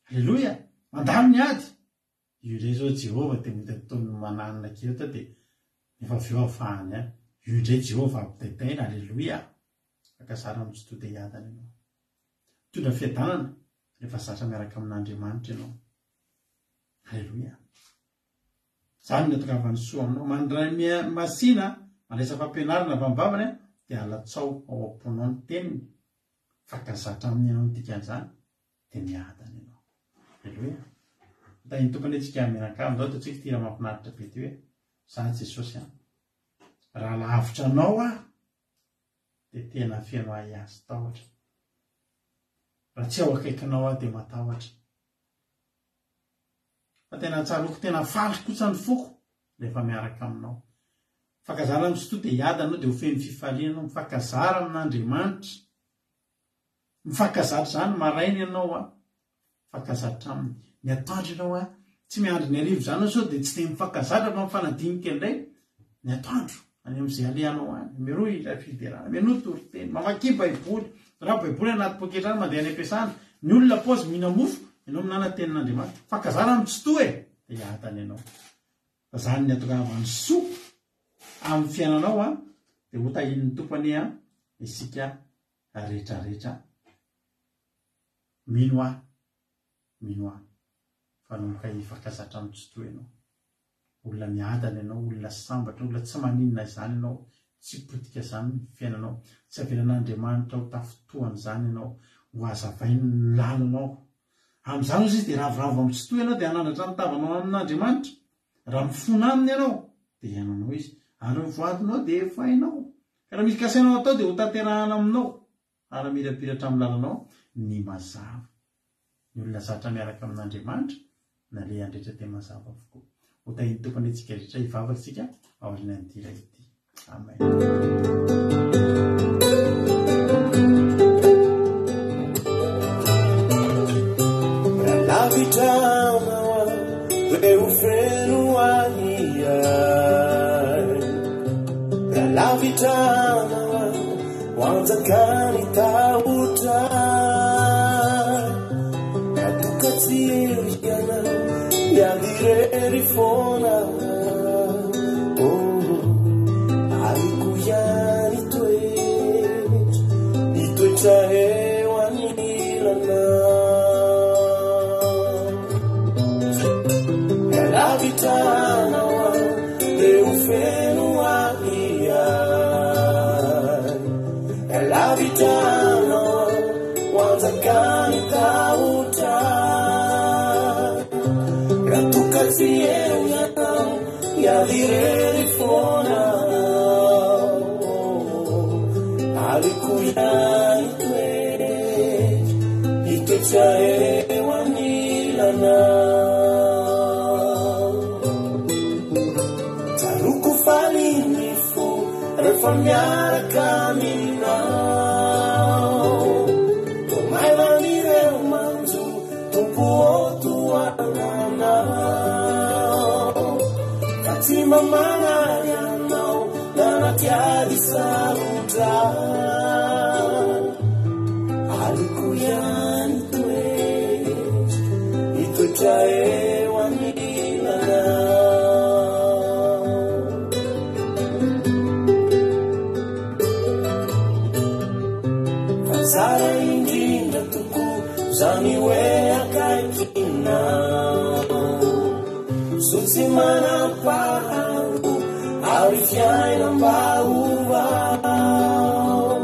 haleloia mandalo ny ady io indray zao Jehova dia mety ataony mananina keota dia efa aveo afahany a io indray Jehova ampitaitaina haleloia fankazara amin'ny tsoto dia hiadana ianao mitondra fiadanana rehefa zatra miaraka amin'Andriamanitra ianao haleloia zany ny atokavany soa aminao mandray masina mandraisa fampianarana vamivavany dia alatsao ao am-ponao ny teniny fankazatra amin'ny ianao nydikan'izany dia miadana ianao haleloia ny tokony antsika mianakavy zao dia tsika tira mampinaritra be ty hoe zany Jesosy raha lavitra anao dia tena fianao azy tahotra raha tsy ao akaikinao dia matahotra fa tena tsaroko tena faly kosa ny foko rehefa miaraka aminao fankazara amin'ny tsoto dia hiada anao dia ho feno fifalianao mifankazara amin'Andriamanitra mifankazatra zany maraina ianao fankazatra aminy ny atoandro ianao tsy miandry ny arivo zany sao dia tsy dia mifankazatra fa mifanadinika indray ny atoandro any amin'izay alehanao any miroy ilay fiderana minoto teny mamaky baiboly raha baiboly anaty poketra any mandeha any ampiasana ny olona paozy mihina mofo ianao minana tenin'Andriamanitra fankazara amin'ny tsoto dia hiadana ianao fa zany ny atokavany soa amin'ny fiainanao dia ho tahin'ny tompony isika rehetrarehetra mino fa nomboka hifankazatra amin'ny tsoto ianao olona miadana ianao olona sambatra olona tsy maninona izany ianao tsy potika zany ny fiainanao tsy avelan'Andriamanitra ho tafotohany zany ianao ho azavainy ny lalanao amin'izany izy dia ravoravo amin'ny tsoto ianao dia hanandratra nitavanao amin'Andriamanitra raha mifona aminy ianao dia iananao izy ary mivoadinao dia efa hainao ka raha misy kasainao atao dia ho tanterahana aminao ary mirapiratra amin'ny lalanao ny mazava ny olona zatra miaraka amin'Andriamanitra na le andrehetra tena mazava avokoa ho tahin'ny tompony antsika rehetra hivavatsika aoriana ny dira ity amen leu feno aniai lavitana wanzakani tauta atukatiana yadirerifona alikuyani itoetra eo anilana elavitanao ao leo feno ahiay elavitanao wanzakani tauta ratukazi eo yanao yavireli fona alikuyai itoetra eo anilana taruko falinifo rehefa miaraka aminao tomailanireo manjo tompo otoananao ka tsy mamanary anao nanatiady sarotra aliko ihany itoetra eo anilana fa tsara indrindra toko zany hoe akaikinao so tsy manam-paharo ary fiainam-baovao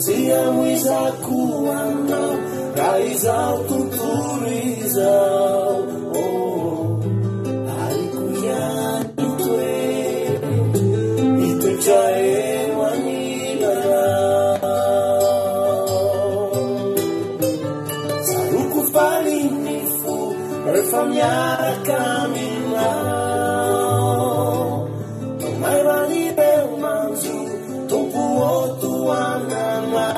tsy amoizako anao raha izao tontolo izao aliko ihany itoetra eo anilana saroko falinifo rehefa miaraka aminao tomairanireo manjo tompo otoananao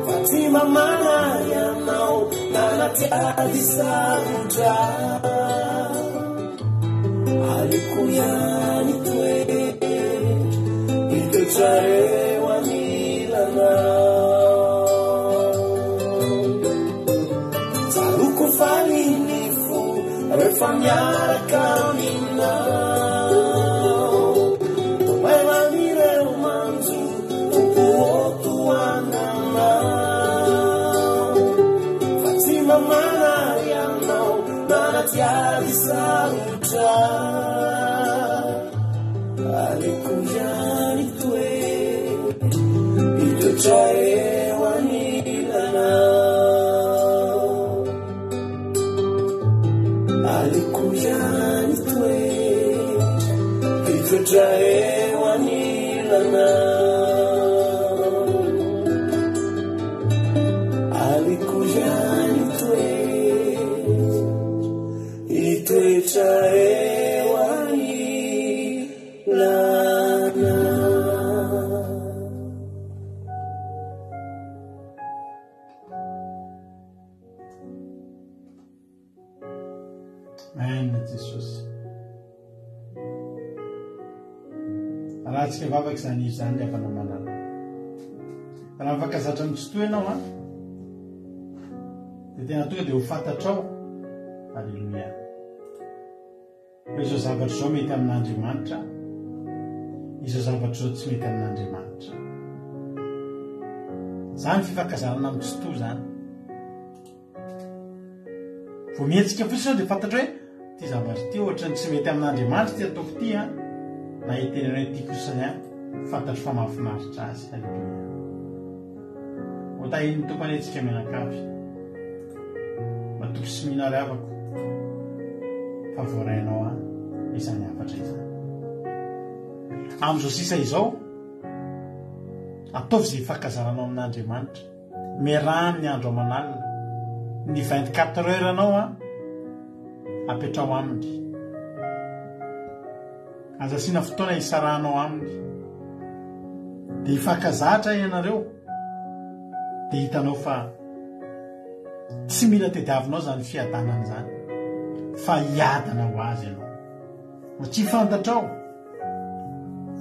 fa tsy mamanary anao nanatiady sarotra aliko ihany itoetra eo anilana saroko falinifo rehefa miaraka aminao tomairanireo manjo tompo otoananao fa tsy mamanary anao nanatiady sarotra aliko ihany itoetra eo anilana aliko ihany itoetra eo anilana aliko ihany itoetra eo anilana. Amen Jesosy raha tsika vavaky zany izy zany avana manana raha mifakazatra mitsitoy ianao a dia tena tonga dia ho fantatrao alleluia hoe izao zavatra izao mety amin'Andriamanitra izao zavatra izao tsy mety amin'Andriamanitra zany fifakazarana mitsitoy zany vo mihetsika fotsiny dia fantatra hoe ty zavatra ty ohatra ny tsy mety amin'Andriamanitra ty ataoko ty a na itenenay ty kosany a fantatro fa mahafinaritra azy alleluia ho tahiny tompany antsika mianakavy matoko sy mihina ravako fa voarainao a izany afatra izany amin'izao sisa izao ataovy zay fakazaranao amin'Andriamanitra miarahany ny andro aman'alina ny 24 heures anao a apetrao aminy aza sina fotoana isarahanao aminy dia ifakazatra ianareo dia hitanao fa tsy mila tediavinao zany fiadanana zany fa hiadana ho azy ianao no tsy fantatrao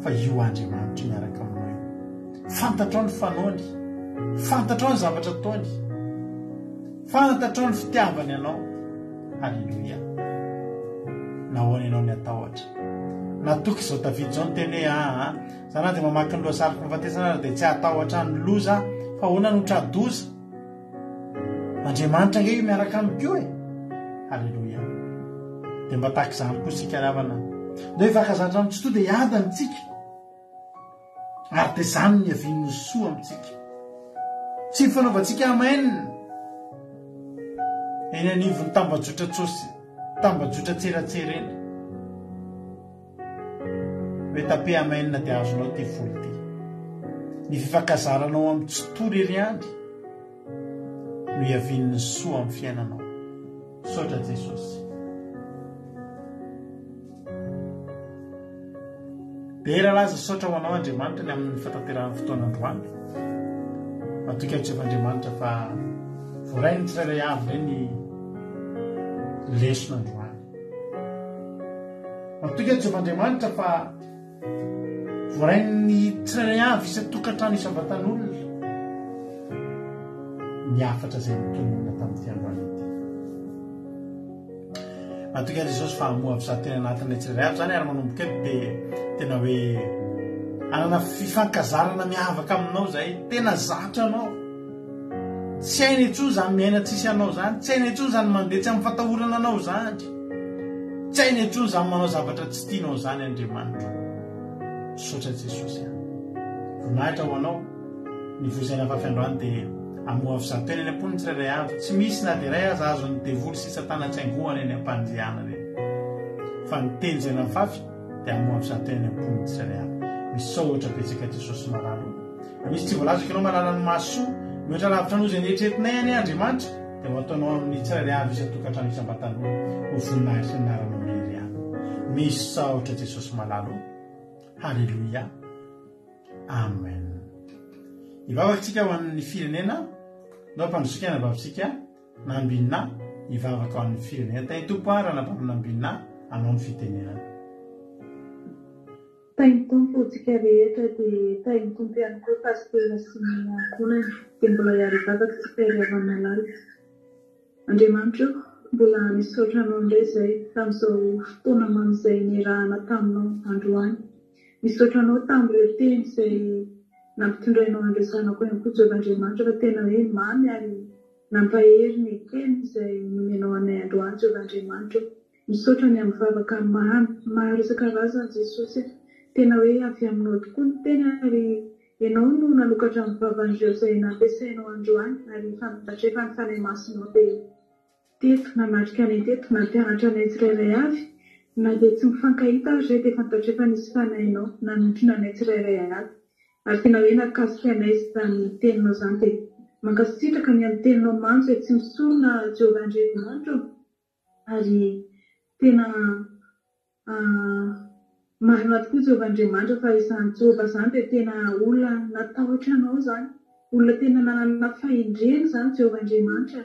fa io Andriamanitra miaraka aminao fantatrao ny fanaony fantatrao ny zavatra ataony fantatrao ny fitiavany ianao alleluia nahoana ianao ny atahotra natoky zao David zao nyteny hoe zana dia mamaky ny lohasaryko mifatesana dia tsy atahotra ny loza fa hoana no tradoza Andriamanitra nge miaraka amiko e halleloia dia mba tahaka izany koa sika ravana dia ifakazatra amintsy to dia hiada amintsika ary dia izany ny avin'ny soa amintsika tsy ny fanaovantsika amainina eny anivony tambajotra tseratsera eny hoe tape amainina dia azonao ty folo ty ny fifakazaranao amin'ny tsy tory ery andry no iavin'ny soa amin'ny fiainanao sotra Jesosy dia eralaza sotra ho anao Andriamanitra ny amin'ny fatanterahany fotoanandroany matoka atsevan'Andriamanitra fa voarainy tsirairay avy ireny lesonandroany matoka atsevan'Andriamanitra fa voarainy tsirairay avy isa-tokantrano isambatan'olona niafatra izay nitonona tamin'ity androany ity matoka Jesosy fa hamoa avy za tena anatin'ilay tsirairay avy zany ary manomboka eto dia tena hoe anana fifankazarana miavaka aminao zay tena zatra anao tsy hainy intsony zany miaina tsisy anao zany tsy hainy intsony zany mandeha tsy amin'ny fatahorana anao zany tsy hainy intsony zany manao zavatra tsy tianao zany Andriamanitra sotra Jesosy voninahitra ho anao ny voizaina fafiandroany dia amoa avy za tena eny am-pony tsirairay avy tsy misy na dia iray aza azony devoly sisa tana-tsaingohana eny am-pandiana reny fa ny teny zay nafafy dia amoa avy za tena eny am-pony tsirairay avy misy sao ohatra betsaka Jesosy malalo misy tsy voalaza ianao malala ny masoa mioatra lavitra anao zay nieritreretinay any Andriamanitra dia mataonao amin'ny tsirairay avy isa-tokantrano isam-batan'olo ho voninahitra ny naranao mery any misy sao ohatra Jesosy malalo halleloia amen ivavakantsika ho an'ny firenena nao mpandrosokana babitsika nambinina ivavaka ho an'ny firenena tany tompo arana babinambinina anao ny fitenenana tainy tompo tsika rehetra dia tainy tompo ihany koa pastera sy ny ankonany dia mbola hiary vavaka tsika riavana lalitra Andriamanitra mbola misaotranao indray izay tamin'izao fotoana mamizay nirahana taminao androany misaotranao tamin'ireo teny izay nampitondrainao andresana koa ihany koa Jehovahandriamanitra fa tena hoe mamy ary nampahery ny teny izay nomenao anay androany Jehovahandriamanitra misaotra ny amin'ny vavaka maro isan-karazany Jesosy tena hoe avy aminao tokoa ny teny ary ianao no nanokatra amin'ny vavan'ireo izay nampiasainao androany ary fantatrefa ny fanay masinao dia teto nanatrika anay teto nampianatra anay tsirairay avy na dia tsy mifankahita ary zay dia fantatrefa nisy fanainao nanotrona anay tsirairay avy ary tena hoe nakasika anay izany teninao izany dia mankasitraka ny amin'ny teninao mamy izay tsy misorona Jehovahandriamanitra ary tena marina tokoa Jehovahandriamanitra fa izany Jehova izany dia tena olona natahotra anao izany olona tena nanana fahendrena izany Jehovahandriamanitra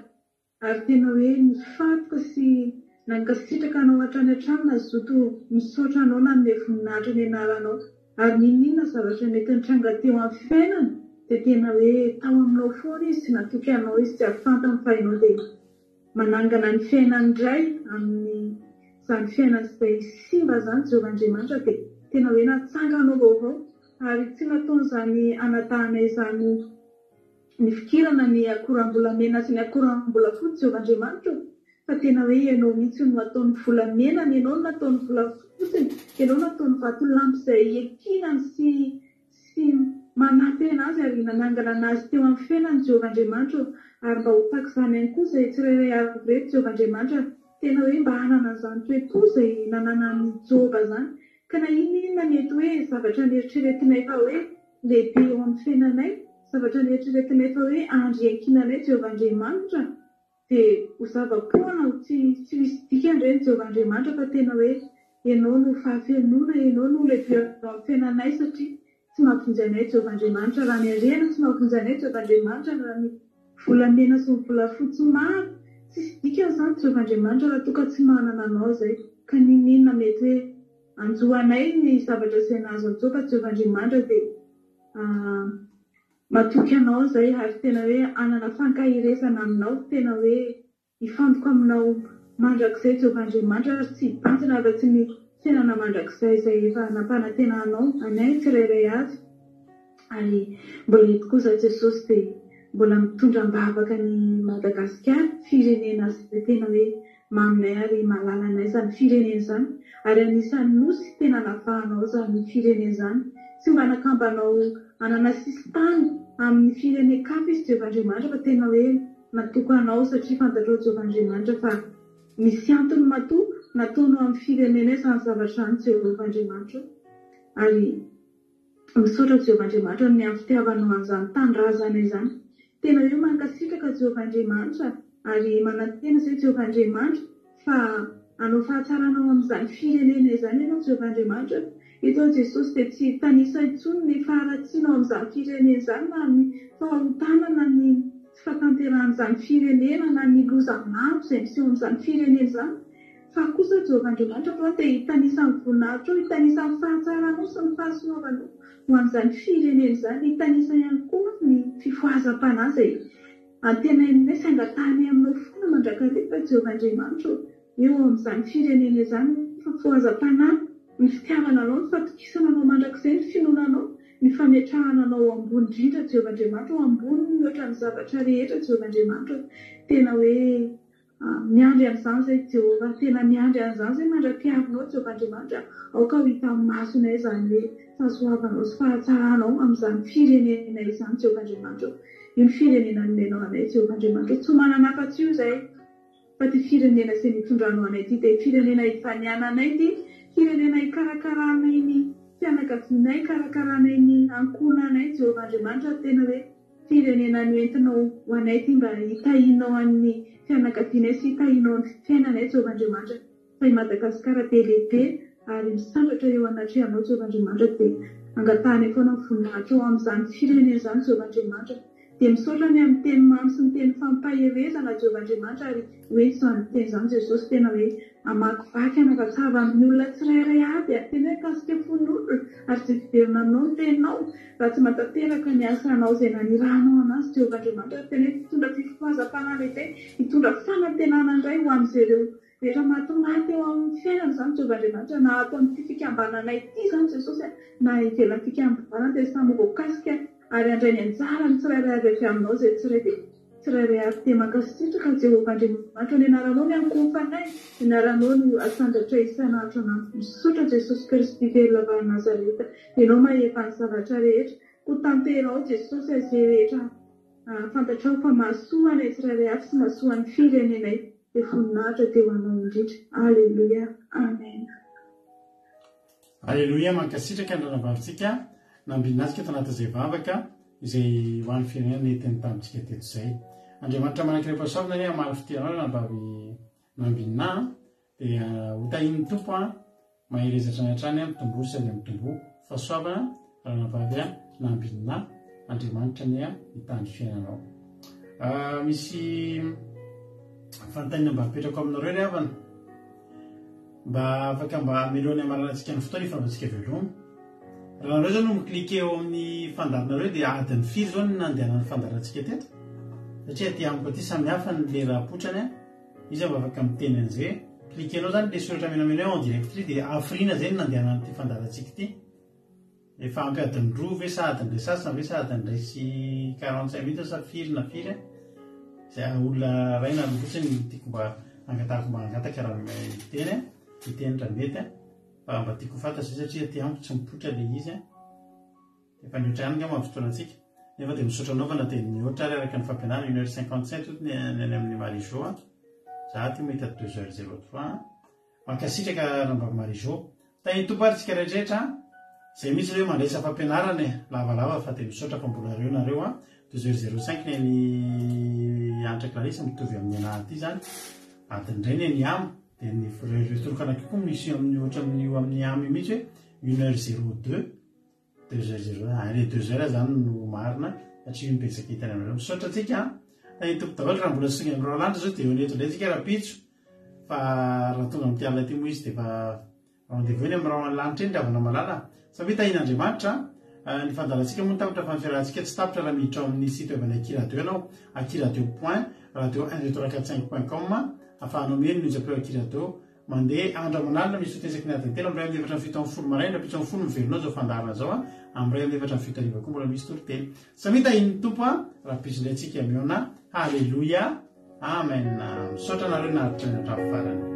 ary tena hoe nifatoka sy nankasitraka anao hatrany hatrany na zoto misaotra anao na minay voninahitra ny anaranao ary ninona zavatra mety nitranga teo amin'ny fiainana dia tena hoe tao aminao foana izy sy natoky anao izy tsy afantany fa ianao dia manangana ny fiainany iray amin'ny izany fiainana izay simba izany Jehovahandriamanitra dia tena hoe natsanga anao vaovao ary tsy nataon'izany anatahana izany ny fikirana ny akoram-bolamena sy ny akoram-bola fotsy Jehovahandriamanitra fa tena hoe ianao mihitsy no ataony volamena ny ianao no nataony vola fotsiny ianao nataony vatolampy izay ekinany sy manampy anazy ary nanangana anazy teo amin'ny fiainany Jehovahandriamanitra ary mba ho tahaka izany ihany koa izay tsirairay avy reto Jehovahandriamanitra tena hoe mba hanana an'izany toe-po izay nanana ny Jehova izany ka na inona mety hoe zavatra nieritreretinay fa hoe lehibe eo amin'ny fiainanay zavatra nieritreretinay fa hoe andriankinanay Jehovahandriamanitra dia ho zava-poana ho tsy misy dikany ireny Jehovahandriamanitra fa tena hoe ianao no fahafianoana ianao no lehibe eo amin'ny fiainanay satria tsy mampinjainay Jehovahandriamanitra raha ny arena tsy mampinjainay Jehovahandriamanitra raha ny volamena sy ny vola fotsy maro tsisy dikany izany Jehovahandriamanitra raha toka tsy manana anao izay ka ninona mety hoe anjoanay ny zavatra izay nahazo antsao fa Jehovahandriamanitra dia matoky anao izay ary tena hoe anana fankahiresana aminao tena hoe hifantoko aminao mandrakizay Jehovahandriamanitra ary tsy hibantsina raha tsy ny fiainana mandrakizay izay efa nampanantenanao anay tsirairay azy ary mbola eto kosa Jesosy dia mbola mitondra mbavaka ny Madagasikara firenena izay tena hoe maminay ary mahalala anay izany firenena izany ary anisan'ny nosy tena navahanao izany firenena izany sy mba nakambanao anana sistany amin'ny firenen-kafa izy Jehovahandriamanitra fa tena hoe natokanao satria fantatrao Jehovahandriamanitra fa misy antony matoa nataonao amin'ny firenena izany zavatra any Jehovahandriamanitra ary misaotra Jehovahandriamanitra ny amin'ny fitiavanao an'izany tanindrazana izany tena hoe mankasitraka Jehovahandriamanitra ary manantena izay Jehovahandriamanitra fa anao fahatsaranao amin'izany firenena izany ianao Jehovahandriamanitra itao Jesosy dia tsy tanisa intsony ny faharatsianao amin'izany firenena izany na ny fahotanana ny tsy fahatanteran'izany firenena na ny lozamavo izay miseho amin'izany firenena izany fa kosa Jehovahandriamanitra fa dia hitanisany voninahitro hitanisany fahatsaranao sy ny fahasoavanao ho an'izany firenena izany hitanisa ihany koa ny fifohazam-panahy izay antenainay sy angatahany aminao foana mandrakariva Jehovahandriamanitra eo amin'izany firenena izany fifohazam-panahy ny fitiavana anao ny fatokisana anao mandrakizay ny finoananao ny fametrahana anao ambony indrindra Jehovahandriamanitra ho ambony oatra ny zavatra rehetra Jehovahandriamanitra tena hoe miandry an'izany izay Jehova tena miandry an'izany izay mandra-piavinao Jehovahandriamanitra aoka ho hita masonay izany hoe fahasoavanao sy fahatsaranao amin'izany firenena izany Jehovahandriamanitra io ny firenena nomenao anay Jehovahandriamanitra tsy manana afa-tsy io izay fa ty firenena izay mitondranao anay ty dia firenena hifaniananay ty firenena hikarakarana ny fianakavianay hikarakarana ny ankohonanay Jehovahandriamanitra tena hoe firenena noentinao ho anay ty mba hitahinao amin'ny fianakavianay sy hitahinao ny fiainanay Jehovahandriamanitra fa i Madagasikara dia lehibe ary misandratra eo anatrehanao Jehovahandriamanitra dia angatahany foana voninahitra ao amin'izany firenena izany Jehovahandriamanitra dia misaotra ny amin'ny teny mamy sy ny teny fampaherezana Jehovahandriamanitra ary hoe izany teny izany Jesosy tena hoe amakivaky anakatsava amin'ny olona tsirairay aby ary tena hoe kasika fon'olona ary tsy fiverina aminao ny teninao raha tsy matateraka ny asanao izay nanirahanao anazy Jehovahandriamanitra tena hoe hitondra fifohazam-panahy lehibe hitondra fanantenana indray ho amin'izay ireo rehetra mahatongaty eo amin'ny fiainana izany Jehovahandriamanitra na ato amin'ity fikambananay ity izany Jesosy na ivelan'ny fikambanana dia samy voakasika ary andray ny anjara ny tsirairay avy avy aminao izay tsirairay avy dia mankasitraka Jehovahandriamanitra ny anaranao ny ankofanay ny anaranao no asandratra isan'andro anany misaotra Jesosy Kristy velona Nazareta ianao mahefa ny zavatra rehetra ho tanterao Jesosy izay rehetra fantatrao fa mahasoa anay tsirairay avy sy mahasoa ny firenenay dia voninahitra dia ho anao indrindra Alleluia Amen. Alleluia mankasitraka andranavavitsika nambinazika eto anatin'izay vavaka izay ho an'ny firenena netiny tamintsika teto izay Andriamanitra manankirepa-savina ny amaly fitianao nambavy nambina dia hotahin'ny tompo maherezatra ny hatrany mitombo sady mitombo fahasoavana raha nambavy nambina Andriamanitra ny hitany fiainanao misy fanontaniana mba apetrako aminareo ry havana mba afaka mba melony amaranantsika ny fotoana ifanaovantsika veloma raha nareo zao no miklike eo amin'ny fandarinareo dia adiny firy zao ny nandehanany fandarantsika teto satria ty amiko aty samy hafa ny lera apotrany izy mba afaka miteny an'izay klikenao zany le soratra menamena en direct dia afrina zay ny nandehanany ty fandarantsika ty efa ampy adiny roa ve sa adiny ray sasany ve sa adiny ray sy 45 minutes sa firy na firy zay olona raina fotsiny tiako mba angatahako mba angataka raha iteny raha mety fa mba tiako fantatry satria ty amiko tsy mipotra le izy efa niotrany ka mahavitoanantsika nefa dia misaotra anaovana dia mihoatra ary araka ny fampianarana 1h57 ny amin'ny Marie-Jo za ty mahita 2h03 mankasitraka rambavy Marie-Jo tahitompo ary tsika rehetrarehetra zay misy hoe mandraisa fampianarana lavalava fa dia misaotra fa mbola reo nareo 2h05 ny any Antra Clarisse mitovy amin'ny anahy ty zany adindray ny any amo dia ny retorokana kokoa misy amin'ny ohatra amin'ny amy mihitsy hoe 1h02 2h zany no marina satria mipetsaka hitany aminareo misaotra tsika tahitompo daholo raha mbola songa amin'irao lanitra zao dia eo neto indray tsika raha pitso fa raha tonga amin'ny alina ty moa izy dia fa rendez-vous eny amin'ny raha lanitra eny ravana malala satria tahin'Andriamanitra ny fandalantsika moa tapitra fa ny fiarahantsika tsy tapitra raha miditra ao amin'ny site web ny Akiradio ianao akiradio.radio12345.com ahafahanao miheno nijapeo Akiradio mandeha andramanalina misy fitesaky ny adiny telo amray amin'ny efatra ny fito amin'ny folo maraina apitsy amin'ny folo mivelonao zao fandarana zao a amray amin'ny efatra ny fito ariva koa mbola misy toriteny samita iny tompo a raha pizinay antsika miona halleloia amen misaotra nareo naritra ny hatramin'ny farany